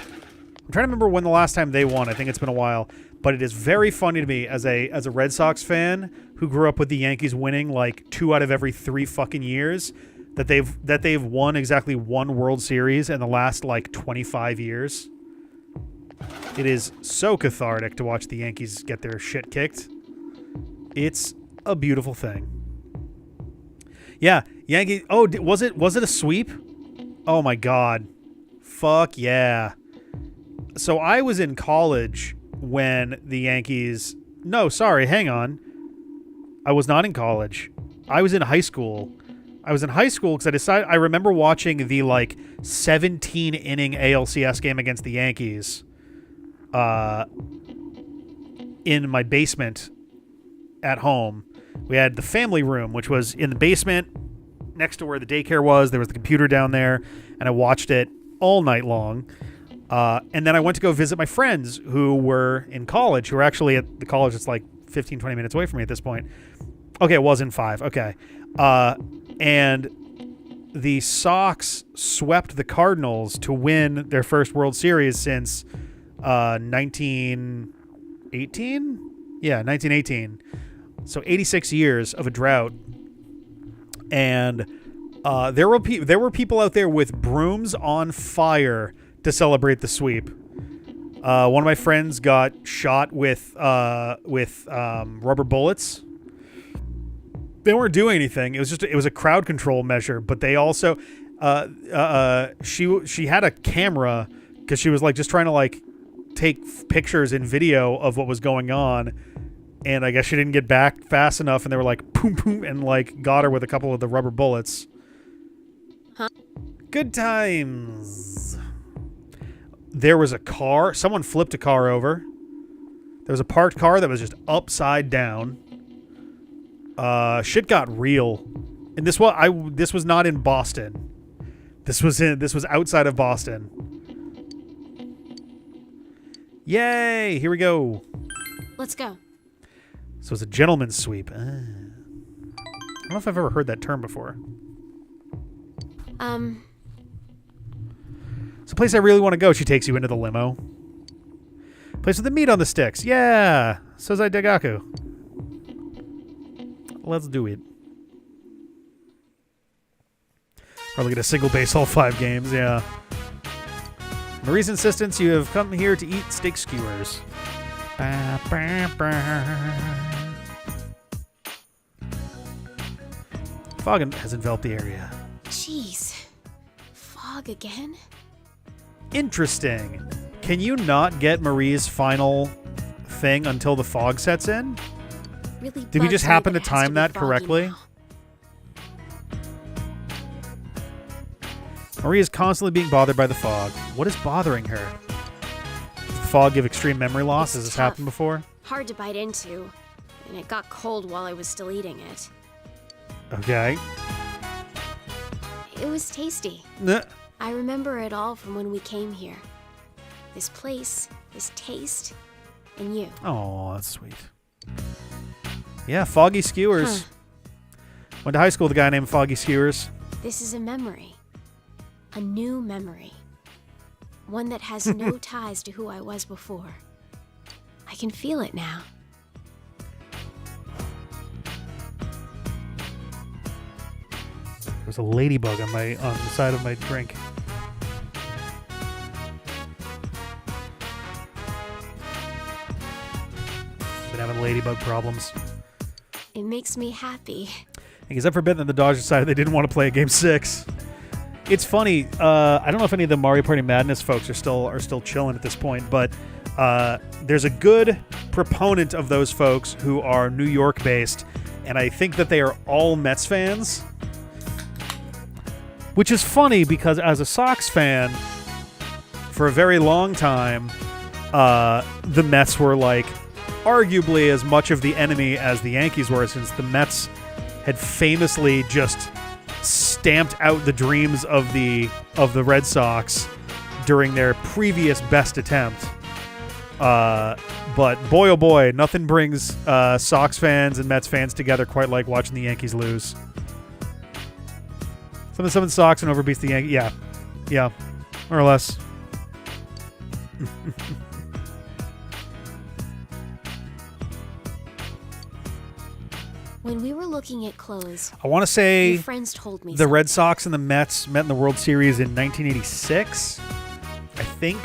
to remember when the last time they won. I think it's been a while. But it is very funny to me as a Red Sox fan who grew up with the Yankees winning like 2 out of every 3 fucking years that they've won exactly 1 World Series in the last like 25 years. It is so cathartic to watch the Yankees get their shit kicked. It's a beautiful thing. Yeah, Yankees. Oh, was it a sweep? Oh my god. Fuck yeah. So I was in college when the Yankees... No, sorry, hang on. I was not in college. I was in high school. I was in high school because I remember watching the, like, 17-inning ALCS game against the Yankees in my basement at home. We had the family room, which was in the basement next to where the daycare was. There was the computer down there, and I watched it all night long. And then I went to go visit my friends who were in college, who were actually at the college that's like 15, 20 minutes away from me at this point. Okay, it was in 5. Okay. And the Sox swept the Cardinals to win their first World Series since 1918? Yeah, 1918. So 86 years of a drought. And there were people out there with brooms on fire to celebrate the sweep. One of my friends got shot with rubber bullets. They weren't doing anything. It was a crowd control measure, but they also she had a camera because she was like just trying to like take pictures and video of what was going on, and I guess she didn't get back fast enough, and they were like boom boom and like got her with a couple of the rubber bullets. Huh? Good times. There was a car. Someone flipped a car over. There was a parked car that was just upside down. Shit got real. And this was not in Boston. This was outside of Boston. Yay! Here we go. Let's go. So it's a gentleman's sweep. I don't know if I've ever heard that term before. It's a place I really want to go. She takes you into the limo. Place with the meat on the sticks. Yeah! Sozai Dagaku. Let's do it. Probably get a single base all 5 games, yeah. Marie's insistence, you have come here to eat steak skewers. Ba, ba, ba. Fog has enveloped the area. Jeez. Fog again? Interesting. Can you not get Marie's final thing until the fog sets in? Really Did we just happen to time that correctly? Marie is constantly being bothered by the fog. What is bothering her? Does the fog give extreme memory loss? Has this happened before? Hard to bite into, and it got cold while I was still eating it. Okay. It was tasty. Nah. I remember it all from when we came here. This place, this taste, and you. Oh, that's sweet. Yeah, Foggy Skewers. Went to high school with a guy named Foggy Skewers. This is a memory. A new memory. One that has no ties to who I was before. I can feel it now. There's a ladybug on the side of my drink. Been having ladybug problems. It makes me happy. Except for a bit that the Dodgers decided they didn't want to play a Game 6. It's funny. I don't know if any of the Mario Party Madness folks are still chilling at this point, but there's a good proponent of those folks who are New York based, and I think that they are all Mets fans. Which is funny because as a Sox fan, for a very long time, the Mets were like arguably as much of the enemy as the Yankees were, since the Mets had famously just stamped out the dreams of the Red Sox during their previous best attempt. But boy, oh boy, nothing brings Sox fans and Mets fans together quite like watching the Yankees lose. Something Sox and overbeats the Yankees. Yeah, more or less. When we were looking at clothes, I want to say your friends told me the something. Red Sox and the Mets met in the World Series in 1986, I think.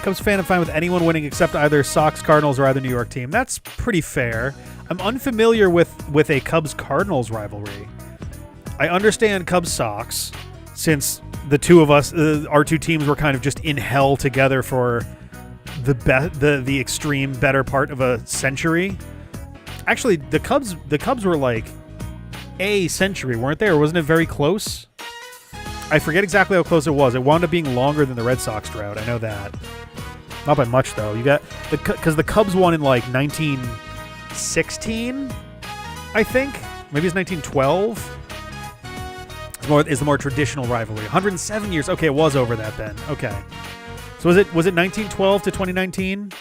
Cubs fan, I'm fine with anyone winning except either Sox, Cardinals, or either New York team. That's pretty fair. I'm unfamiliar with a Cubs-Cardinals rivalry. I understand Cubs-Sox, since the two of us, our two teams were kind of just in hell together for the extreme better part of a century. Actually, the Cubs were like a century, weren't they? Or wasn't it very close? I forget exactly how close it was. It wound up being longer than the Red Sox drought. I know that. Not by much, though. You got because the Cubs won in like 1916, I think. Maybe it's 1912. Is the more traditional rivalry. 107 years. Okay, it was over that then. Okay. So was it 1912 to 2019?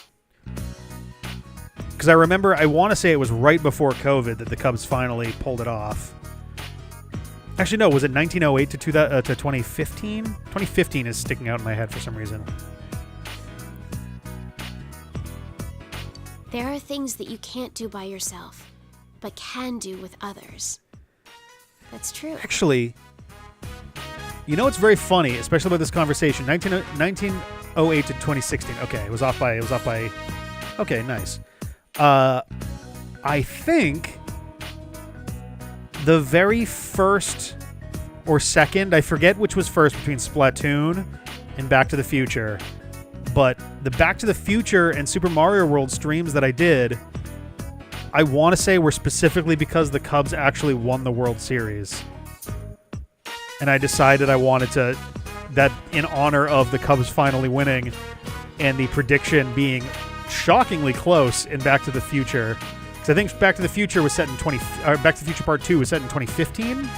Because I remember, I want to say it was right before COVID that the Cubs finally pulled it off. Actually, no. Was it 1908 to 2015? 2015 is sticking out in my head for some reason. There are things that you can't do by yourself, but can do with others. That's true. Actually, you know what's very funny, especially about this conversation? 1908 to 2016. Okay, it was off by. Okay, nice. I think the very first or second, I forget which was first between Splatoon and Back to the Future, but the Back to the Future and Super Mario World streams that I did, I want to say were specifically because the Cubs actually won the World Series. And I decided I wanted to, that in honor of the Cubs finally winning and the prediction being shockingly close in Back to the Future, because I think Back to the Future was set in Back to the Future Part 2 was set in 2015?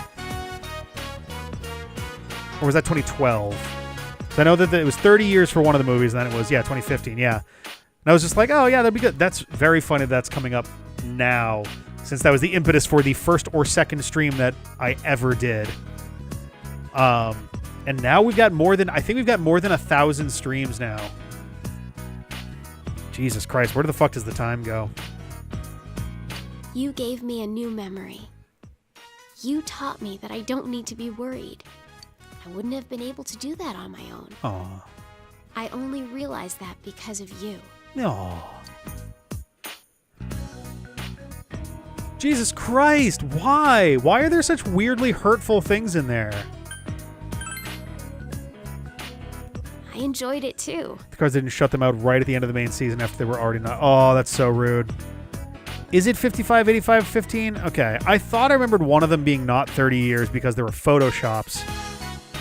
Or was that 2012? So I know that it was 30 years for one of the movies, and then it was, 2015, yeah. And I was just like, oh, yeah, that'd be good. That's very funny that's coming up now, since that was the impetus for the first or second stream that I ever did. And now we've got more than 1,000 streams now. Jesus Christ, where the fuck does the time go? You gave me a new memory. You taught me that I don't need to be worried. I wouldn't have been able to do that on my own. Aw. I only realized that because of you. Aw. Jesus Christ, why? Why are there such weirdly hurtful things in there? I enjoyed it too. Because they didn't shut them out right at the end of the main season after they were already not. Oh, that's so rude. Is it 55, 85, 15? Okay. I thought I remembered one of them being not 30 years because there were Photoshops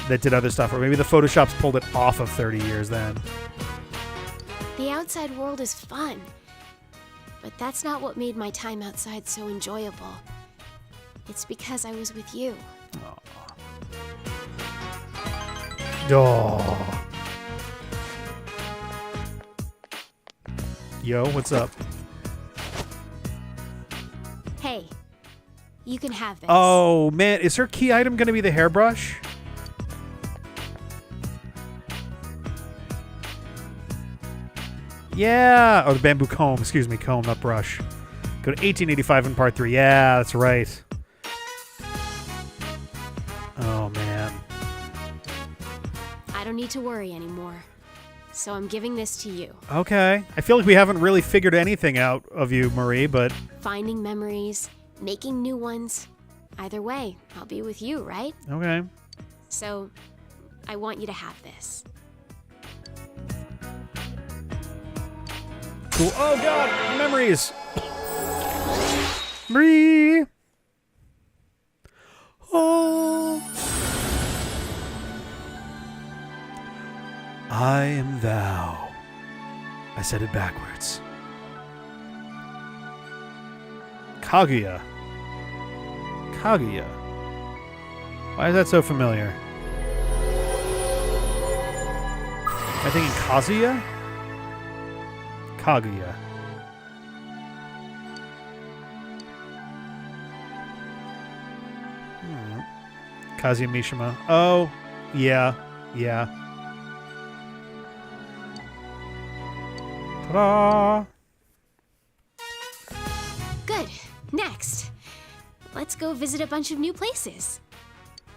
that did other stuff. Or maybe the Photoshops pulled it off of 30 years then. The outside world is fun. But that's not what made my time outside so enjoyable. It's because I was with you. Oh. Yo, what's up? Hey, you can have this. Oh, man. Is her key item going to be the hairbrush? Yeah. Oh, the bamboo comb. Excuse me. Comb, not brush. Go to 1885 in part 3. Yeah, that's right. Oh, man. I don't need to worry anymore. So I'm giving this to you. Okay. I feel like we haven't really figured anything out of you, Marie, but... Finding memories, making new ones. Either way, I'll be with you, right? Okay. So, I want you to have this. Cool. Oh, God! Memories! Marie! Oh... I am thou. I said it backwards. Kaguya. Kaguya. Why is that so familiar? Am I thinking Kazuya? Kaguya. Kazuya Mishima. Oh, yeah. Yeah. Ta-da! Good. Next, let's go visit a bunch of new places.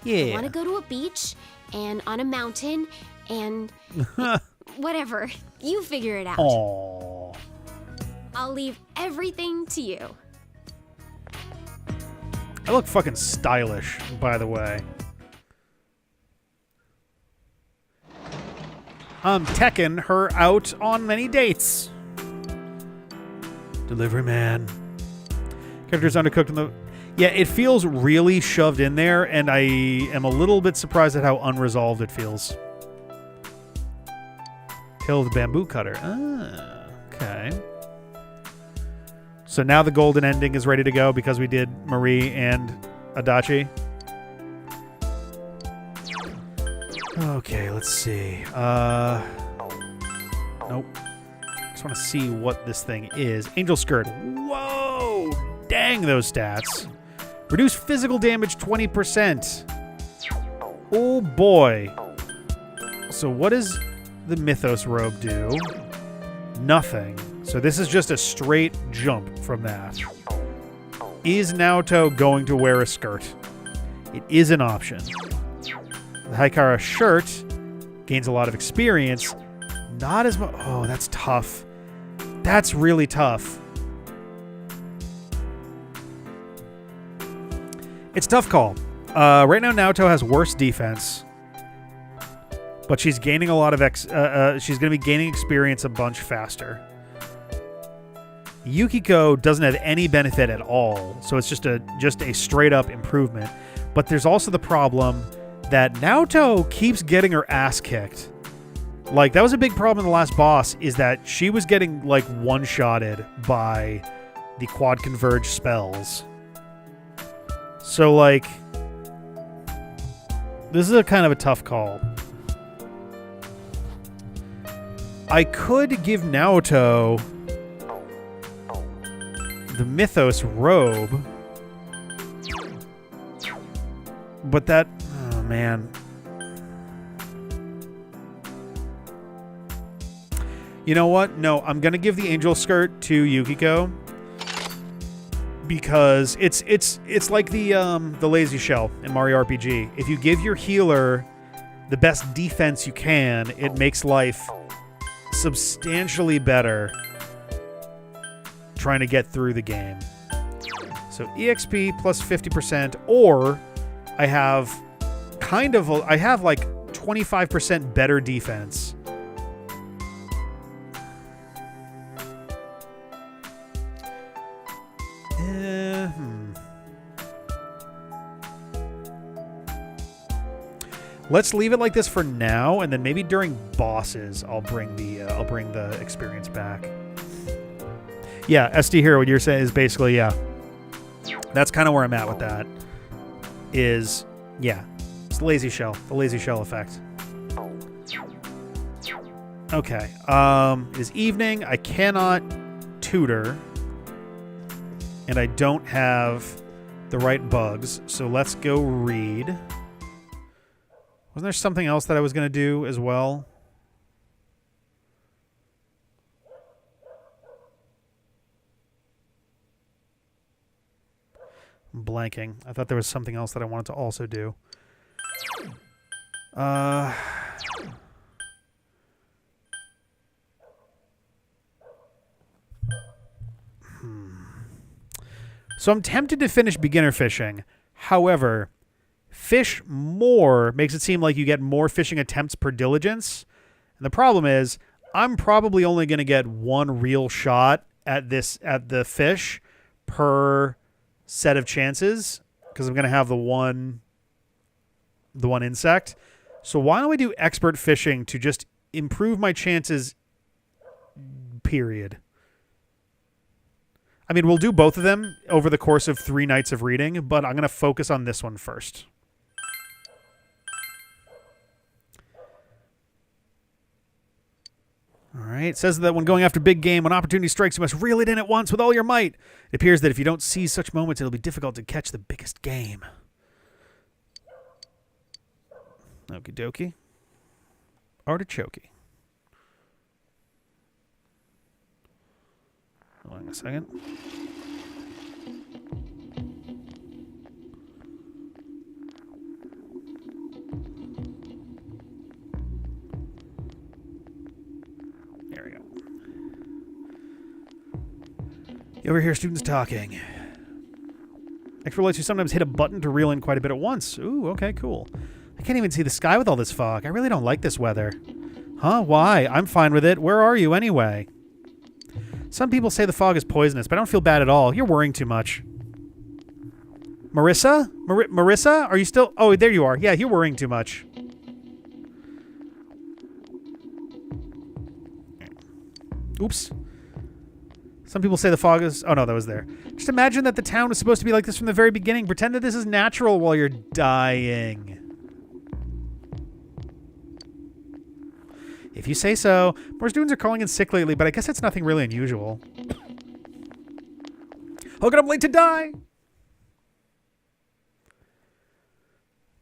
Yeah. I want to go to a beach and on a mountain and whatever. You figure it out. Aww. I'll leave everything to you. I look fucking stylish, by the way. I'm teching her out on many dates. Delivery man. Character's undercooked in the... Yeah, it feels really shoved in there, and I am a little bit surprised at how unresolved it feels. Kill the bamboo cutter. Ah, okay. So now the golden ending is ready to go because we did Marie and Adachi. Okay, let's see. Nope. Just want to see what this thing is. Angel Skirt. Whoa! Dang those stats. Reduce physical damage 20%. Oh boy. So what does the Mythos robe do? Nothing. So this is just a straight jump from that. Is Naoto going to wear a skirt? It is an option. The Hikara shirt gains a lot of experience. Not as much. Oh, that's tough. That's really tough. It's a tough call. Right now, Naoto has worse defense, but she's gaining a lot of she's going to be gaining experience a bunch faster. Yukiko doesn't have any benefit at all, so it's just a straight up improvement. But there's also the problem that Naoto keeps getting her ass kicked. Like, that was a big problem in the last boss, is that she was getting, like, one-shotted by the quad converge spells. So, like, this is a kind of a tough call. I could give Naoto the Mythos robe. But that... Oh, man. You know what? No, I'm going to give the angel skirt to Yukiko. Because it's like the lazy shell in Mario RPG. If you give your healer the best defense you can, it makes life substantially better trying to get through the game. So EXP plus 50%, or I have like 25% better defense. Let's leave it like this for now, and then maybe during bosses, I'll bring the experience back. Yeah, SD Hero, what you're saying is basically, yeah. That's kind of where I'm at with that. Is, yeah, it's the lazy shell effect. Okay, it is evening. I cannot tutor, and I don't have the right bugs, so let's go read. Wasn't there something else that I was going to do as well? I'm blanking. I thought there was something else that I wanted to also do. So I'm tempted to finish beginner fishing. However, fish more makes it seem like you get more fishing attempts per diligence. And the problem is, I'm probably only going to get one real shot at the fish per set of chances, because I'm going to have the one insect. So why don't we do expert fishing to just improve my chances, period. I mean, we'll do both of them over the course of 3 nights of reading, but I'm going to focus on this one first. All right. It says that when going after big game, when opportunity strikes, you must reel it in at once with all your might. It appears that if you don't seize such moments, it'll be difficult to catch the biggest game. Okie dokie. Artichoke. Hold on a second. There we go. You overhear students talking. Expert lets you sometimes hit a button to reel in quite a bit at once. Ooh, okay, cool. I can't even see the sky with all this fog. I really don't like this weather. Huh? Why? I'm fine with it. Where are you anyway? Some people say the fog is poisonous, but I don't feel bad at all. You're worrying too much. Marissa? Marissa? Are you still... Oh, there you are. Yeah, you're worrying too much. Oops. Some people say the fog is... Oh, no, that was there. Just imagine that the town was supposed to be like this from the very beginning. Pretend that this is natural while you're dying. If you say so. More students are calling in sick lately, but I guess it's nothing really unusual. Look, I'm late to die!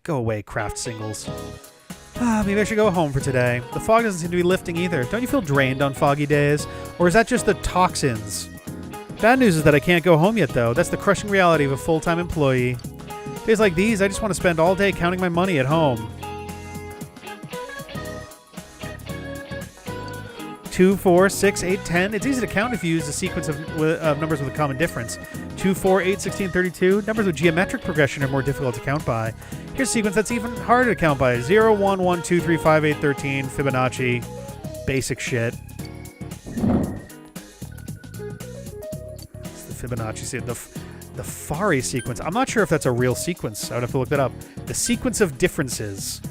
Go away, craft singles. Maybe I should go home for today. The fog doesn't seem to be lifting either. Don't you feel drained on foggy days? Or is that just the toxins? Bad news is that I can't go home yet, though. That's the crushing reality of a full-time employee. Days like these, I just want to spend all day counting my money at home. 2, 4, 6, 8, 10. It's easy to count if you use a sequence of numbers with a common difference. 2, 4, 8, 16, 32. Numbers with geometric progression are more difficult to count by. Here's a sequence that's even harder to count by. 0, 1, 1, 2, 3, 5, 8, 13. Fibonacci. Basic shit. It's the Fibonacci. The Fari sequence. I'm not sure if that's a real sequence. I would have to look that up. The sequence of differences.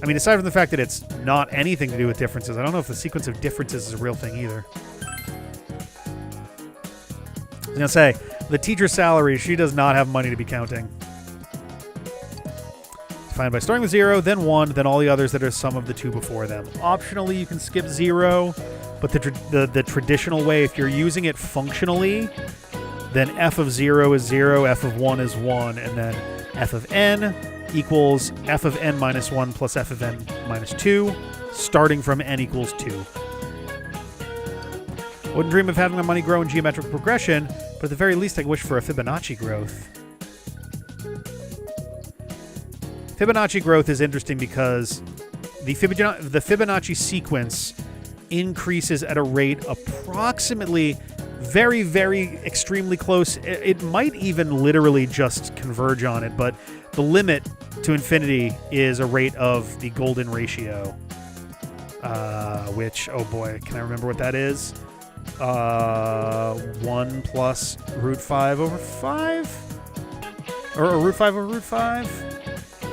I mean, aside from the fact that it's not anything to do with differences, I don't know if the sequence of differences is a real thing either. I was going to say, the teacher's salary, she does not have money to be counting. Defined by starting with 0, then 1, then all the others that are sum of the two before them. Optionally, you can skip 0, but the traditional way, if you're using it functionally, then f of 0 is 0, f of 1 is 1, and then f of n equals f of n minus 1 plus f of n minus 2, starting from n equals 2. Wouldn't dream of having my money grow in geometric progression, but at the very least I wish for a Fibonacci growth. Fibonacci growth is interesting because the Fibonacci sequence increases at a rate approximately very, very extremely close. It might even literally just converge on it, but the limit to infinity is a rate of the golden ratio, which, oh boy, can I remember what that is? 1 plus root 5 over 5? Or root 5 over root 5?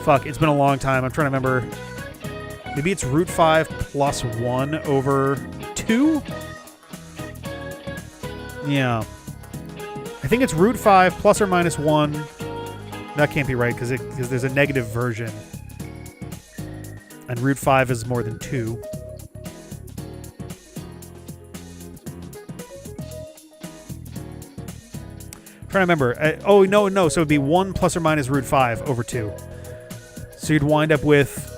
Fuck, it's been a long time. I'm trying to remember. Maybe it's root 5 plus 1 over 2? Yeah. I think it's root 5 plus or minus 1. That can't be right because there's a negative version. And root 5 is more than 2. I'm trying to remember. Oh, no. So it would be 1 plus or minus root 5 over 2. So you'd wind up with,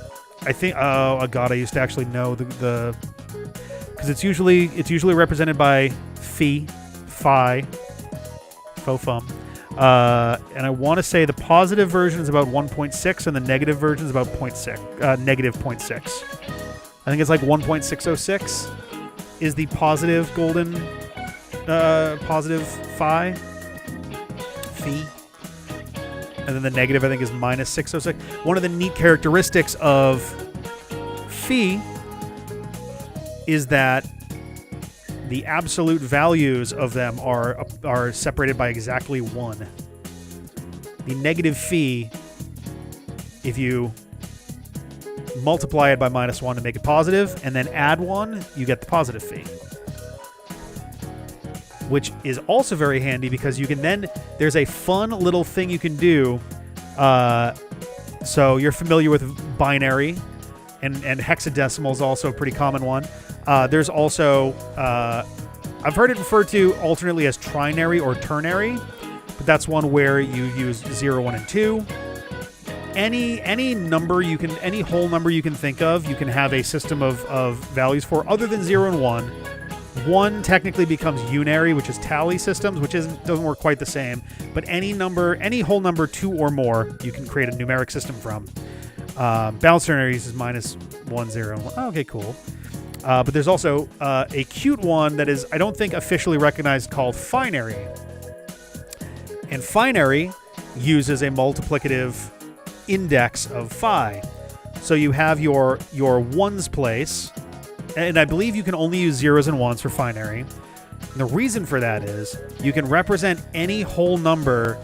I think, oh god, I used to actually know the because it's usually represented by phi, faux fum, and I want to say the positive version is about 1.6 and the negative version is about negative 0.6. I think it's like 1.606 is the positive golden, positive phi. And then the negative, I think, is minus 606. One of the neat characteristics of phi is that the absolute values of them are separated by exactly 1. The negative phi, if you multiply it by minus 1 to make it positive, and then add 1, you get the positive phi. Which is also very handy because you can then, there's a fun little thing you can do. So you're familiar with binary, and hexadecimal is also a pretty common one. There's also, I've heard it referred to alternately as trinary or ternary, but that's one where you use 0, 1, and 2. Any number you can, any whole number you can think of, you can have a system of values for other than 0 and 1. 1 technically becomes unary, which is tally systems, which doesn't work quite the same. But any whole number 2 or more, you can create a numeric system from. Balanced ternaries is minus 1, 0. Oh, okay, cool. But there's also a cute one that is, I don't think, officially recognized, called finary. And finary uses a multiplicative index of phi. So you have your ones place. And I believe you can only use 0s and 1s for finary. And the reason for that is you can represent any whole number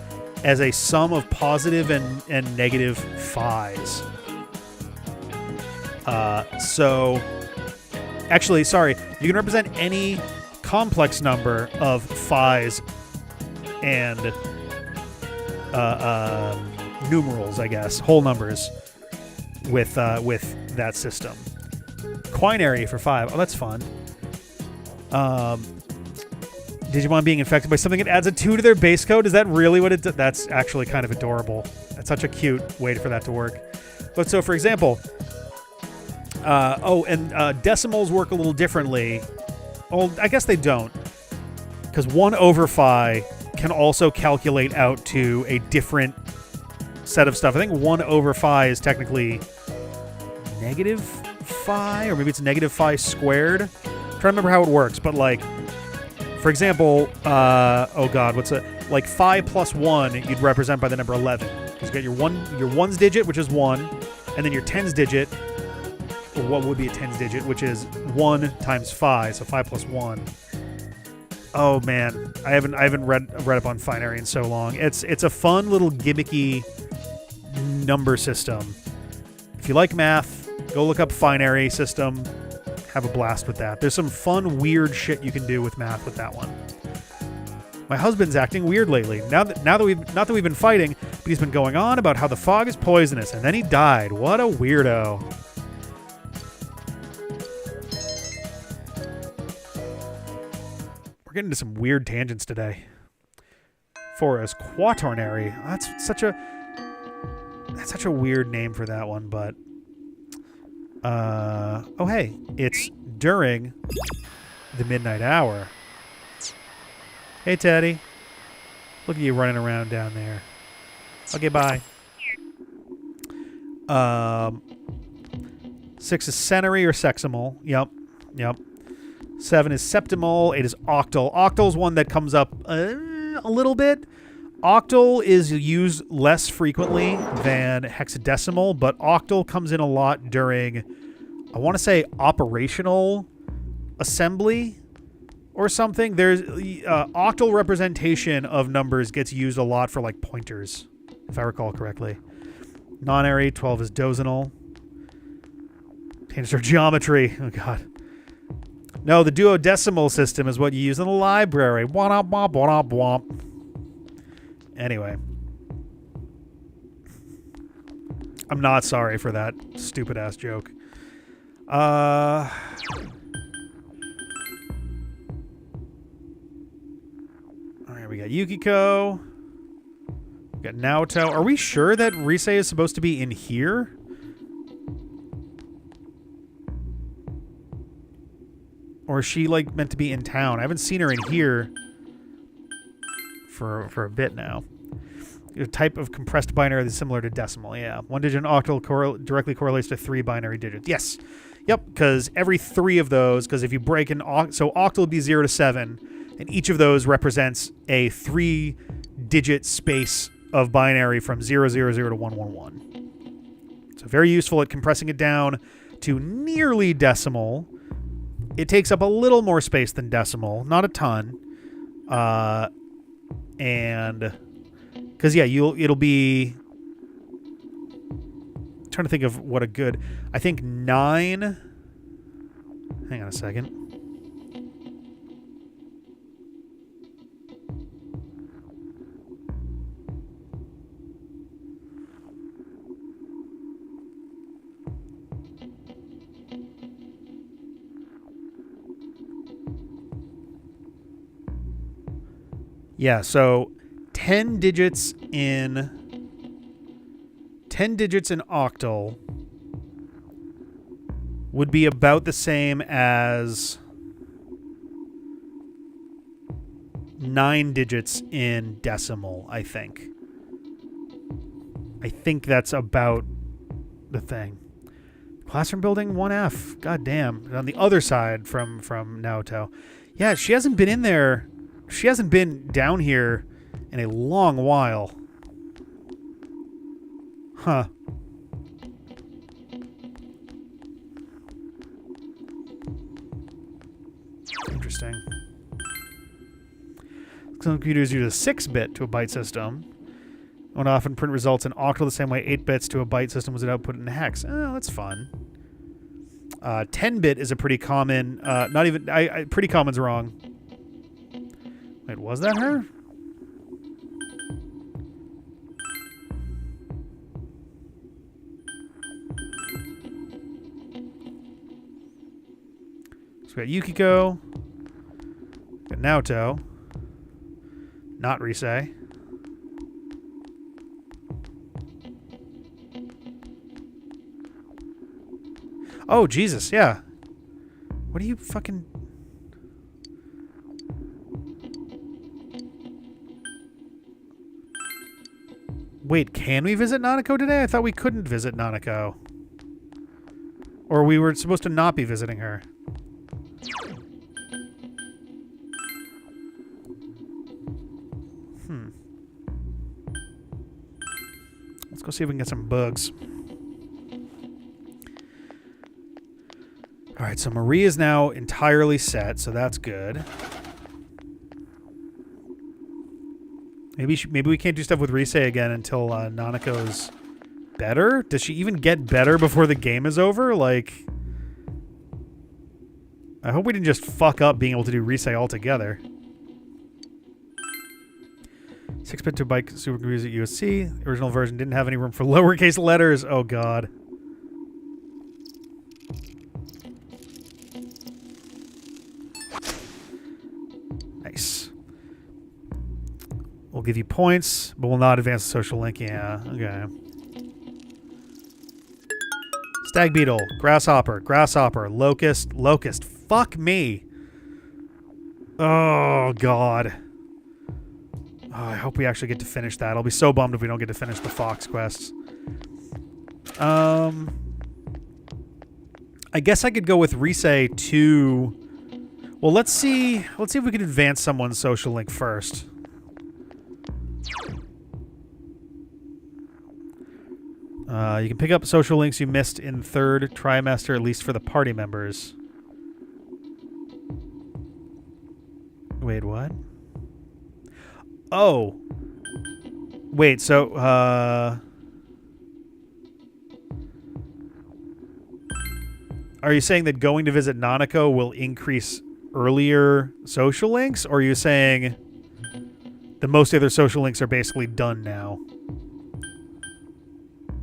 as a sum of positive and negative phi's. Actually, sorry, you can represent any complex number of phi's and numerals, I guess, whole numbers with that system. Quinary for 5. Oh, that's fun. Digimon being infected by something that adds a 2 to their base code. Is that really what it does? That's actually kind of adorable. That's such a cute way for that to work. But so, for example, decimals work a little differently. Oh, I guess they don't. Because 1 over phi can also calculate out to a different set of stuff. I think 1 over phi is technically negative phi, or maybe it's negative phi squared. I'm trying to remember how it works, but like, for example, oh god, what's it? Like phi plus 1, you'd represent by the number 11. Because you got your ones digit, which is 1, and then your tens digit, or what would be a tens digit, which is 1 times phi, so phi plus 1. Oh man, I haven't read up on finary in so long. It's a fun little gimmicky number system. If you like math, go look up finary system. Have a blast with that. There's some fun, weird shit you can do with math with that one. My husband's acting weird lately. Not that we've been fighting, but he's been going on about how the fog is poisonous, and then he died. What a weirdo. We're getting into some weird tangents today. Forest Quaternary. That's such a weird name for that one, but oh hey, it's during the midnight hour. Hey Teddy. Look at you running around down there. Okay, bye. 6 is centary or seximal. Yep. 7 is septimal. 8 is octal. Octal is one that comes up a little bit. Octal is used less frequently than hexadecimal, but octal comes in a lot during, I want to say, operational assembly or something. There's octal representation of numbers gets used a lot for like pointers, if I recall correctly. Nonary. 12 is dozenal. Tangents are geometry. Oh god. No, the duodecimal system is what you use in the library. Womp womp womp womp. Anyway. I'm not sorry for that stupid ass joke. Alright, we got Yukiko. We got Naoto. Are we sure that Rise is supposed to be in here? Or is she, like, meant to be in town? I haven't seen her in here for a bit now. A type of compressed binary that's similar to decimal. Yeah. 1-digit octal directly correlates to 3 binary digits. Yes. Yep, because every 3 of those, because if you break an so octal would be 0 to 7, and each of those represents a 3-digit space of binary from 000 to 111. So very useful at compressing it down to nearly decimal. It takes up a little more space than decimal, not a ton. And because yeah, it'll be, I'm trying to think of what a good, I think 9. Hang on a second. Yeah, so 10 digits in octal would be about the same as 9 digits in decimal, I think. I think that's about the thing. Classroom building 1F. God damn. On the other side from Naoto. Yeah, she hasn't been in there. She hasn't been down here in a long while. Huh. Interesting. Some computers use a 6-bit to a byte system. One often print results in octal the same way 8 bits to a byte system was an output in hex. Oh, that's fun. 10-bit is a pretty common, not even, pretty common's wrong. Wait, was that her? So we got Yukiko. We got Naoto. Not Rise. Oh, Jesus, yeah. What are you fucking... Wait, can we visit Nanako today? I thought we couldn't visit Nanako. Or we were supposed to not be visiting her. Let's go see if we can get some bugs. Alright, so Marie is now entirely set, so that's good. Maybe we can't do stuff with Rise again until Nanako's better? Does she even get better before the game is over? Like, I hope we didn't just fuck up being able to do Rise altogether. 6-bit to byte supercomputers at USC. The original version didn't have any room for lowercase letters. Oh, God. Nice. We'll give you points, but we'll not advance the social link. Yeah, okay. Stag beetle, grasshopper, grasshopper, locust, locust. Fuck me. Oh, God. Oh, I hope we actually get to finish that. I'll be so bummed if we don't get to finish the fox quests. I guess I could go with Risei to... Well, let's see if we can advance someone's social link first. You can pick up social links you missed in third trimester, at least for the party members. Wait, what? Oh. Wait, so, are you saying that going to visit Nanako will increase earlier social links? Or are you saying that most other social links are basically done now?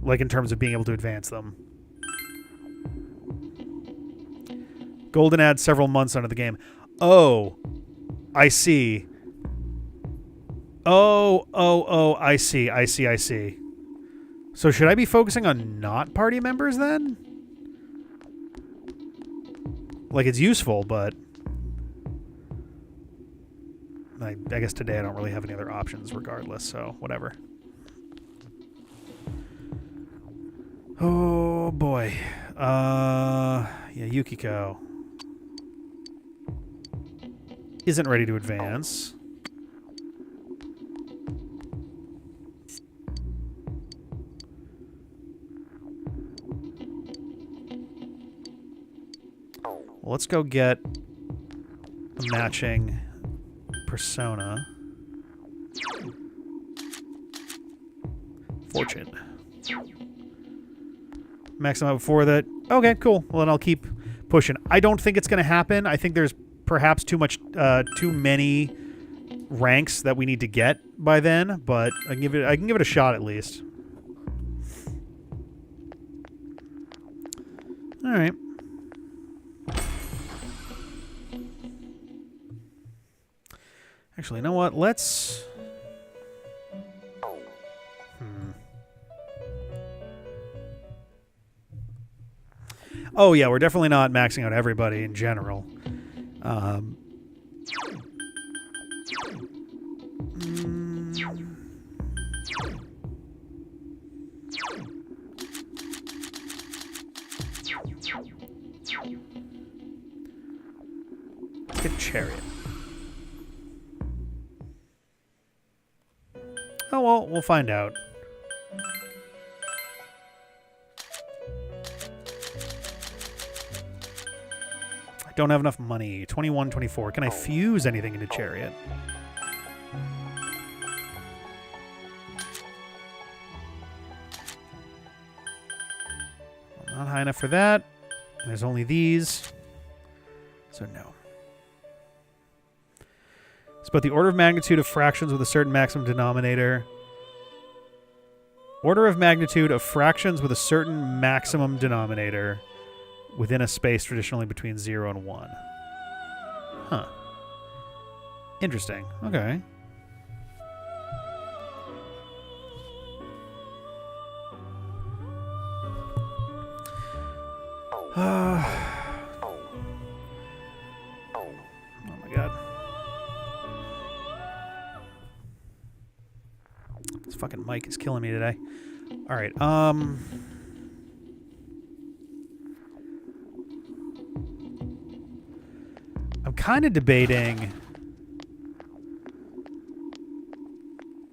Like in terms of being able to advance them. Golden adds several months onto the game. Oh, I see. Oh, I see. So should I be focusing on not party members then? Like, it's useful, but I guess today I don't really have any other options regardless, so whatever. Oh, boy. Yeah, Yukiko isn't ready to advance. Well, let's go get a matching persona. Fortune. Maximum before that. Okay, cool. Well, then I'll keep pushing. I don't think it's going to happen. I think there's perhaps too many ranks that we need to get by then, but I can give it a shot at least. All right. Actually, you know what? Let's... Oh, yeah, we're definitely not maxing out everybody in general. Let's get Chariot. Oh, well, we'll find out. I don't have enough money. 21, 24. Can I fuse anything into Chariot? Not high enough for that. And there's only these. So no. It's about the order of magnitude of fractions with a certain maximum denominator. Order of magnitude of fractions with a certain maximum denominator within a space traditionally between 0 and 1. Huh. Interesting. Okay. Oh my god. This fucking mic is killing me today. Alright, I'm kind of debating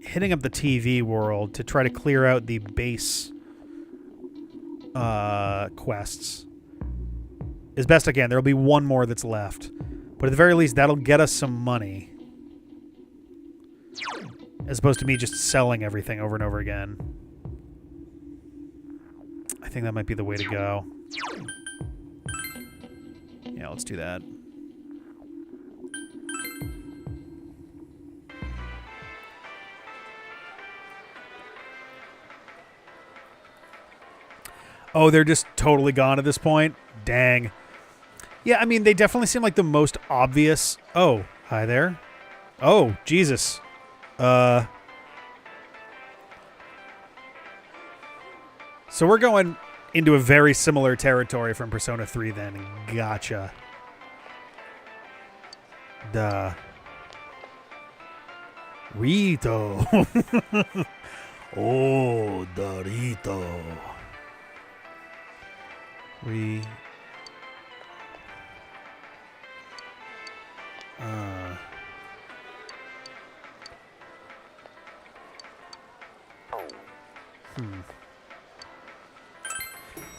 hitting up the TV world to try to clear out the base quests as best I can. There'll be one more that's left, but at the very least that'll get us some money as opposed to me just selling everything over and over again. I think that might be the way to go. Yeah, let's do that. Oh, they're just totally gone at this point? Dang. Yeah, I mean, they definitely seem like the most obvious... Oh, hi there. Oh, Jesus. So we're going into a very similar territory from Persona 3 then. Gotcha. Duh. Rito. Oh, Dorito.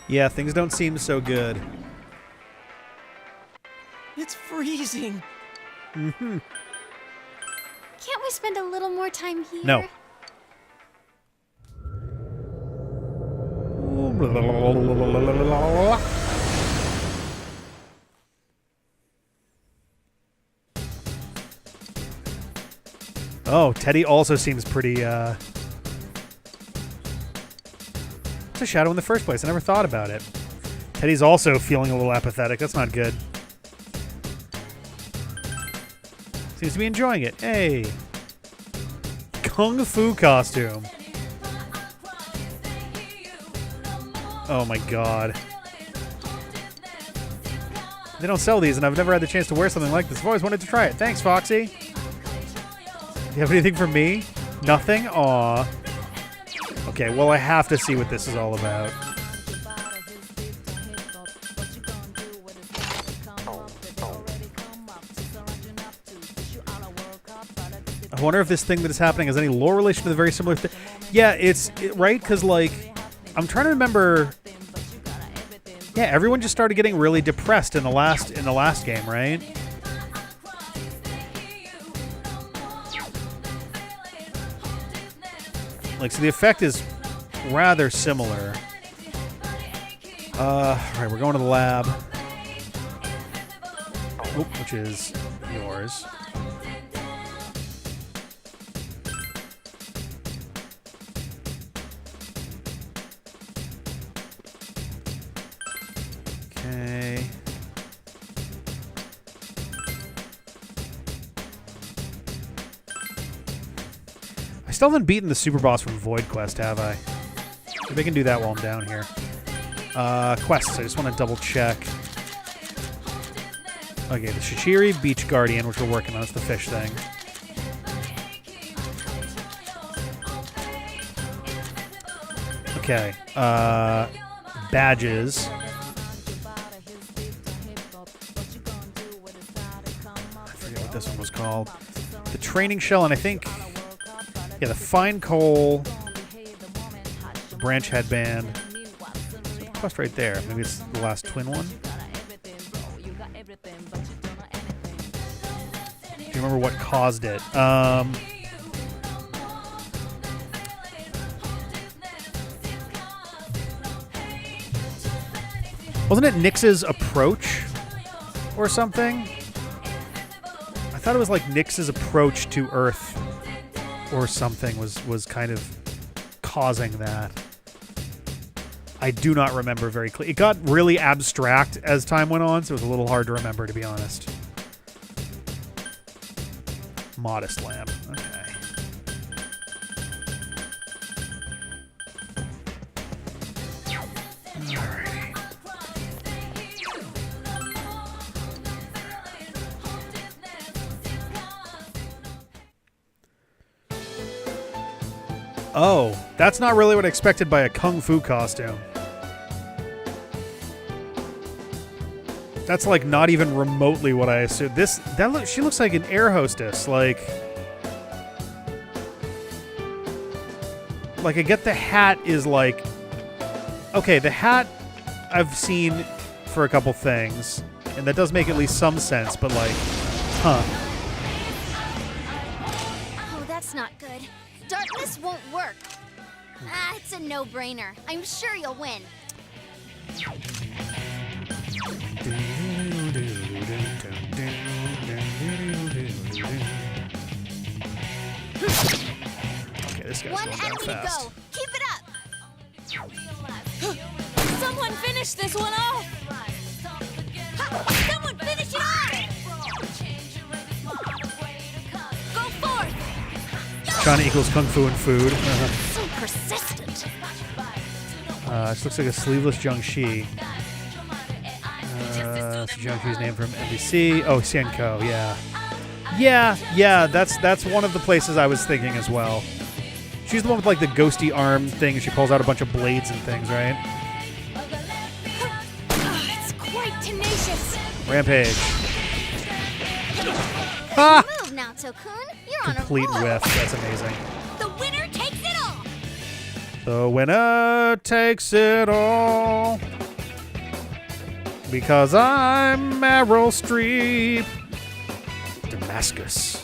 Yeah, things don't seem so good. It's freezing. Can't we spend a little more time here? No. Oh, Teddy also seems pretty, It's a shadow in the first place. I never thought about it. Teddy's also feeling a little apathetic. That's not good. Seems to be enjoying it. Hey. Kung Fu costume. Oh my god. They don't sell these, and I've never had the chance to wear something like this. I've always wanted to try it. Thanks, Foxy. Do you have anything for me? Nothing? Aw. Okay, well, I have to see what this is all about. I wonder if this thing that is happening has any lore relation to the very similar thing. Yeah, right? Because, like, I'm trying to remember... Yeah, everyone just started getting really depressed in the last game, right? Like, so the effect is rather similar. Alright, we're going to the lab. Oop, which is yours. Okay. I still haven't beaten the super boss from Void Quest, have I? Maybe I can do that while I'm down here. Quests, I just want to double check. Okay, the Shichiri Beach Guardian, which we're working on, it's the fish thing. Okay, badges. I forget what this one was called. The training shell, and I think... Yeah, the fine coal, branch headband. There's a quest right there. Maybe it's the last twin one. Do you remember what caused it? Wasn't it Nyx's approach or something? I thought it was like Nyx's approach to Earth or something was kind of causing that. I do not remember very clearly. It got really abstract as time went on, so it was a little hard to remember, to be honest. Modest lamp. Okay. Alrighty. Oh, that's not really what I expected by a Kung Fu costume. That's like not even remotely what I assumed. She looks like an air hostess. Like I get the hat is like... Okay, the hat I've seen for a couple things, and that does make at least some sense, but like, huh. Oh, that's not good. Darkness won't work. It's a no-brainer. I'm sure you'll win. Okay, this guy's One going down enemy fast. to go. Keep it up. Someone finish this one off! Someone finish it off! Go forth! China equals kung fu and food. So persistent. This looks like a sleeveless Jiangxi. So Jiangxi's name from NBC. Oh, Xianko, yeah. Yeah, that's one of the places I was thinking as well. She's the one with like the ghosty arm thing, and she pulls out a bunch of blades and things, right? It's quite tenacious. Rampage. Ah! Move now, Tokun. You're Complete on a roll. whiff. That's amazing. The winner takes it all. The winner takes it all. Because I'm Meryl Streep. Damascus.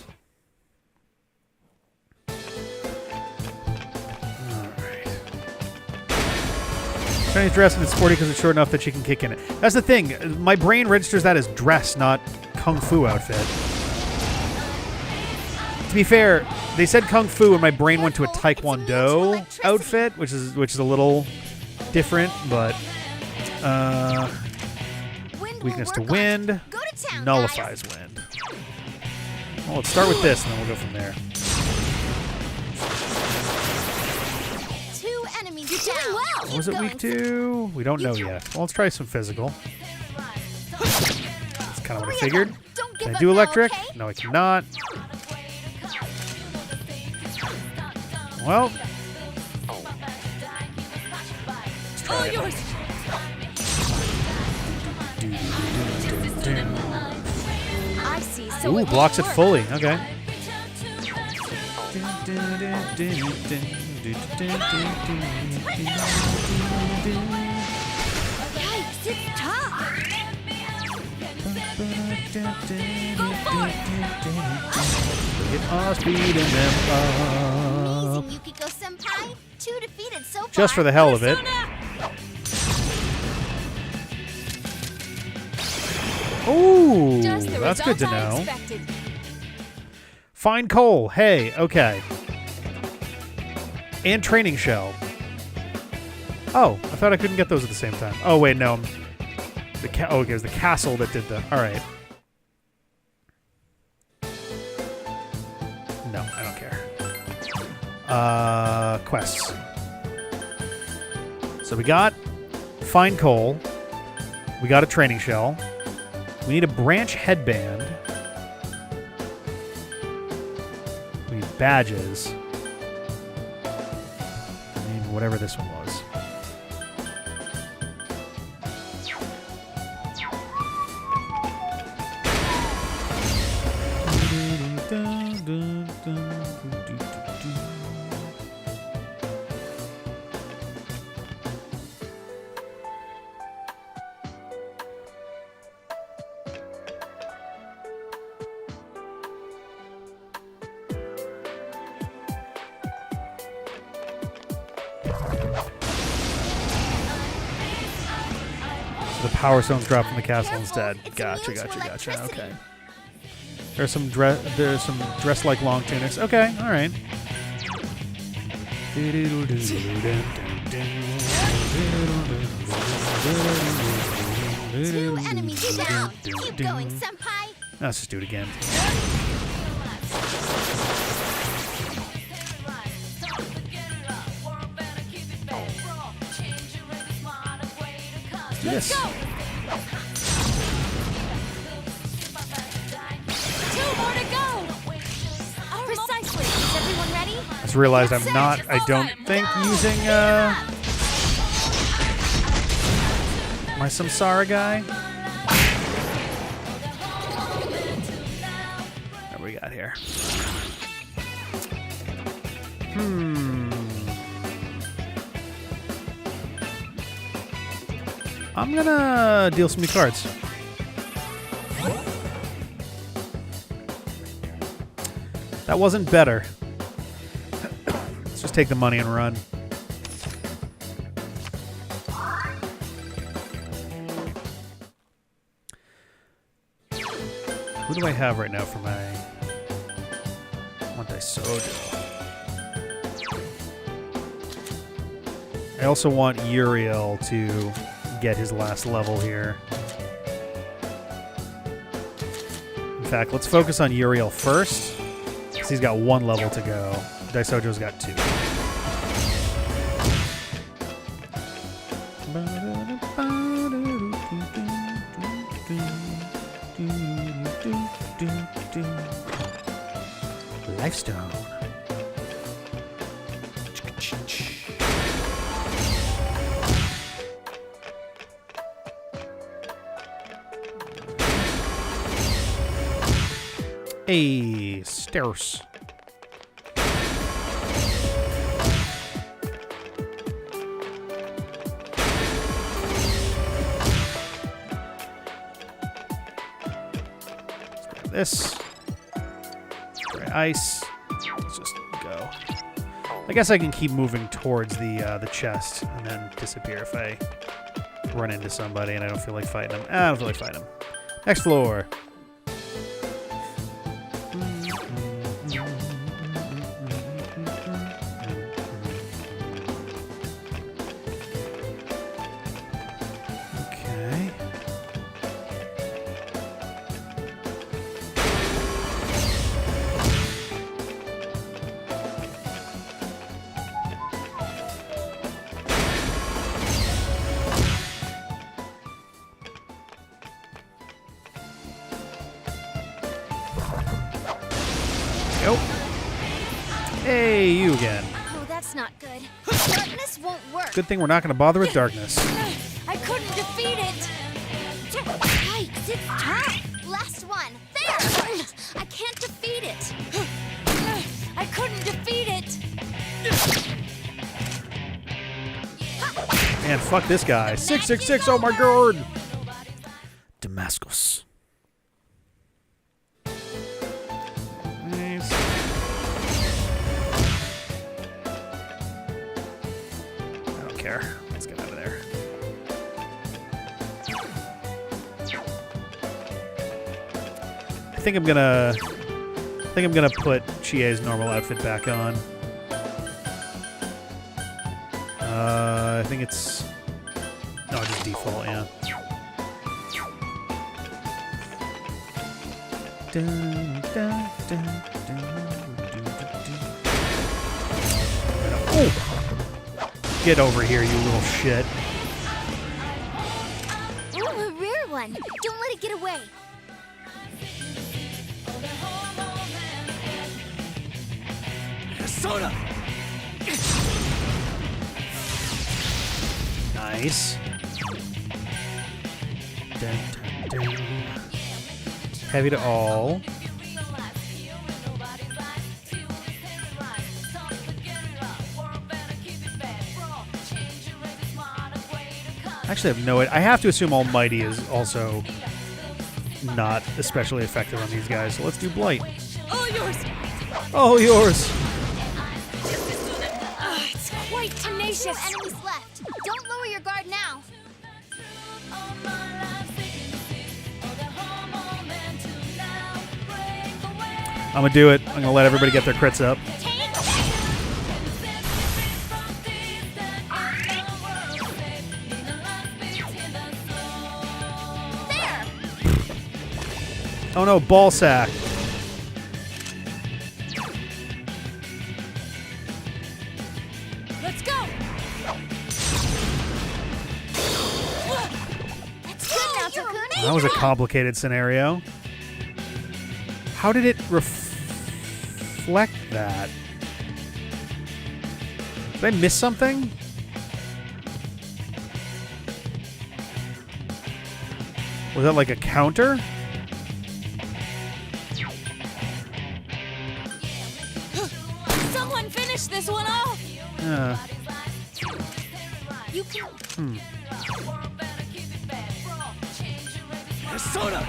Chinese dress and it's sporty because it's short enough that she can kick in it. That's the thing. My brain registers that as dress, not kung fu outfit. To be fair, they said kung fu and my brain went to a taekwondo outfit, which is a little different, but weakness to wind nullifies wind. Well, let's start with this and then we'll go from there. Enemies you're doing well. What was it weak to? We don't know yet. Well, let's try some physical. That's kind of what I figured. Can I do electric? No, I cannot. Well, let's try it. I see. Ooh, blocks it fully. Okay. Yikes, it's tough. Get us beating them up. Amazing, Yukiko-senpai. 2 defeated so far. Just for the hell of it. Ooh, that's good to know. Fine coal. Hey, okay. And training shell. Oh, I thought I couldn't get those at the same time. Oh, wait, no. Okay, it was the castle that did the... All right. No, I don't care. Quests. So we got fine coal. We got a training shell. We need a branch headband. We need badges. I mean, whatever this one was. The power stones drop from the castle instead. Gotcha. Okay. There's some dress like long tunics. Okay, all right. 2 enemies down. Keep going, senpai. Let's just do it again. Do this. 2 more to go. Precisely. Is everyone ready? I just realized I don't think using my Samsara guy. What do we got here? I'm gonna deal some new cards. That wasn't better. Let's just take the money and run. Who do I have right now for my Monte Sojo? I also want Uriel to get his last level here. In fact, let's focus on Uriel first, because he's got 1 level to go. Daisojo's got 2. Lifestone. Hey, stairs. This. Spray ice. Let's just go. I guess I can keep moving towards the chest and then disappear if I run into somebody and I don't feel like fighting them. I don't feel like fighting them. Next floor. Go. Hey, you again. Oh, that's not good. Darkness won't work. Good thing we're not going to bother with darkness. I couldn't defeat it. Yikes, it's tough. Last one. There. I can't defeat it. I couldn't defeat it. Man, fuck this guy. 666, oh my god. Damascus. Nice. I don't care. Let's get out of there. I think I'm gonna put Chie's normal outfit back on. I think it's just default, yeah. Oh! Get over here, you little shit. Ooh, a rare one. Don't let it get away. Soda! Nice. Dun, dun, dun. Heavy to all. Actually, I have no idea. I have to assume Almighty is also not especially effective on these guys, so let's do Blight. All yours. All yours. It's quite tenacious. Enemies left. Don't lower your guard now. I'm gonna do it. I'm gonna let everybody get their crits up. There. Oh no, ball sack. Let's go. That's good now, Takune. That was a complicated scenario. How did it reflect that? Did I miss something? Was that like a counter? Someone finish this one off. Yeah. You can. Soda!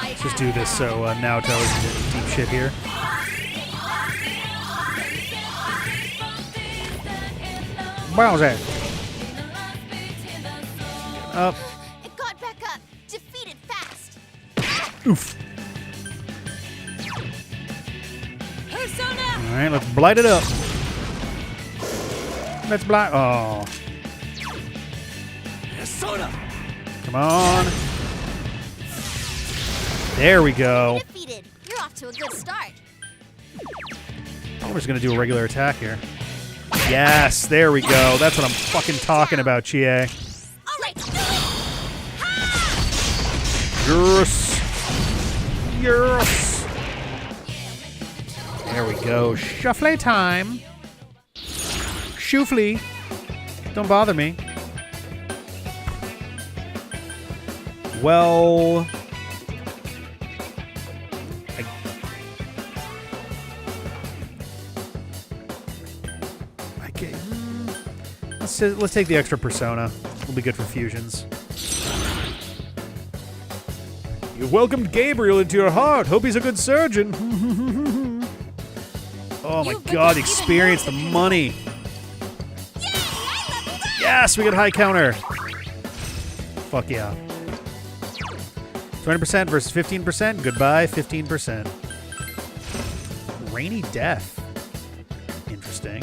Let's just do this so Naoto isn't in deep shit here. Bowser. Up. It got back up. Defeat it fast. Oof. Persona. All right, let's blight it up. Let's blight. Oh. Persona. Come on. There we go. Defeated. You're off to a good start. I'm just gonna do a regular attack here. Yes, there we go. That's what I'm fucking talking about, Chie. All right. Yes. Yes. There we go. Shuffle time. Shoofly. Don't bother me. Well... Let's take the extra persona. Will be good for fusions. You welcomed Gabriel into your heart. Hope he's a good surgeon. Oh my god, the experience, the money. Yes, we get a high counter. Fuck yeah. 20% versus 15%. Goodbye, 15%. Rainy Death. Interesting.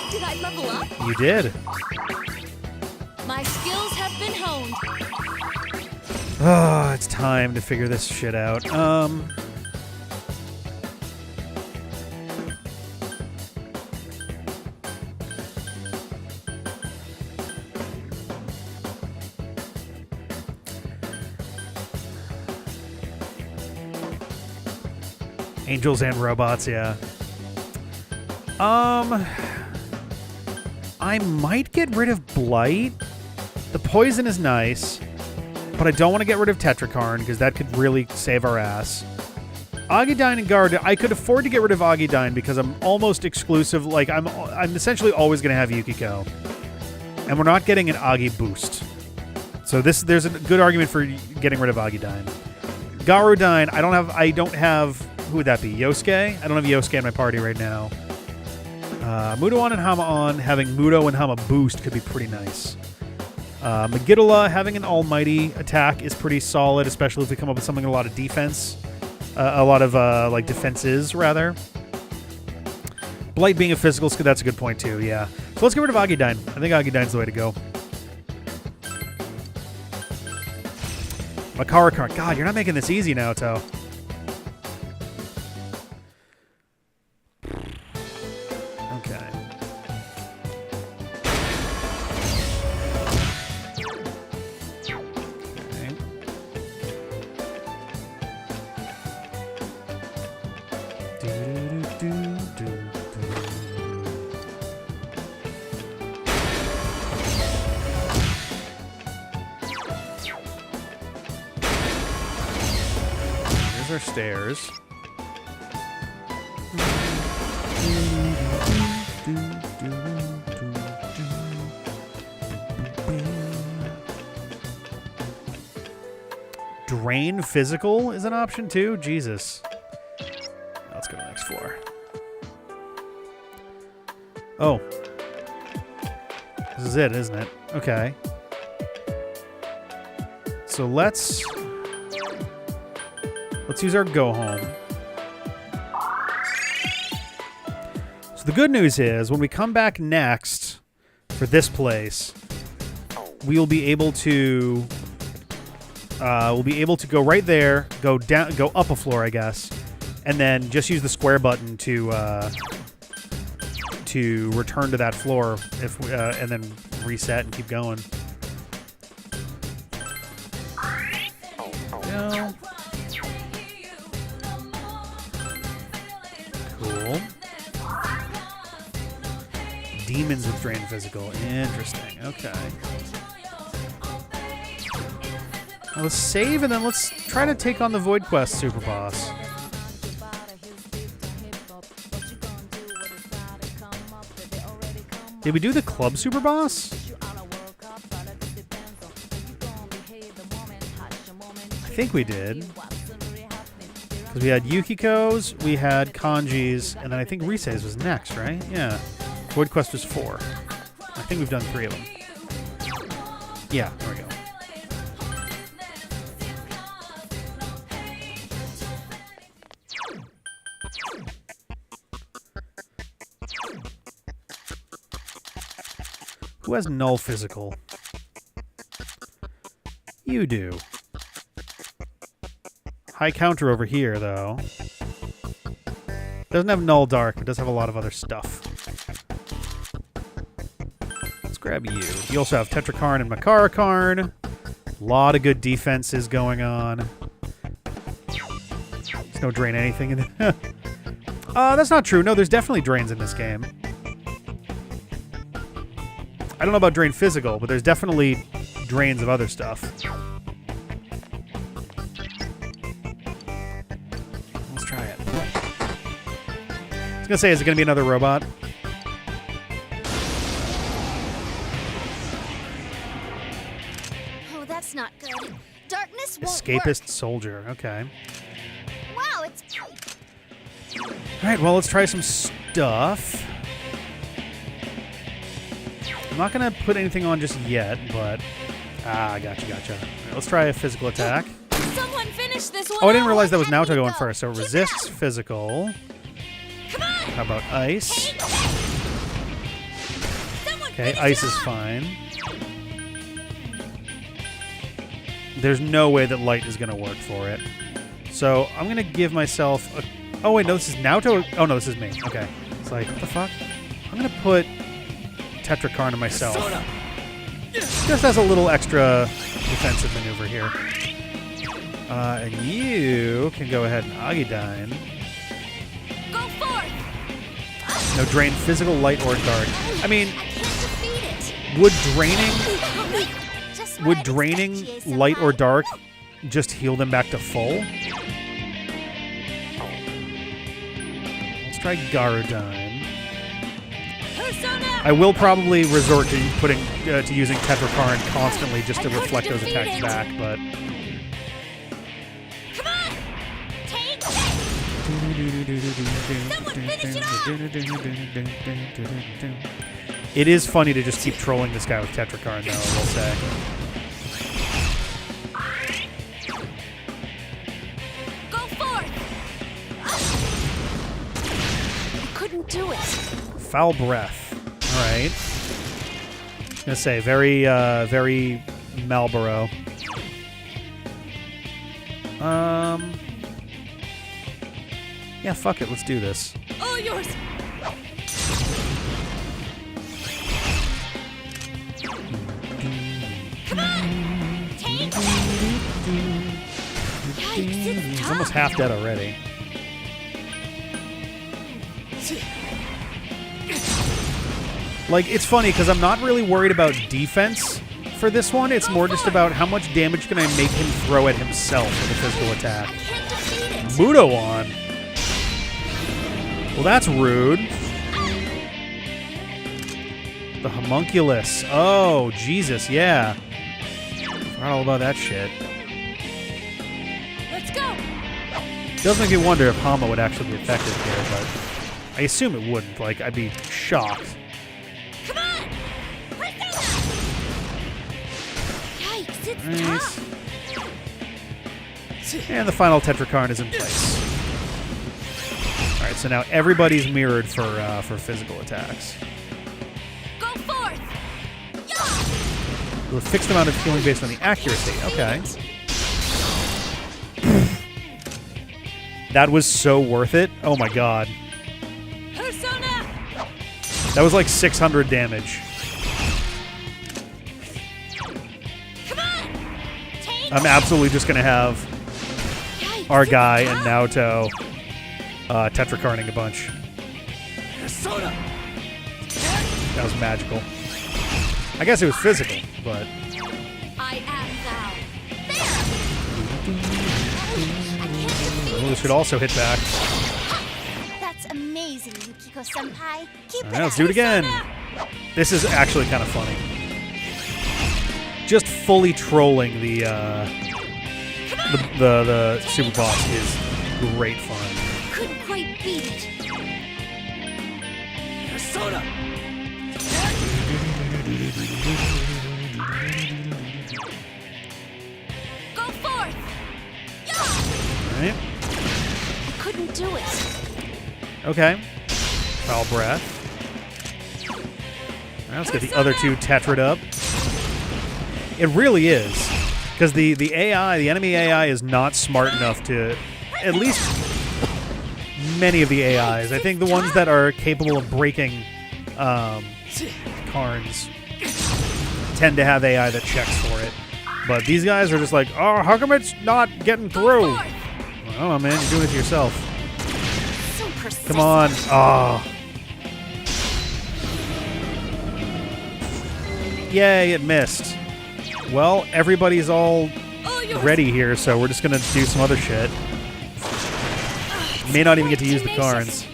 Did I level up? You did. My skills have been honed. Oh, it's time to figure this shit out. Angels and robots, yeah. I might get rid of Blight. The poison is nice, but I don't want to get rid of Tetrakarn because that could really save our ass. Agidyne and Guard, I could afford to get rid of Agidyne because I'm almost exclusive. Like I'm essentially always going to have Yukiko, and we're not getting an Agi boost. So there's a good argument for getting rid of Agidyne. Garudyne, I don't have. Who would that be? Yosuke? I don't have Yosuke in my party right now. Mudoon and Hama-on, having Mudo and Hama boost could be pretty nice. Megidala having an almighty attack is pretty solid, especially if we come up with something a lot of defense. A lot of, like, defenses, rather. Blight being a physical skill, that's a good point, too, yeah. So let's get rid of Agidyne. I think Agidyne's the way to go. Makarakarn. God, you're not making this easy now, Toe. Our stairs. Drain physical is an option too? Jesus. Let's go to the next floor. Oh. This is it, isn't it? Okay. So let's use our go home. So the good news is when we come back next for this place, we'll be able to go right there, go down, go up a floor, I guess, and then just use the square button to return to that floor and then reset and keep going. No. Cool. Demons with drain physical. Interesting. Okay. Now let's save and then let's try to take on the Void Quest super boss. Did we do the club super boss? I think we did. Because we had Yukiko's, we had Kanji's, and then I think Rise's was next, right? Yeah. Void Quest was 4. I think we've done 3 of them. Yeah, there we go. Who has null physical? You do. High counter over here, though. Doesn't have null dark, but does have a lot of other stuff. Let's grab you. You also have Tetrakarn and Makarakarn. A lot of good defenses going on. There's no drain anything in it. That's not true. No, there's definitely drains in this game. I don't know about drain physical, but there's definitely drains of other stuff. Let's try it. I was gonna say, is it gonna be another robot? Oh, that's not good. Darkness won't Escapist work. soldier. Okay. Wow, it's... All right. Well, let's try some stuff. I'm not gonna put anything on just yet, but gotcha. All right, let's try a physical attack. Someone finish this one. Oh, I didn't realize that was Naoto going first. So resists physical. How about ice? Okay, ice is fine. There's no way that light is gonna work for it. So I'm gonna give myself a... Oh wait, no, this is Naoto. Oh no, this is me. Okay, it's like, what the fuck? I'm gonna put Tetrakarn to myself. Just as a little extra defensive maneuver here. And you can go ahead and Agidyne. Go forth. No, drain physical, light, or dark. I mean, would draining light or dark just heal them back to full? Let's try Garudine. I will probably resort to putting to using Tetrakarn constantly just to reflect those attacks back, but Come on! Take it is funny to just keep trolling this guy with Tetrakarn, though, I will say. Go forth! I couldn't do it. Foul breath. All right. I was gonna say very Marlboro. Yeah, fuck it. Let's do this. All yours. Come on! Take He's almost half dead already. Like, it's funny because I'm not really worried about defense for this one. It's more just about how much damage can I make him throw at himself with a physical attack. Mudoon. Well, that's rude. The homunculus. Oh, Jesus, yeah. Forgot all about that shit. Let's go. It does make me wonder if Hama would actually be effective here, but I assume it wouldn't. Like, I'd be shocked. Come on! Yikes, it's Nice. And the final Tetrakarn is in place. Alright, so now everybody's mirrored for physical attacks. Go forth! With a fixed amount of healing based on the accuracy. Okay. That was so worth it. Oh my god. Persona! That was like 600 damage. Come on! I'm absolutely just going to have our guy and Naoto Tetrakarning a bunch. That was magical. I guess it was physical, but... I am thou. Well, this should also hit back. That's amazing, Yukiko-senpai. Keep All right, let's do it again. This is actually kind of funny. Just fully trolling the super boss is great fun. Couldn't quite beat it. Persona! Alright. I couldn't do it. Okay. Foul breath. Alright, let's get the other two tetrad up. It really is. Because the AI, the enemy AI is not smart enough to... At least many of the AIs. I think the ones that are capable of breaking Karns tend to have AI that checks for it. But these guys are just like, oh, how come it's not getting through? I don't know, man. You're doing it to yourself. Come on. Oh. Yay, it missed. Well, everybody's all ready here, so we're just going to do some other shit. May not even get to use the Karns.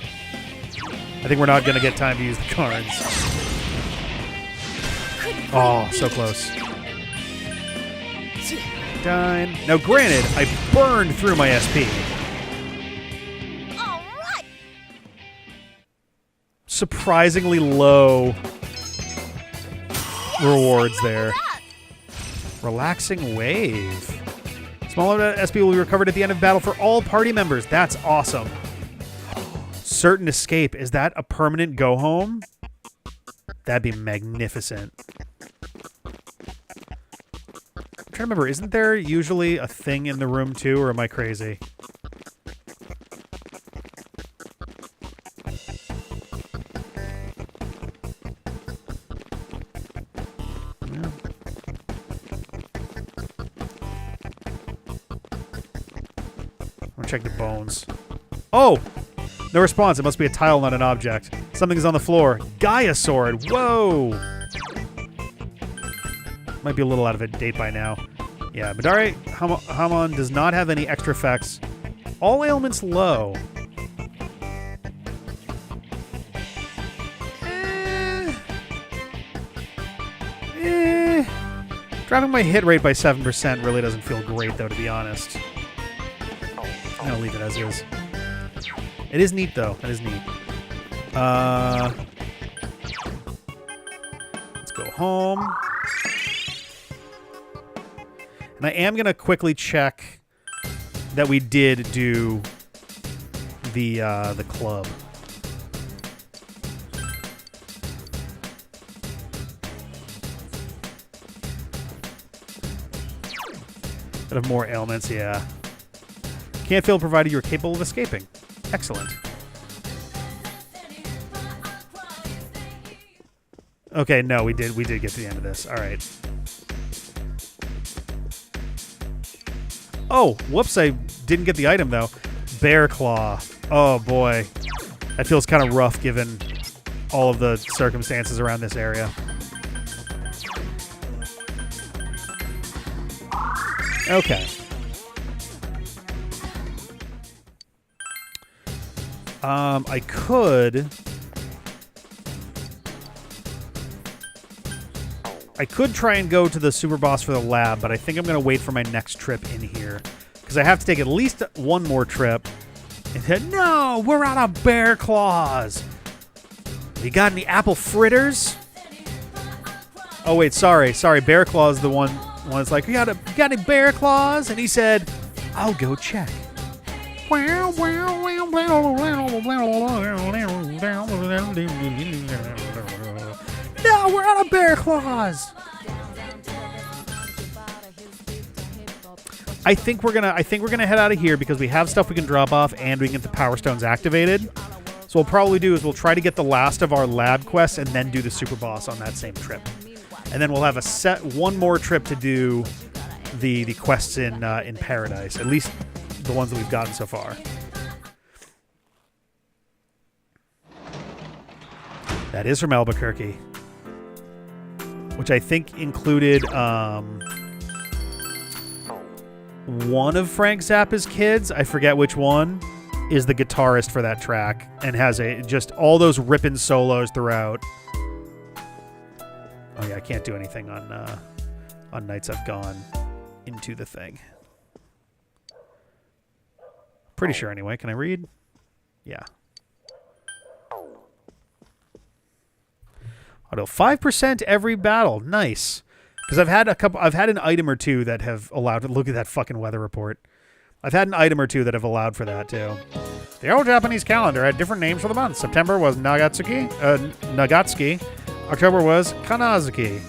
I think we're not going to get time to use the Karns. Oh, so close. Dine. Now, granted, I burned through my SP. Surprisingly low rewards there. Relaxing wave. Small amount of SP will be recovered at the end of battle for all party members. That's awesome. Certain escape. Is that a permanent go home? That'd be magnificent. I'm trying to remember, isn't there usually a thing in the room too, or am I crazy? Yeah. I'll check the bones. Oh! No response. It must be a tile, not an object. Something is on the floor. Gaia sword. Whoa! Might be a little out of date by now. Yeah, Madare Hamon does not have any extra effects. All ailments low. Dropping my hit rate by 7% really doesn't feel great, though, to be honest. I'm going to leave it as is. It is neat, though. That is neat. Let's go home. And I am going to quickly check that we did do the club. Bit of more ailments, yeah. Can't fail provided you're capable of escaping. Excellent. Okay, no, we did get to the end of this. All right. Oh, whoops, I didn't get the item, though. Bear Claw. Oh, boy. That feels kind of rough, given all of the circumstances around this area. Okay. I could try and go to the super boss for the lab, but I think I'm going to wait for my next trip in here. Because I have to take at least one more trip. And hit, no, we're out of bear claws. You got any apple fritters? Oh, wait, sorry. Bear claws the one that's like, you got any bear claws? And he said, I'll go check. No, we're out of bear claws. I think we're gonna head out of here because we have stuff we can drop off and we can get the power stones activated. So what we'll probably do is we'll try to get the last of our lab quests and then do the super boss on that same trip. And then we'll have one more trip to do the quests in Paradise, at least the ones that we've gotten so far. That is from Albuquerque, which I think included one of Frank Zappa's kids. I forget which one is the guitarist for that track and has just all those ripping solos throughout. Oh yeah, I can't do anything on nights I've gone into the thing. Pretty sure anyway. Can I read? Yeah. Auto 5% every battle. Nice. Because I've had an item or two that have allowed to look at that fucking weather report. I've had an item or two that have allowed for that, too. The old Japanese calendar had different names for the months. September was Nagatsuki. October was Kanazuki.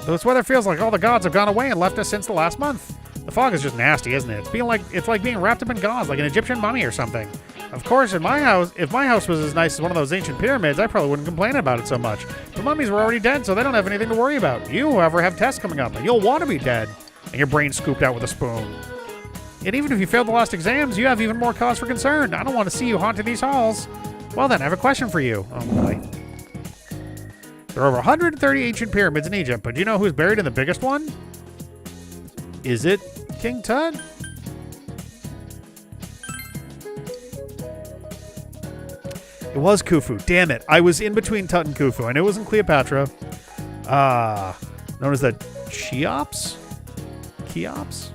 Though this weather feels like all the gods have gone away and left us since the last month. The fog is just nasty, isn't it? It's like being wrapped up in gauze, like an Egyptian mummy or something. Of course, if my house was as nice as one of those ancient pyramids, I probably wouldn't complain about it so much. The mummies were already dead, so they don't have anything to worry about. You, however, have tests coming up, and you'll want to be dead. And your brain scooped out with a spoon. And even if you failed the last exams, you have even more cause for concern. I don't want to see you haunting these halls. Well then, I have a question for you. Oh boy. There are over 130 ancient pyramids in Egypt, but do you know who's buried in the biggest one? Is it King Tut? It was Khufu. Damn it. I was in between Tut and Khufu. I knew it wasn't Cleopatra. Known as the Cheops? Cheops?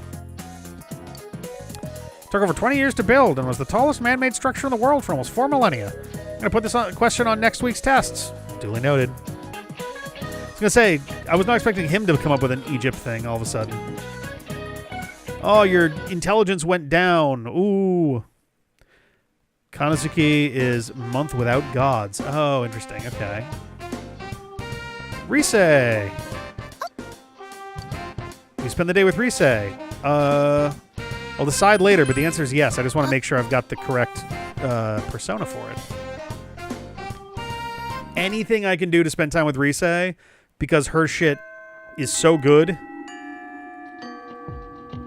Took over 20 years to build and was the tallest man-made structure in the world for almost 4 millennia. I'm going to put this question on next week's tests. Duly noted. I was going to say, I was not expecting him to come up with an Egypt thing all of a sudden. Oh, your intelligence went down. Ooh. Kanazuki is month without gods. Oh, interesting. Okay. Risei. You spend the day with Risei. I'll decide later, but the answer is yes. I just want to make sure I've got the correct persona for it. Anything I can do to spend time with Risei, because her shit is so good.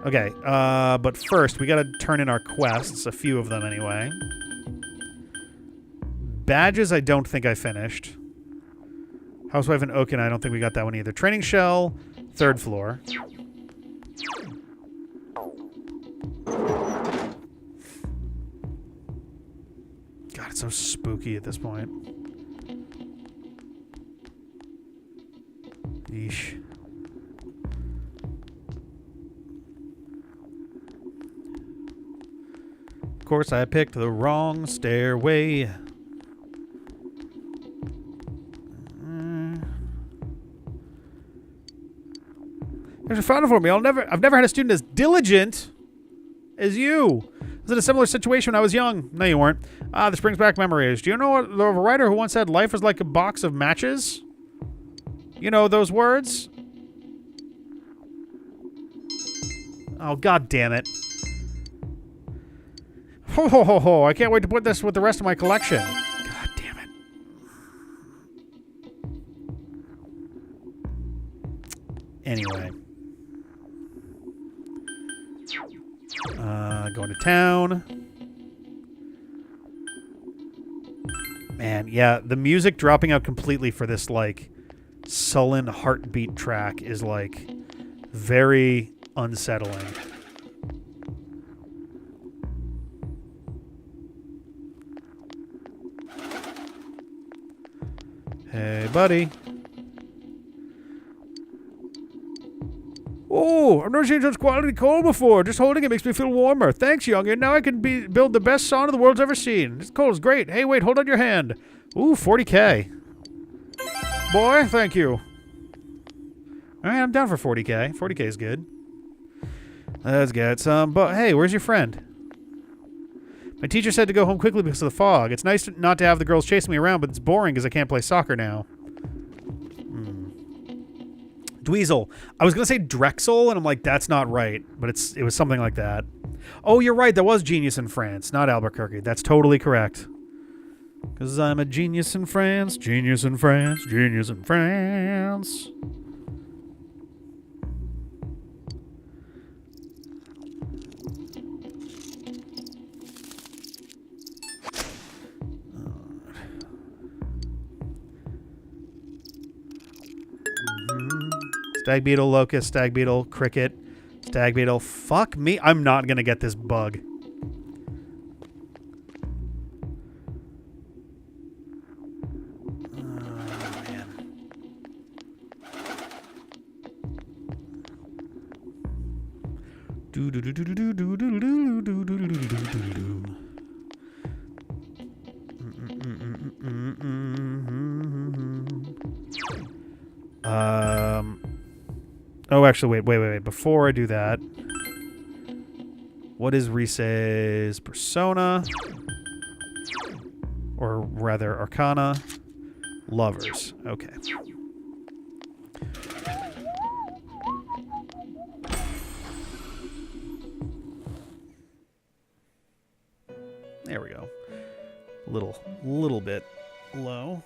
Okay, but first, we gotta turn in our quests. A few of them, anyway. Badges, I don't think I finished. Housewife and Oaken, I don't think we got that one either. Training Shell, 3rd floor. God, it's so spooky at this point. Yeesh. Of course, I picked the wrong stairway. There's a fountain for me. I've never had a student as diligent as you. Was in a similar situation when I was young? No, you weren't. This brings back memories. Do you know of a writer who once said life is like a box of matches? You know those words? Oh, god damn it. Ho ho ho ho. I can't wait to put this with the rest of my collection. God damn it. Anyway. Going to town. Man, yeah, the music dropping out completely for this, like, sullen heartbeat track is, like, very unsettling. Hey, buddy. Oh, I've never seen such quality coal before. Just holding it makes me feel warmer. Thanks, youngin. Now I can build the best sauna the world's ever seen. This coal is great. Hey, wait, hold on your hand. Ooh, 40K. Boy, thank you. All right, I'm down for 40K. 40K is good. Let's get some. But hey, where's your friend? My teacher said to go home quickly because of the fog. It's nice not to have the girls chasing me around, but it's boring because I can't play soccer now. Dweezil. I was going to say Drexel, and I'm like, that's not right. But it was something like that. Oh, you're right. That was Genius in France, not Albuquerque. That's totally correct. Because I'm a genius in France, genius in France, genius in France. Stag beetle, locust, stag beetle, cricket, stag beetle. Fuck me. I'm not going to get this bug. Oh, man. Oh, actually, wait. Before I do that, What is Risei's persona? Or rather, arcana? Lovers. Okay. There we go. Little bit low.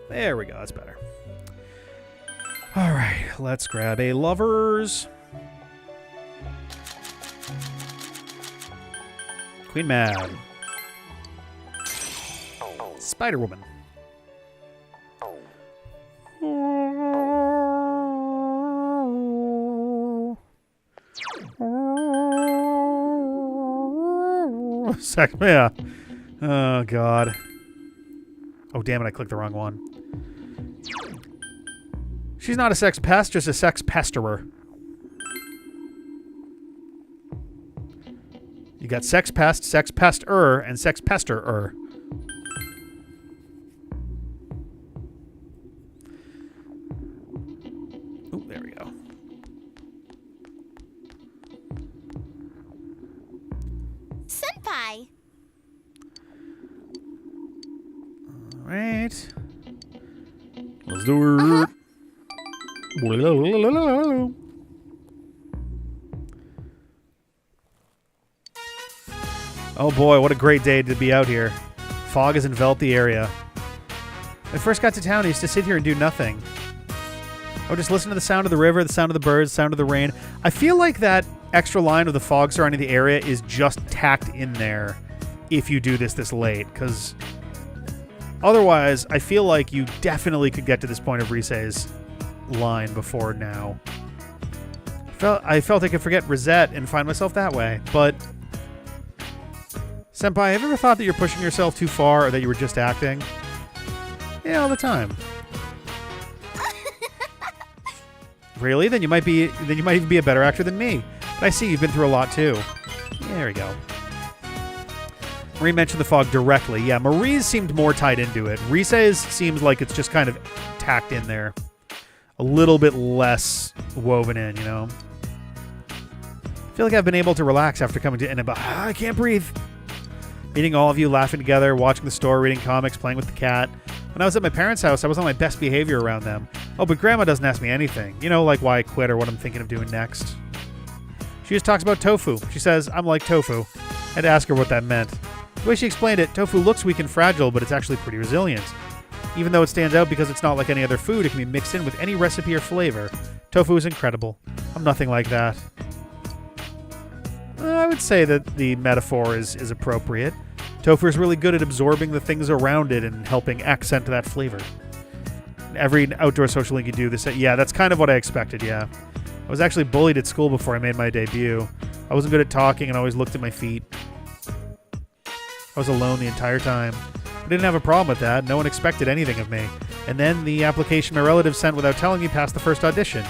There we go. That's better. All right. Let's grab a lovers. Queen Mad. Spider-Woman. Yeah. Oh, God. Oh, damn it. I clicked the wrong one. She's not a sex pest, just a sex pesterer. You got sex pest, sex pester, and sex pesterer. Oh, there we go. Senpai. All right. Let's do it. Oh boy, what a great day to be out here. Fog has enveloped the area. When I first got to town, I used to sit here and do nothing. I would just listen to the sound of the river, the sound of the birds, the sound of the rain. I feel like that extra line of the fog surrounding the area is just tacked in there if you do this late, because otherwise, I feel like you definitely could get to this point of Risei's line before now. I felt I could forget Rosette and find myself that way, but Senpai, have you ever thought that you're pushing yourself too far or that you were just acting? Yeah, all the time. Really? Then you might even be a better actor than me. But I see you've been through a lot too. Yeah, there we go. Marie mentioned the fog directly. Yeah, Marie's seemed more tied into it. Risei's seems like it's just kind of tacked in there. A little bit less woven in, you know? I feel like I've been able to relax after coming to Inaba. I can't breathe. Meeting all of you, laughing together, watching the store, reading comics, playing with the cat. When I was at my parents' house, I was on my best behavior around them. Oh, but Grandma doesn't ask me anything. You know, like why I quit or what I'm thinking of doing next. She just talks about tofu. She says, I'm like tofu. I had to ask her what that meant. The way she explained it, tofu looks weak and fragile, but it's actually pretty resilient. Even though it stands out because it's not like any other food, it can be mixed in with any recipe or flavor. Tofu is incredible. I'm nothing like that. I would say that the metaphor is appropriate. Tofu is really good at absorbing the things around it and helping accent that flavor. Every outdoor social link you do, this, yeah, that's kind of what I expected, yeah. I was actually bullied at school before I made my debut. I wasn't good at talking and always looked at my feet. I was alone the entire time. I didn't have a problem with that. No one expected anything of me. And then the application my relatives sent without telling me passed the first audition.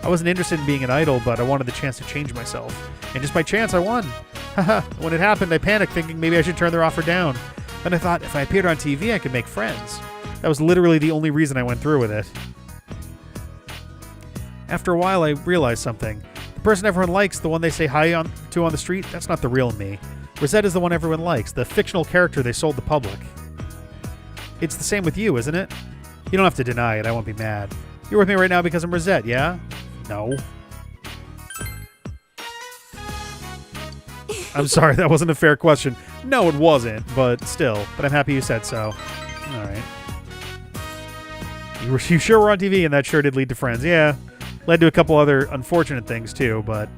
I wasn't interested in being an idol, but I wanted the chance to change myself. And just by chance, I won. Haha. When it happened, I panicked, thinking maybe I should turn their offer down. Then I thought, if I appeared on TV, I could make friends. That was literally the only reason I went through with it. After a while, I realized something. The person everyone likes, the one they say hi to on the street, that's not the real me. Rosette is the one everyone likes, the fictional character they sold the public. It's the same with you, isn't it? You don't have to deny it, I won't be mad. You're with me right now because I'm Rosette, yeah? No. I'm sorry, that wasn't a fair question. No, it wasn't, but still. But I'm happy you said so. All right. You sure were on TV, and that sure did lead to friends. Yeah. Led to a couple other unfortunate things, too, but...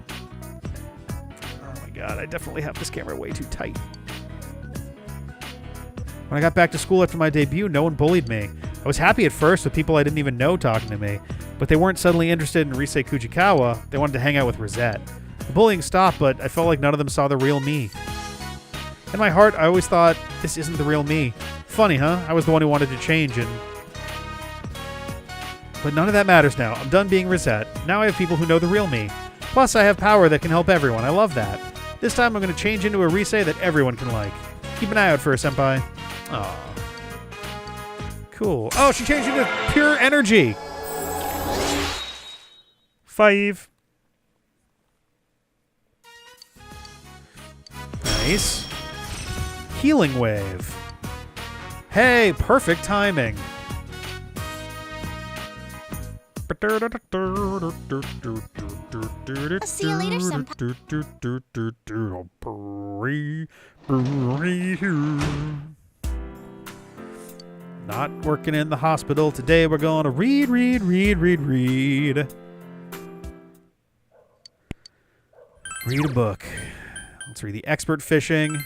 Oh, my God. I definitely have this camera way too tight. When I got back to school after my debut, no one bullied me. I was happy at first with people I didn't even know talking to me, but they weren't suddenly interested in Risei Kujikawa. They wanted to hang out with Rosette. The bullying stopped, but I felt like none of them saw the real me. In my heart, I always thought, this isn't the real me. Funny, huh? I was the one who wanted to change, But none of that matters now. I'm done being Rosette. Now I have people who know the real me. Plus, I have power that can help everyone. I love that. This time, I'm going to change into a Risei that everyone can like. Keep an eye out for her, Senpai. Aww. Cool. Oh, she changed into pure energy. 5. Nice. Healing wave. Hey, perfect timing. I'll see you later, Senpai. Not working in the hospital today. We're going to read. Read a book. Let's read The Expert Fishing.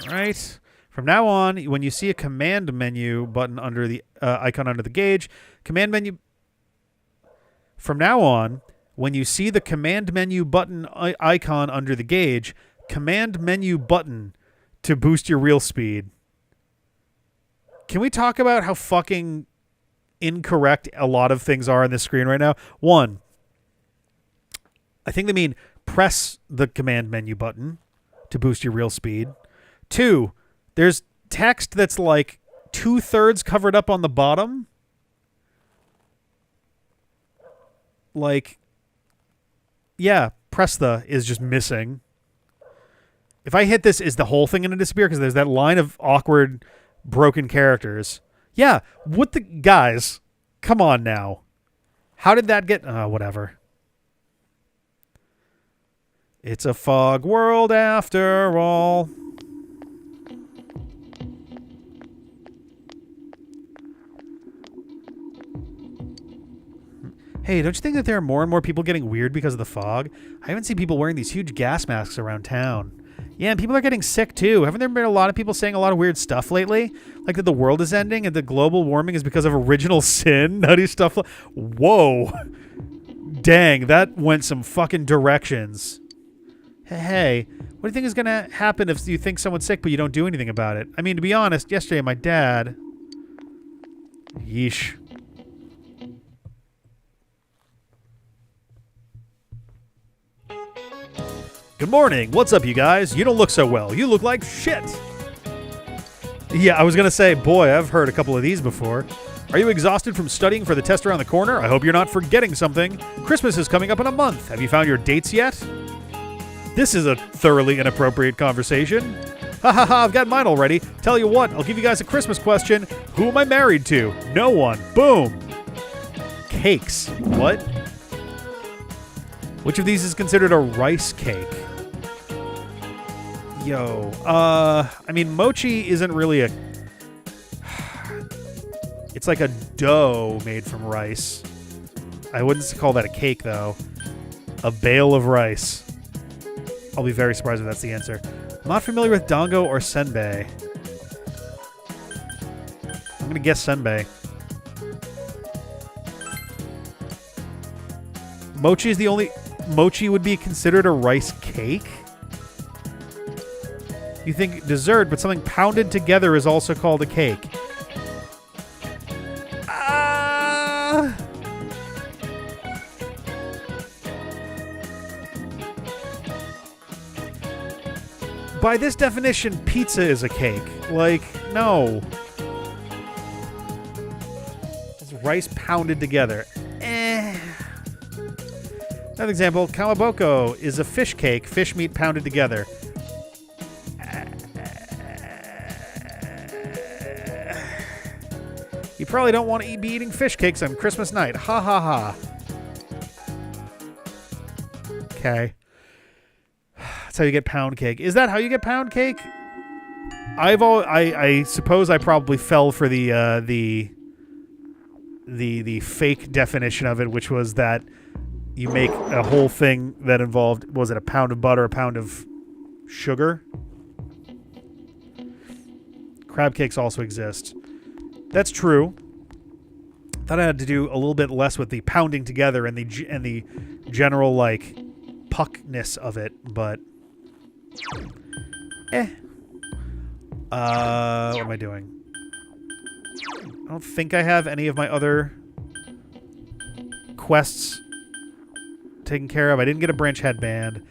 All right. From now on, when you see a command menu button under the icon under the gauge, command menu. From now on, when you see the command menu button icon under the gauge, command menu button to boost your reel speed. Can we talk about how fucking incorrect a lot of things are on this screen right now? One, I think they mean press the command menu button to boost your reel speed. Two, there's text that's like 2/3 covered up on the bottom. Like, yeah, press the is just missing. If I hit this, is the whole thing going to disappear? Because there's that line of awkward, broken characters. Yeah, what the... Guys, come on now. How did that get... whatever. It's a fog world after all. Hey, don't you think that there are more and more people getting weird because of the fog? I haven't seen people wearing these huge gas masks around town. Yeah, and people are getting sick too. Haven't there been a lot of people saying a lot of weird stuff lately? Like that the world is ending and that global warming is because of original sin? Nutty stuff. Whoa. Dang, that went some fucking directions. Hey, what do you think is going to happen if you think someone's sick but you don't do anything about it? I mean, to be honest, yesterday my dad... Yeesh. Good morning. What's up, you guys? You don't look so well. You look like shit. Yeah, I was going to say, boy, I've heard a couple of these before. Are you exhausted from studying for the test around the corner? I hope you're not forgetting something. Christmas is coming up in a month. Have you found your dates yet? This is a thoroughly inappropriate conversation. Ha ha ha, I've got mine already. Tell you what, I'll give you guys a Christmas question. Who am I married to? No one. Boom. Cakes. What? Which of these is considered a rice cake? Yo, I mean, mochi isn't really a... It's like a dough made from rice. I wouldn't call that a cake, though. A bale of rice. I'll be very surprised if that's the answer. I'm not familiar with dango or senbei. I'm going to guess senbei. Mochi is the only... Mochi would be considered a rice cake? You think dessert, but something pounded together is also called a cake. By this definition, pizza is a cake. Like, no. It's rice pounded together. Another example, kamaboko is a fish cake, fish meat pounded together. You probably don't want to be eating fish cakes on Christmas night. Ha ha ha. Okay. That's how you get pound cake. Is that how you get pound cake? I suppose I probably fell for the fake definition of it, which was that you make a whole thing that involved, was it a pound of butter, a pound of sugar? Crab cakes also exist. That's true. Thought I had to do a little bit less with the pounding together and the general like puckness of it, but what am I doing? I don't think I have any of my other quests taken care of. I didn't get a branch headband.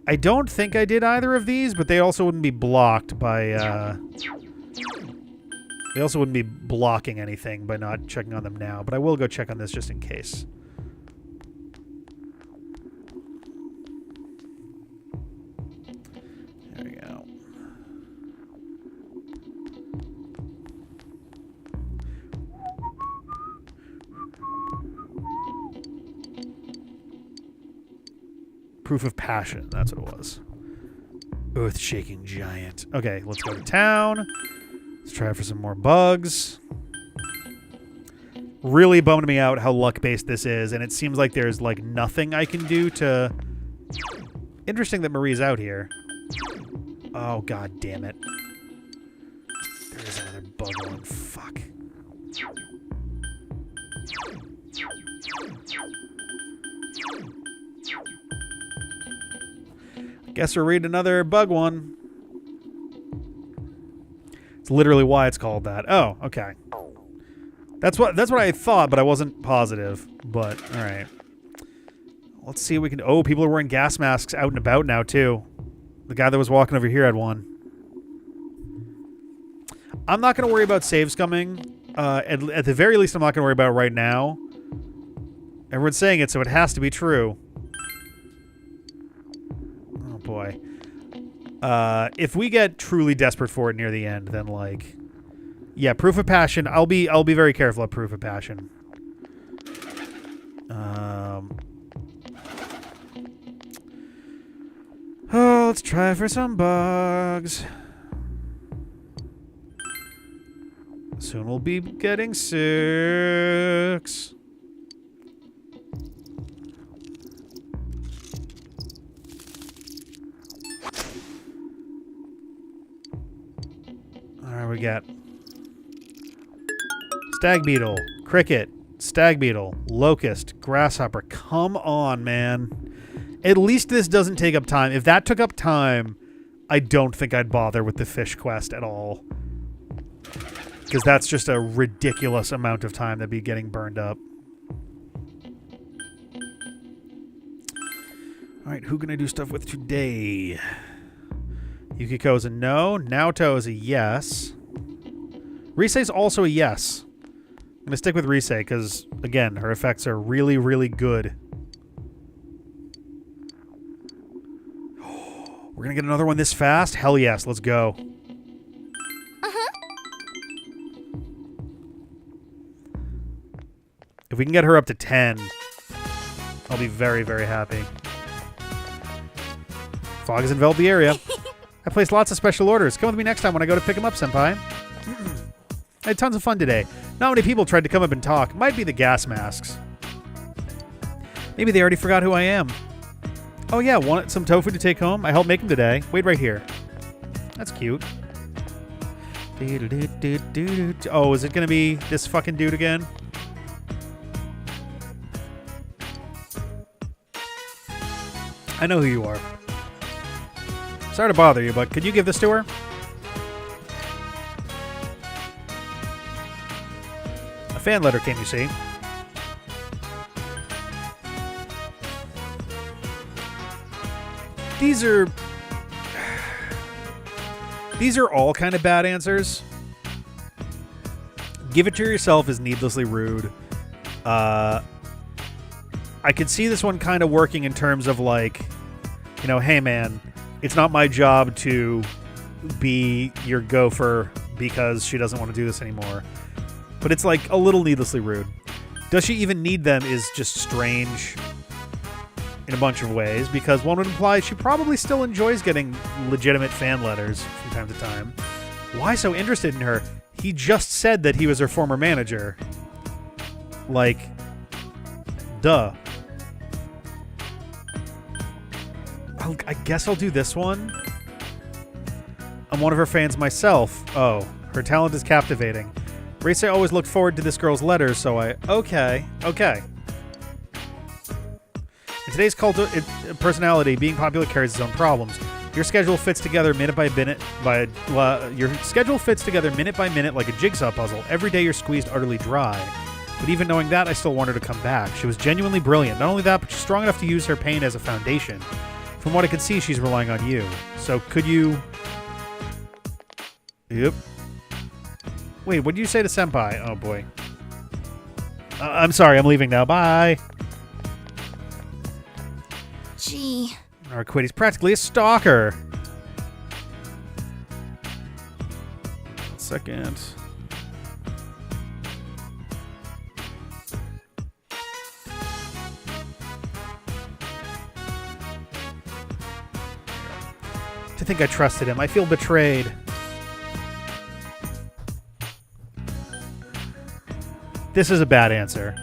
I don't think I did either of these, but they also wouldn't be blocked by They also wouldn't be blocking anything by not checking on them now, but I will go check on this just in case. There we go. Proof of passion, that's what it was. Earth-shaking giant. Okay, let's go to town. Let's try for some more bugs. Really bummed me out how luck-based this is, and it seems like there's, like, nothing I can do to... Interesting that Marie's out here. Oh, god damn it. There is another bug one. Fuck. Guess we're reading another bug one. It's literally why it's called that. Oh, okay. That's what I thought, but I wasn't positive. But all right. Let's see if we can. Oh, people are wearing gas masks out and about now too. The guy that was walking over here had one. I'm not going to worry about saves coming. At the very least, I'm not going to worry about it right now. Everyone's saying it, so it has to be true. Oh boy. If we get truly desperate for it near the end, then like, yeah, proof of passion. I'll be very careful at proof of passion. Oh, let's try for some bugs. Soon we'll be getting 6. Alright, we got stag beetle, cricket, stag beetle, locust, grasshopper. Come on, man. At least this doesn't take up time. If that took up time, I don't think I'd bother with the fish quest at all. Because that's just a ridiculous amount of time that'd be getting burned up. Alright, who can I do stuff with today? Yukiko is a no. Naoto is a yes. Risei's also a yes. I'm going to stick with Risei because, again, her effects are really, really good. We're going to get another one this fast? Hell yes, let's go. If we can get her up to 10, I'll be very, very happy. Fog has enveloped the area. I placed lots of special orders. Come with me next time when I go to pick them up, Senpai. I had tons of fun today. Not many people tried to come up and talk. Might be the gas masks. Maybe they already forgot who I am. Oh yeah, want some tofu to take home? I helped make them today. Wait right here. That's cute. Oh, is it going to be this fucking dude again? I know who you are. Sorry to bother you, but could you give this to her? A fan letter came, you see. These are all kind of bad answers. Give it to yourself is needlessly rude. I could see this one kind of working in terms of like, you know, hey man, it's not my job to be your gopher because she doesn't want to do this anymore. But it's like a little needlessly rude. Does she even need them is just strange in a bunch of ways, because one would imply she probably still enjoys getting legitimate fan letters from time to time. Why so interested in her? He just said that he was her former manager. Like, duh. I guess I'll do this one. I'm one of her fans myself. Oh, her talent is captivating. Risei always looked forward to this girl's letters, so Okay. In today's cult of personality, being popular carries its own problems. Your schedule fits together minute by minute like a jigsaw puzzle. Every day you're squeezed utterly dry. But even knowing that, I still want her to come back. She was genuinely brilliant. Not only that, but she's strong enough to use her pain as a foundation. From what I can see, she's relying on you. So could you... Yep. Wait, what did you say to Senpai? Oh, boy. I'm sorry, I'm leaving now. Bye. Gee. Or quit. He's practically a stalker. Second. To think I trusted him. I feel betrayed. This is a bad answer.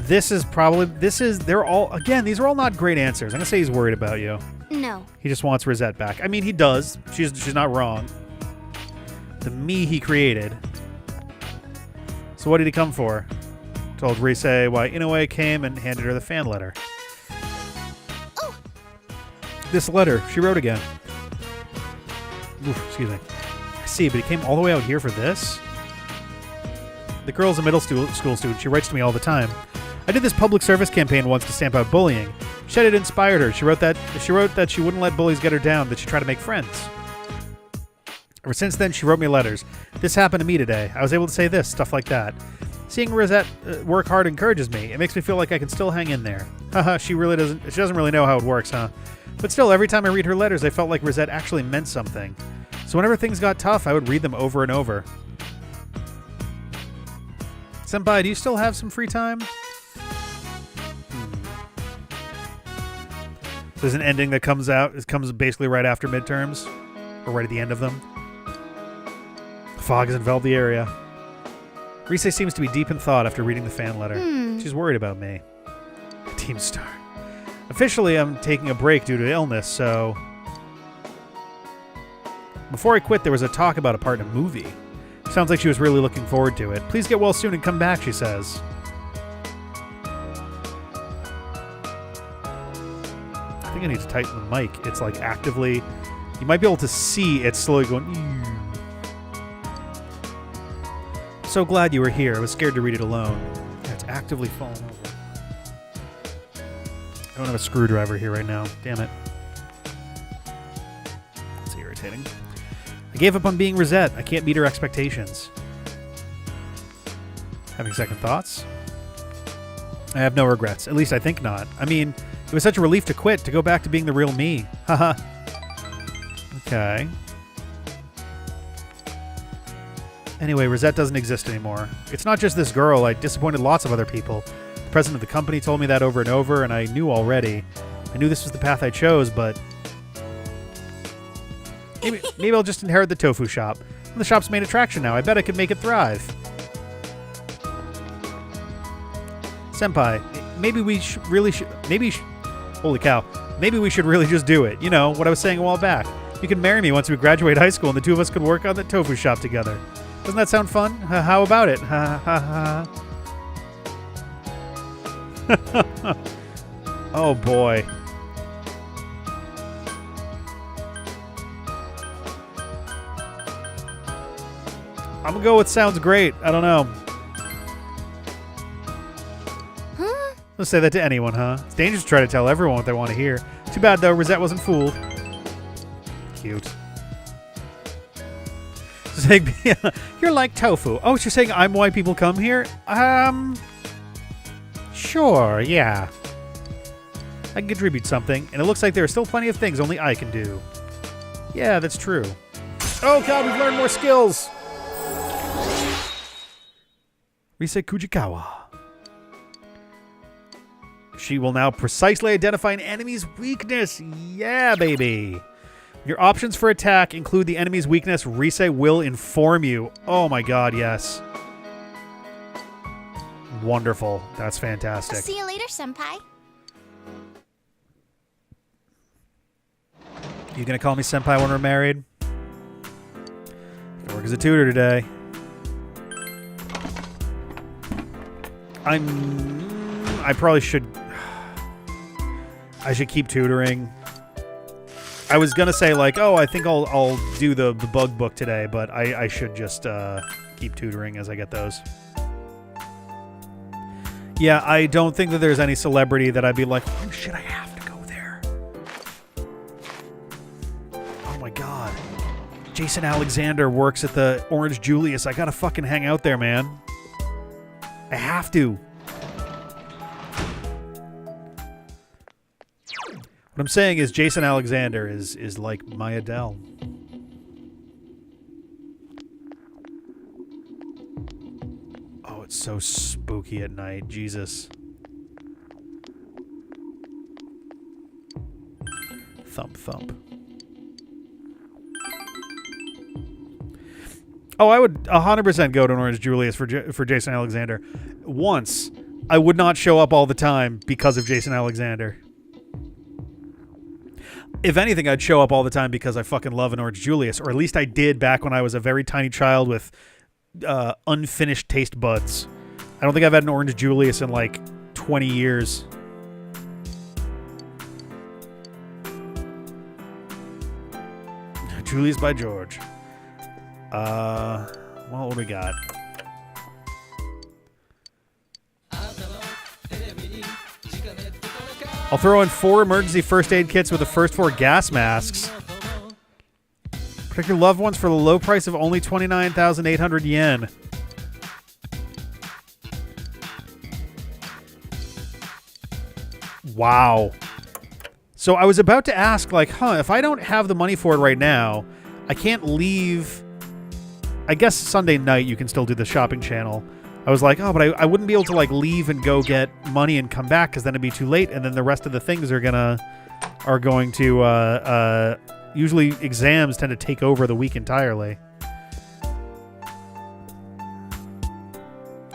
They're all, again, these are all not great answers. I'm going to say he's worried about you. No. He just wants Rosette back. I mean, he does. She's not wrong. The me he created. So what did he come for? Told Rise why Inoue came and handed her the fan letter. Oh. This letter, she wrote again. Oof, excuse me. I see, but he came all the way out here for this? The girl's a middle school student. She writes to me all the time. I did this public service campaign once to stamp out bullying. She said it inspired her. She wrote that she wouldn't let bullies get her down, that she'd try to make friends. Ever since then, she wrote me letters. This happened to me today. I was able to say this, stuff like that. Seeing Rosette work hard encourages me. It makes me feel like I can still hang in there. Haha, she doesn't really know how it works, huh? But still, every time I read her letters, I felt like Rosette actually meant something. So whenever things got tough, I would read them over and over. Senpai, do you still have some free time? There's an ending that comes out. It comes basically right after midterms. Or right at the end of them. Fog has enveloped the area. Rise seems to be deep in thought after reading the fan letter. She's worried about me. Team Star. Officially, I'm taking a break due to illness, so... Before I quit, there was a talk about a part in a movie. Sounds like she was really looking forward to it. Please get well soon and come back, she says. I think I need to tighten the mic. It's like actively... You might be able to see it slowly going... So glad you were here. I was scared to read it alone. Yeah, it's actively falling over. I don't have a screwdriver here right now. Damn it. It's irritating. I gave up on being Rosette. I can't meet her expectations. Having second thoughts? I have no regrets. At least I think not. I mean, it was such a relief to quit, to go back to being the real me. Haha. Okay. Anyway, Rosette doesn't exist anymore. It's not just this girl. I disappointed lots of other people. The president of the company told me that over and over, and I knew already. I knew this was the path I chose, but... Maybe I'll just inherit the tofu shop. The shop's main attraction now. I bet I could make it thrive. Senpai, maybe we holy cow. Maybe we should really just do it. You know, what I was saying a while back. You can marry me once we graduate high school and the two of us could work on the tofu shop together. Doesn't that sound fun? How about it? Ha ha ha. Oh boy. I'm gonna go with sounds great. I don't know. Huh? Let's say that to anyone, huh? It's dangerous to try to tell everyone what they want to hear. Too bad though, Rosette wasn't fooled. Cute. Saying, you're like tofu. Oh, so you're saying I'm why people come here? Sure, yeah. I can contribute something, and it looks like there are still plenty of things only I can do. Yeah, that's true. Oh god, we've learned more skills! Rise Kujikawa. She will now precisely identify an enemy's weakness. Yeah, baby. Your options for attack include the enemy's weakness. Rise will inform you. Oh my god, yes. Wonderful. That's fantastic. I'll see you later, Senpai. You gonna call me Senpai when we're married? I work as a tutor today. I probably should... I should keep tutoring. I was gonna say like, oh, I think I'll do the bug book today, but I should just keep tutoring as I get those. Yeah, I don't think that there's any celebrity that I'd be like, oh shit, I have to go there. Oh my god. Jason Alexander works at the Orange Julius. I gotta fucking hang out there, man. I have to. What I'm saying is Jason Alexander is like my Adele. Oh, it's so spooky at night. Jesus. Thump, thump. Oh, I would 100% go to an Orange Julius for Jason Alexander. Once, I would not show up all the time because of Jason Alexander. If anything, I'd show up all the time because I fucking love an Orange Julius, or at least I did back when I was a very tiny child with unfinished taste buds. I don't think I've had an Orange Julius in like 20 years. Julius by George. Well, what do we got? I'll throw in 4 emergency first aid kits with the first 4 gas masks. Protect your loved ones for the low price of only 29,800 yen. Wow. So I was about to ask, like, if I don't have the money for it right now, I can't leave. I guess Sunday night you can still do the shopping channel. I was like, but I wouldn't be able to like leave and go get money and come back because then it'd be too late, and then the rest of the things are going to usually exams tend to take over the week entirely.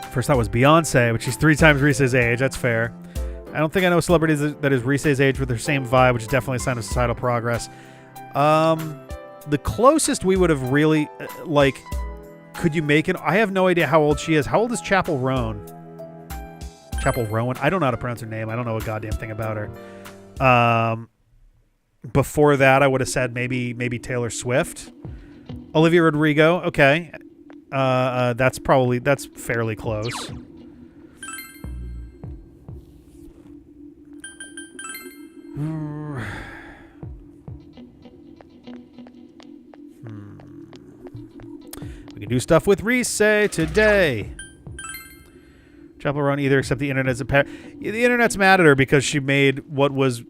First thought was Beyonce, but she's 3 times Rise's age. That's fair. I don't think I know celebrities that is Rise's age with their same vibe, which is definitely a sign of societal progress. The closest we would have really could you make it? I have no idea how old she is. How old is Chapel Roan? Chapel Rowan? I don't know how to pronounce her name. I don't know a goddamn thing about her. Before that, I would have said maybe Taylor Swift. Olivia Rodrigo. Okay. That's fairly close. We can do stuff with Rise today. Chapel Roan either, except the internet's the internet's mad at her because she made what was,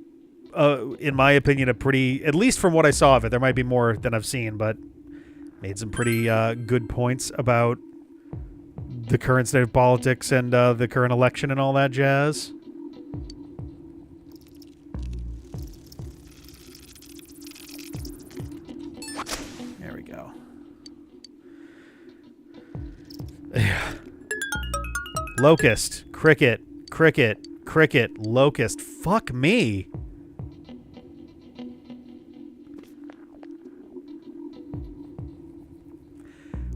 in my opinion, a pretty, at least from what I saw of it, there might be more than I've seen, but made some pretty good points about the current state of politics and the current election and all that jazz. There we go. Locust, cricket, cricket, cricket, locust. Fuck me.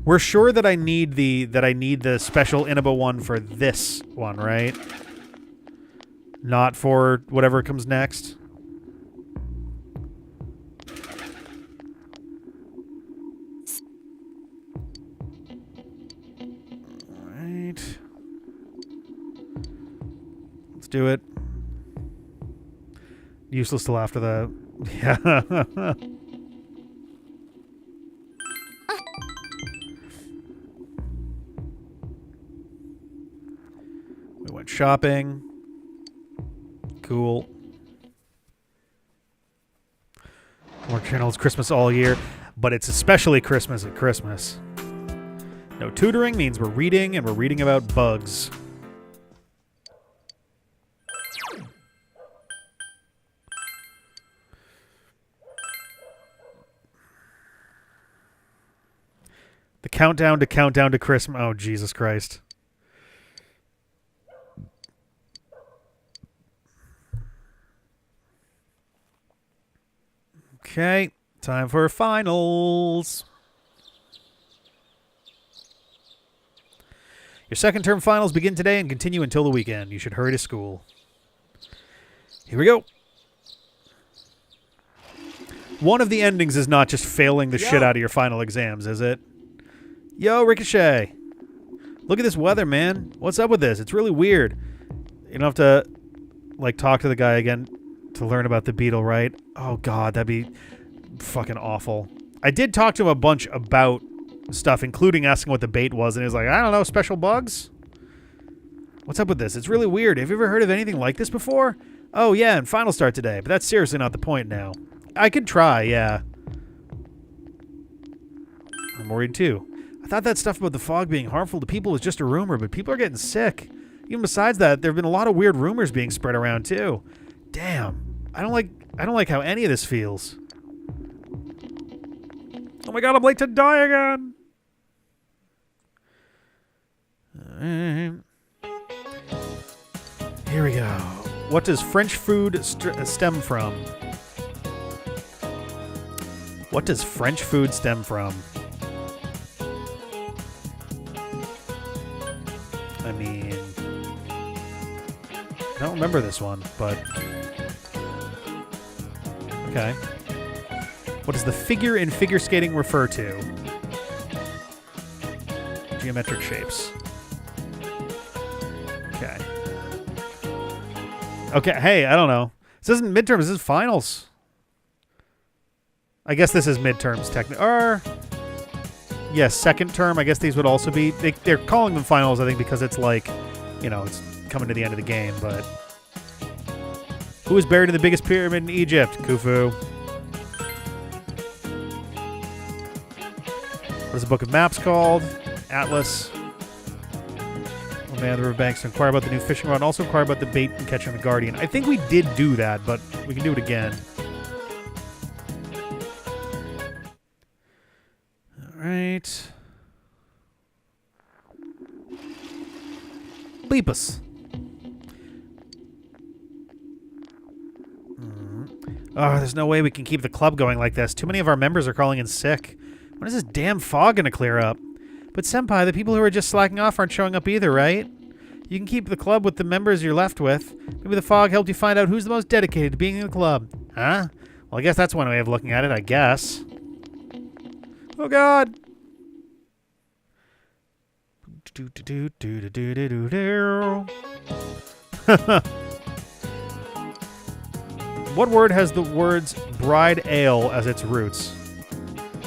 We're sure that I need the special Inaba one for this one, right? Not for whatever comes next. Do it. Useless till after the... Yeah. We went shopping. Cool. More channels Christmas all year, but it's especially Christmas at Christmas. No tutoring means we're reading, and we're reading about bugs. The countdown to Christmas. Oh, Jesus Christ. Okay, time for finals. Your second term finals begin today and continue until the weekend. You should hurry to school. Here we go. One of the endings is not just failing the shit out of your final exams, is it? Yo, Ricochet. Look at this weather, man. What's up with this? It's really weird. You don't have to, like, talk to the guy again to learn about the beetle, right? Oh, God, that'd be fucking awful. I did talk to him a bunch about stuff, including asking what the bait was, and he was like, I don't know, special bugs? What's up with this? It's really weird. Have you ever heard of anything like this before? Oh, yeah, and final start today, but that's seriously not the point now. I could try, yeah. I'm worried, too. I thought that stuff about the fog being harmful to people was just a rumor, but people are getting sick. Even besides that, there have been a lot of weird rumors being spread around, too. Damn. I don't like how any of this feels. Oh my god, I'm late to die again! Alright. Here we go. What does French food stem from? What does French food stem from? I mean, I don't remember this one, but okay. What does the figure in figure skating refer to? Geometric shapes. Okay. Okay, hey, I don't know. This isn't midterms, this is finals. I guess this is midterms, technically. Or, yes, second term. I guess these would also be... They're calling them finals, I think, because it's like, you know, it's coming to the end of the game, but... Who was buried in the biggest pyramid in Egypt? Khufu. What is the book of maps called? Atlus. Oh man, the riverbanks to inquire about the new fishing rod and also inquire about the bait and catching the guardian. I think we did do that, but we can do it again. Alright. Bleep us. Oh, there's no way we can keep the club going like this. Too many of our members are calling in sick. When is this damn fog going to clear up? But Senpai, the people who are just slacking off aren't showing up either, right? You can keep the club with the members you're left with. Maybe the fog helped you find out who's the most dedicated to being in the club. Huh? Well, I guess that's one way of looking at it, I guess. Oh, God! What word has the words bride ale as its roots?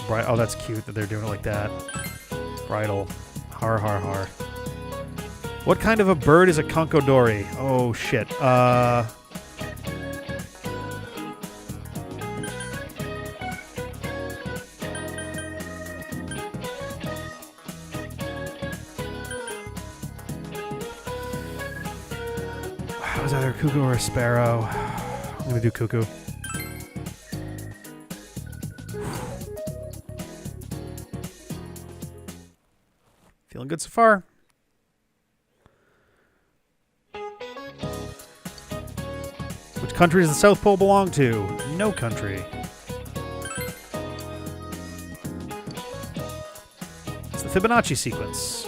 Oh, that's cute that they're doing it like that. Bridal. Har, har, har. What kind of a bird is a conchodori? Oh, shit. It was either a cuckoo or a sparrow. I'm going to do cuckoo. Feeling good so far. Which country does the South Pole belong to? No country. It's the Fibonacci sequence.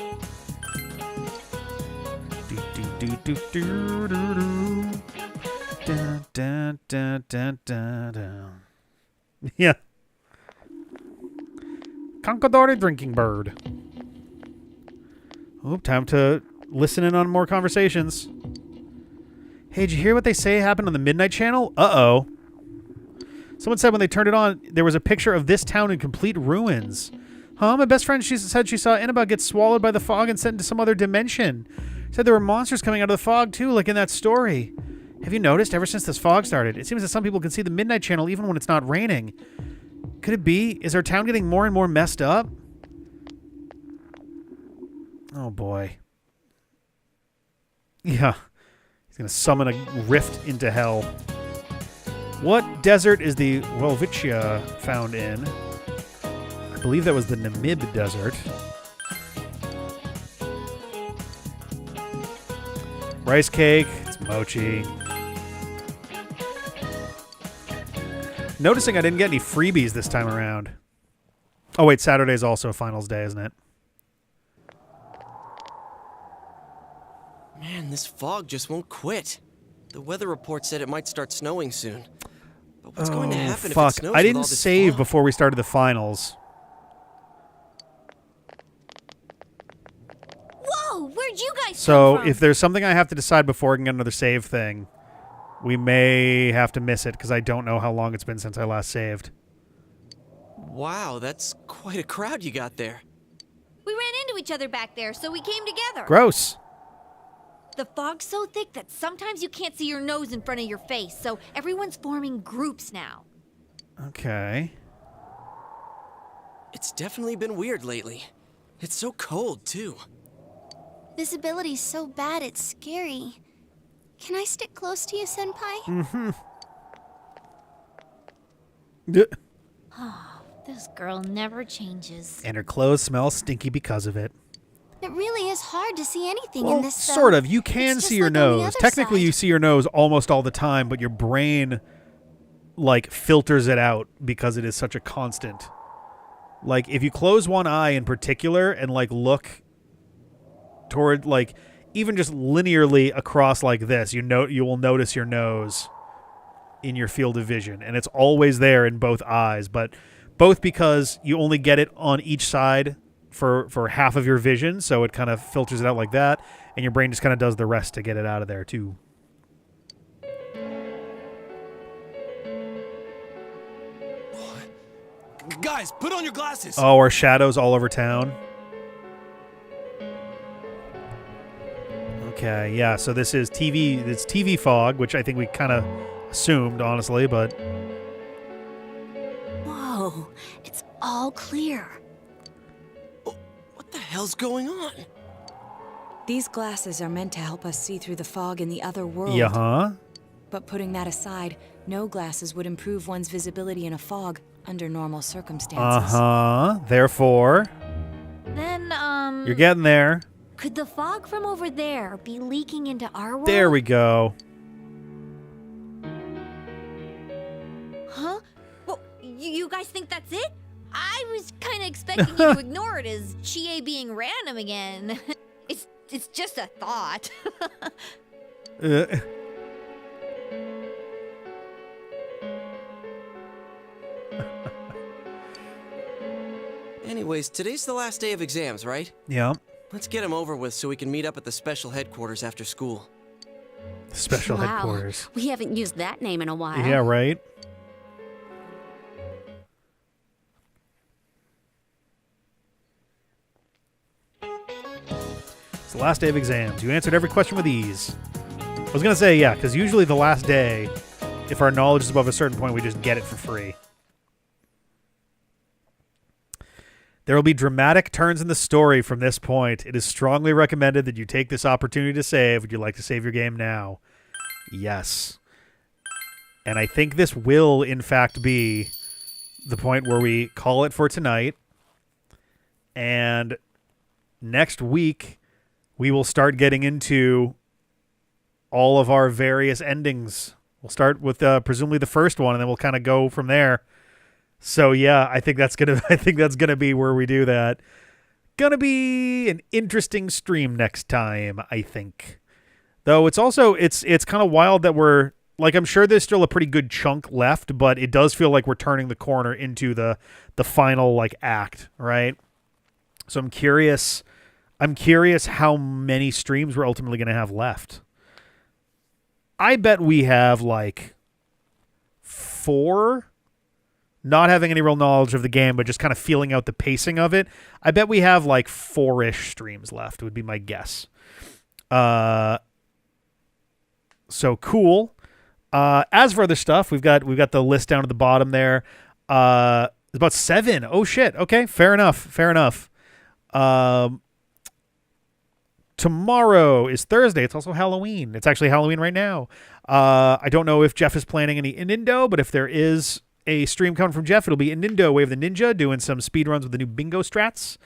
Dun, dun, dun, dun, dun, dun. Yeah. Conchodori drinking bird. Oh, time to listen in on more conversations. Hey, did you hear what they say happened on the Midnight Channel? Uh-oh. Someone said when they turned it on, there was a picture of this town in complete ruins. Huh? My best friend, she said she saw Inaba get swallowed by the fog and sent into some other dimension. Said there were monsters coming out of the fog, too, like in that story. Have you noticed, ever since this fog started, it seems that some people can see the Midnight Channel even when it's not raining. Could it be? Is our town getting more and more messed up? Oh, boy. Yeah. He's going to summon a rift into hell. What desert is the Welvichia found in? I believe that was the Namib Desert. Rice cake. It's mochi. Noticing I didn't get any freebies this time around. Oh, wait. Saturday's also a finals day, isn't it? Man, this fog just won't quit. The weather report said it might start snowing soon. But what's going to happen if it snows I with didn't all this save fog? before we started the finals. Whoa, where'd you guys So come from? if there's something I have to decide before I can get another save thing, we may have to miss it because I don't know how long it's been since I last saved. Wow, that's quite a crowd you got there. We ran into each other back there, so we came together. Gross. The fog's so thick that sometimes you can't see your nose in front of your face, so everyone's forming groups now. Okay. It's definitely been weird lately. It's so cold, too. Visibility's so bad it's scary. Can I stick close to you, Senpai? Mm-hmm. Oh, this girl never changes. And her clothes smell stinky because of it. It really is hard to see anything Well, in this sort of. You can see your nose. Technically, you see your nose almost all the time, but your brain, like, filters it out because it is such a constant. Like, if you close one eye in particular and, like, look toward, like, even just linearly across like this, you will notice your nose in your field of vision, and it's always there in both eyes, but both because you only get it on each side for half of your vision, so it kind of filters it out like that, and your brain just kind of does the rest to get it out of there too. Guys, put on your glasses. Oh, our shadows all over town. Okay, yeah, so this is TV. It's TV fog, which I think we kind of assumed, honestly, but Whoa, it's all clear. What the hell's going on? These glasses are meant to help us see through the fog in the other world. yeah, But putting that aside, no glasses would improve one's visibility in a fog under normal circumstances. Therefore, Then, you're getting there. could the fog from over there be leaking into our world? There we go. Huh? Well, you guys think that's it? I was kind of expecting you to ignore it as Chie being random again. It's just a thought. Anyways, today's the last day of exams, right? Yeah. Let's get them over with so we can meet up at the special headquarters after school. Special Wow. headquarters. We haven't used that name in a while. Yeah, right. It's the last day of exams. You answered every question with ease. I was going to say, yeah, because usually the last day, if our knowledge is above a certain point, we just get it for free. There will be dramatic turns in the story from this point. It is strongly recommended that you take this opportunity to save. Would you like to save your game now? Yes. And I think this will, in fact, be the point where we call it for tonight. And next week, we will start getting into all of our various endings. We'll start with presumably the first one, and then we'll kind of go from there. So yeah, I think that's gonna be where we do that. Gonna be an interesting stream next time, I think. Though it's also it's kind of wild that we're like, I'm sure there's still a pretty good chunk left, but it does feel like we're turning the corner into the final like act, right? So I'm curious how many streams we're ultimately gonna have left. I bet we have like 4. Not having any real knowledge of the game, but just kind of feeling out the pacing of it. I bet we have like 4-ish streams left, would be my guess. So cool. As for other stuff, we've got the list down at the bottom there. It's about 7. Oh shit. Okay, fair enough. Tomorrow is Thursday. It's also Halloween. It's actually Halloween right now. I don't know if Jeff is planning any Indo, but if there is a stream coming from Jeff, it'll be Indo, Way of the Ninja, doing some speedruns with the new bingo strats.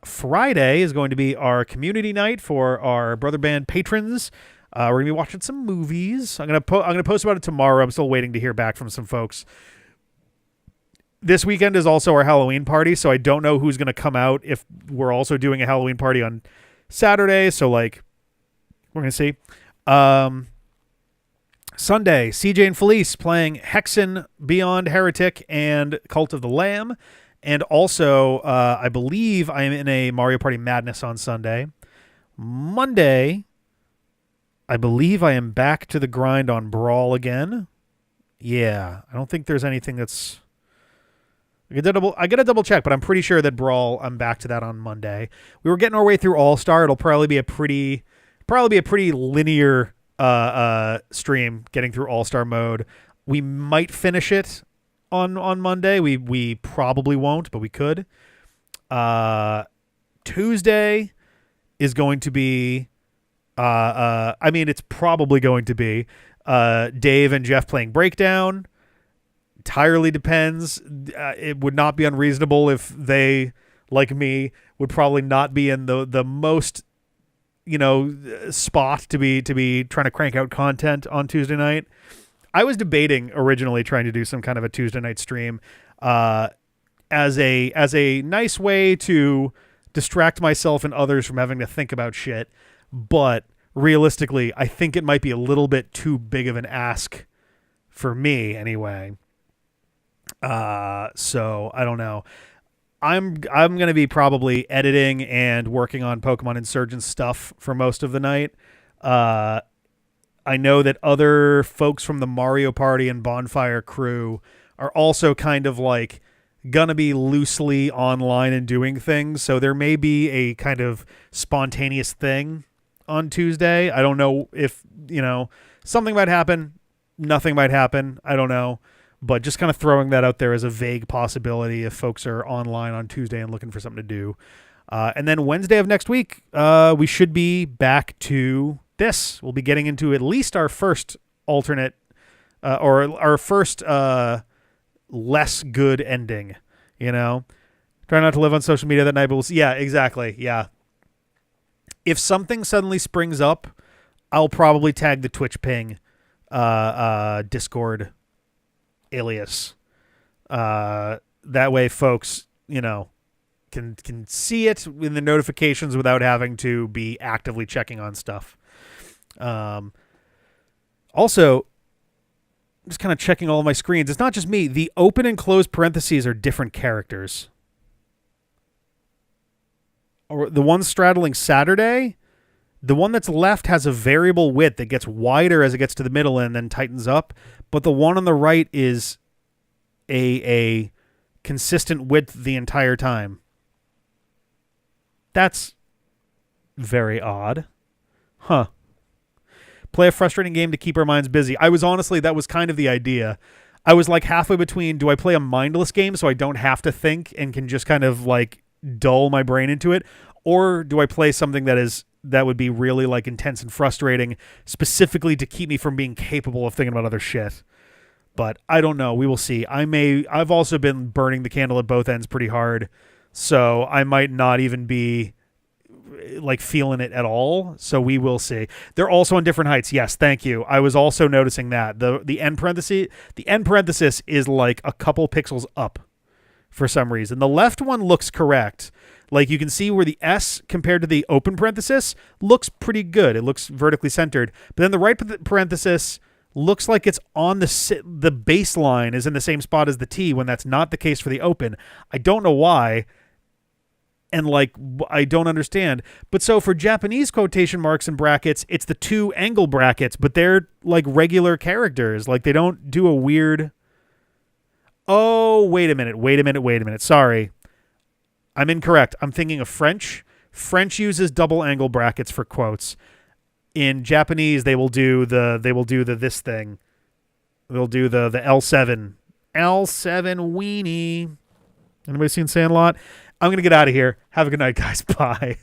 Friday is going to be our community night for our Brother Band patrons. We're going to be watching some movies. I'm going to post about it tomorrow. I'm still waiting to hear back from some folks. This weekend is also our Halloween party, so I don't know who's going to come out if we're also doing a Halloween party on Saturday. So, like, we're going to see. Sunday, CJ and Felice playing Hexen, Beyond Heretic, and Cult of the Lamb. And also, I believe I am in a Mario Party Madness on Sunday. Monday, I believe I am back to the grind on Brawl again. Yeah, I don't think there's anything that's I gotta double check, but I'm pretty sure that Brawl, I'm back to that on Monday. We were getting our way through All-Star. It'll probably be a pretty linear stream getting through All-Star mode. We might finish it on Monday. We probably won't, but we could. Tuesday is going to be it's probably going to be Dave and Jeff playing Breakdown. Entirely depends. It would not be unreasonable if they, like me, would probably not be in the most spot to be trying to crank out content on Tuesday night. I was debating originally trying to do some kind of a Tuesday night stream as a nice way to distract myself and others from having to think about shit, but realistically I think it might be a little bit too big of an ask for me anyway. So I don't know. I'm going to be probably editing and working on Pokemon Insurgence stuff for most of the night. I know that other folks from the Mario Party and Bonfire crew are also kind of like going to be loosely online and doing things. So there may be a kind of spontaneous thing on Tuesday. I don't know if, something might happen. Nothing might happen. I don't know. But just kind of throwing that out there as a vague possibility if folks are online on Tuesday and looking for something to do. And then Wednesday of next week, we should be back to this. We'll be getting into at least our first alternate or our first less good ending, Try not to live on social media that night, but we'll see. Yeah, exactly. Yeah. If something suddenly springs up, I'll probably tag the Twitch ping Discord alias. That way folks, can see it in the notifications without having to be actively checking on stuff. Also, just kind of checking all of my screens. It's not just me. The open and closed parentheses are different characters. Or the one straddling Saturday, the one that's left has a variable width that gets wider as it gets to the middle and then tightens up. But the one on the right is a consistent width the entire time. That's very odd. Huh. Play a frustrating game to keep our minds busy. That was kind of the idea. I was like halfway between, do I play a mindless game so I don't have to think and can just kind of like dull my brain into it? Or do I play something that would be really like intense and frustrating specifically to keep me from being capable of thinking about other shit? But I don't know. We will see. I've also been burning the candle at both ends pretty hard. So I might not even be like feeling it at all. So we will see. They're also on different heights. Yes, thank you. I was also noticing that the end parenthesis is like a couple pixels up for some reason. The left one looks correct. Like you can see where the S compared to the open parenthesis looks pretty good. It looks vertically centered. But then the right parenthesis looks like it's on the baseline is in the same spot as the T when that's not the case for the open. I don't know why. And like, I don't understand. But so for Japanese quotation marks and brackets, it's the two angle brackets, but they're like regular characters. Like they don't do a weird. Oh, wait a minute. Sorry. I'm incorrect. I'm thinking of French. French uses double angle brackets for quotes. In Japanese, they will do this thing. They'll do the L7 weenie. Anybody seen Sandlot? I'm gonna get out of here. Have a good night, guys. Bye.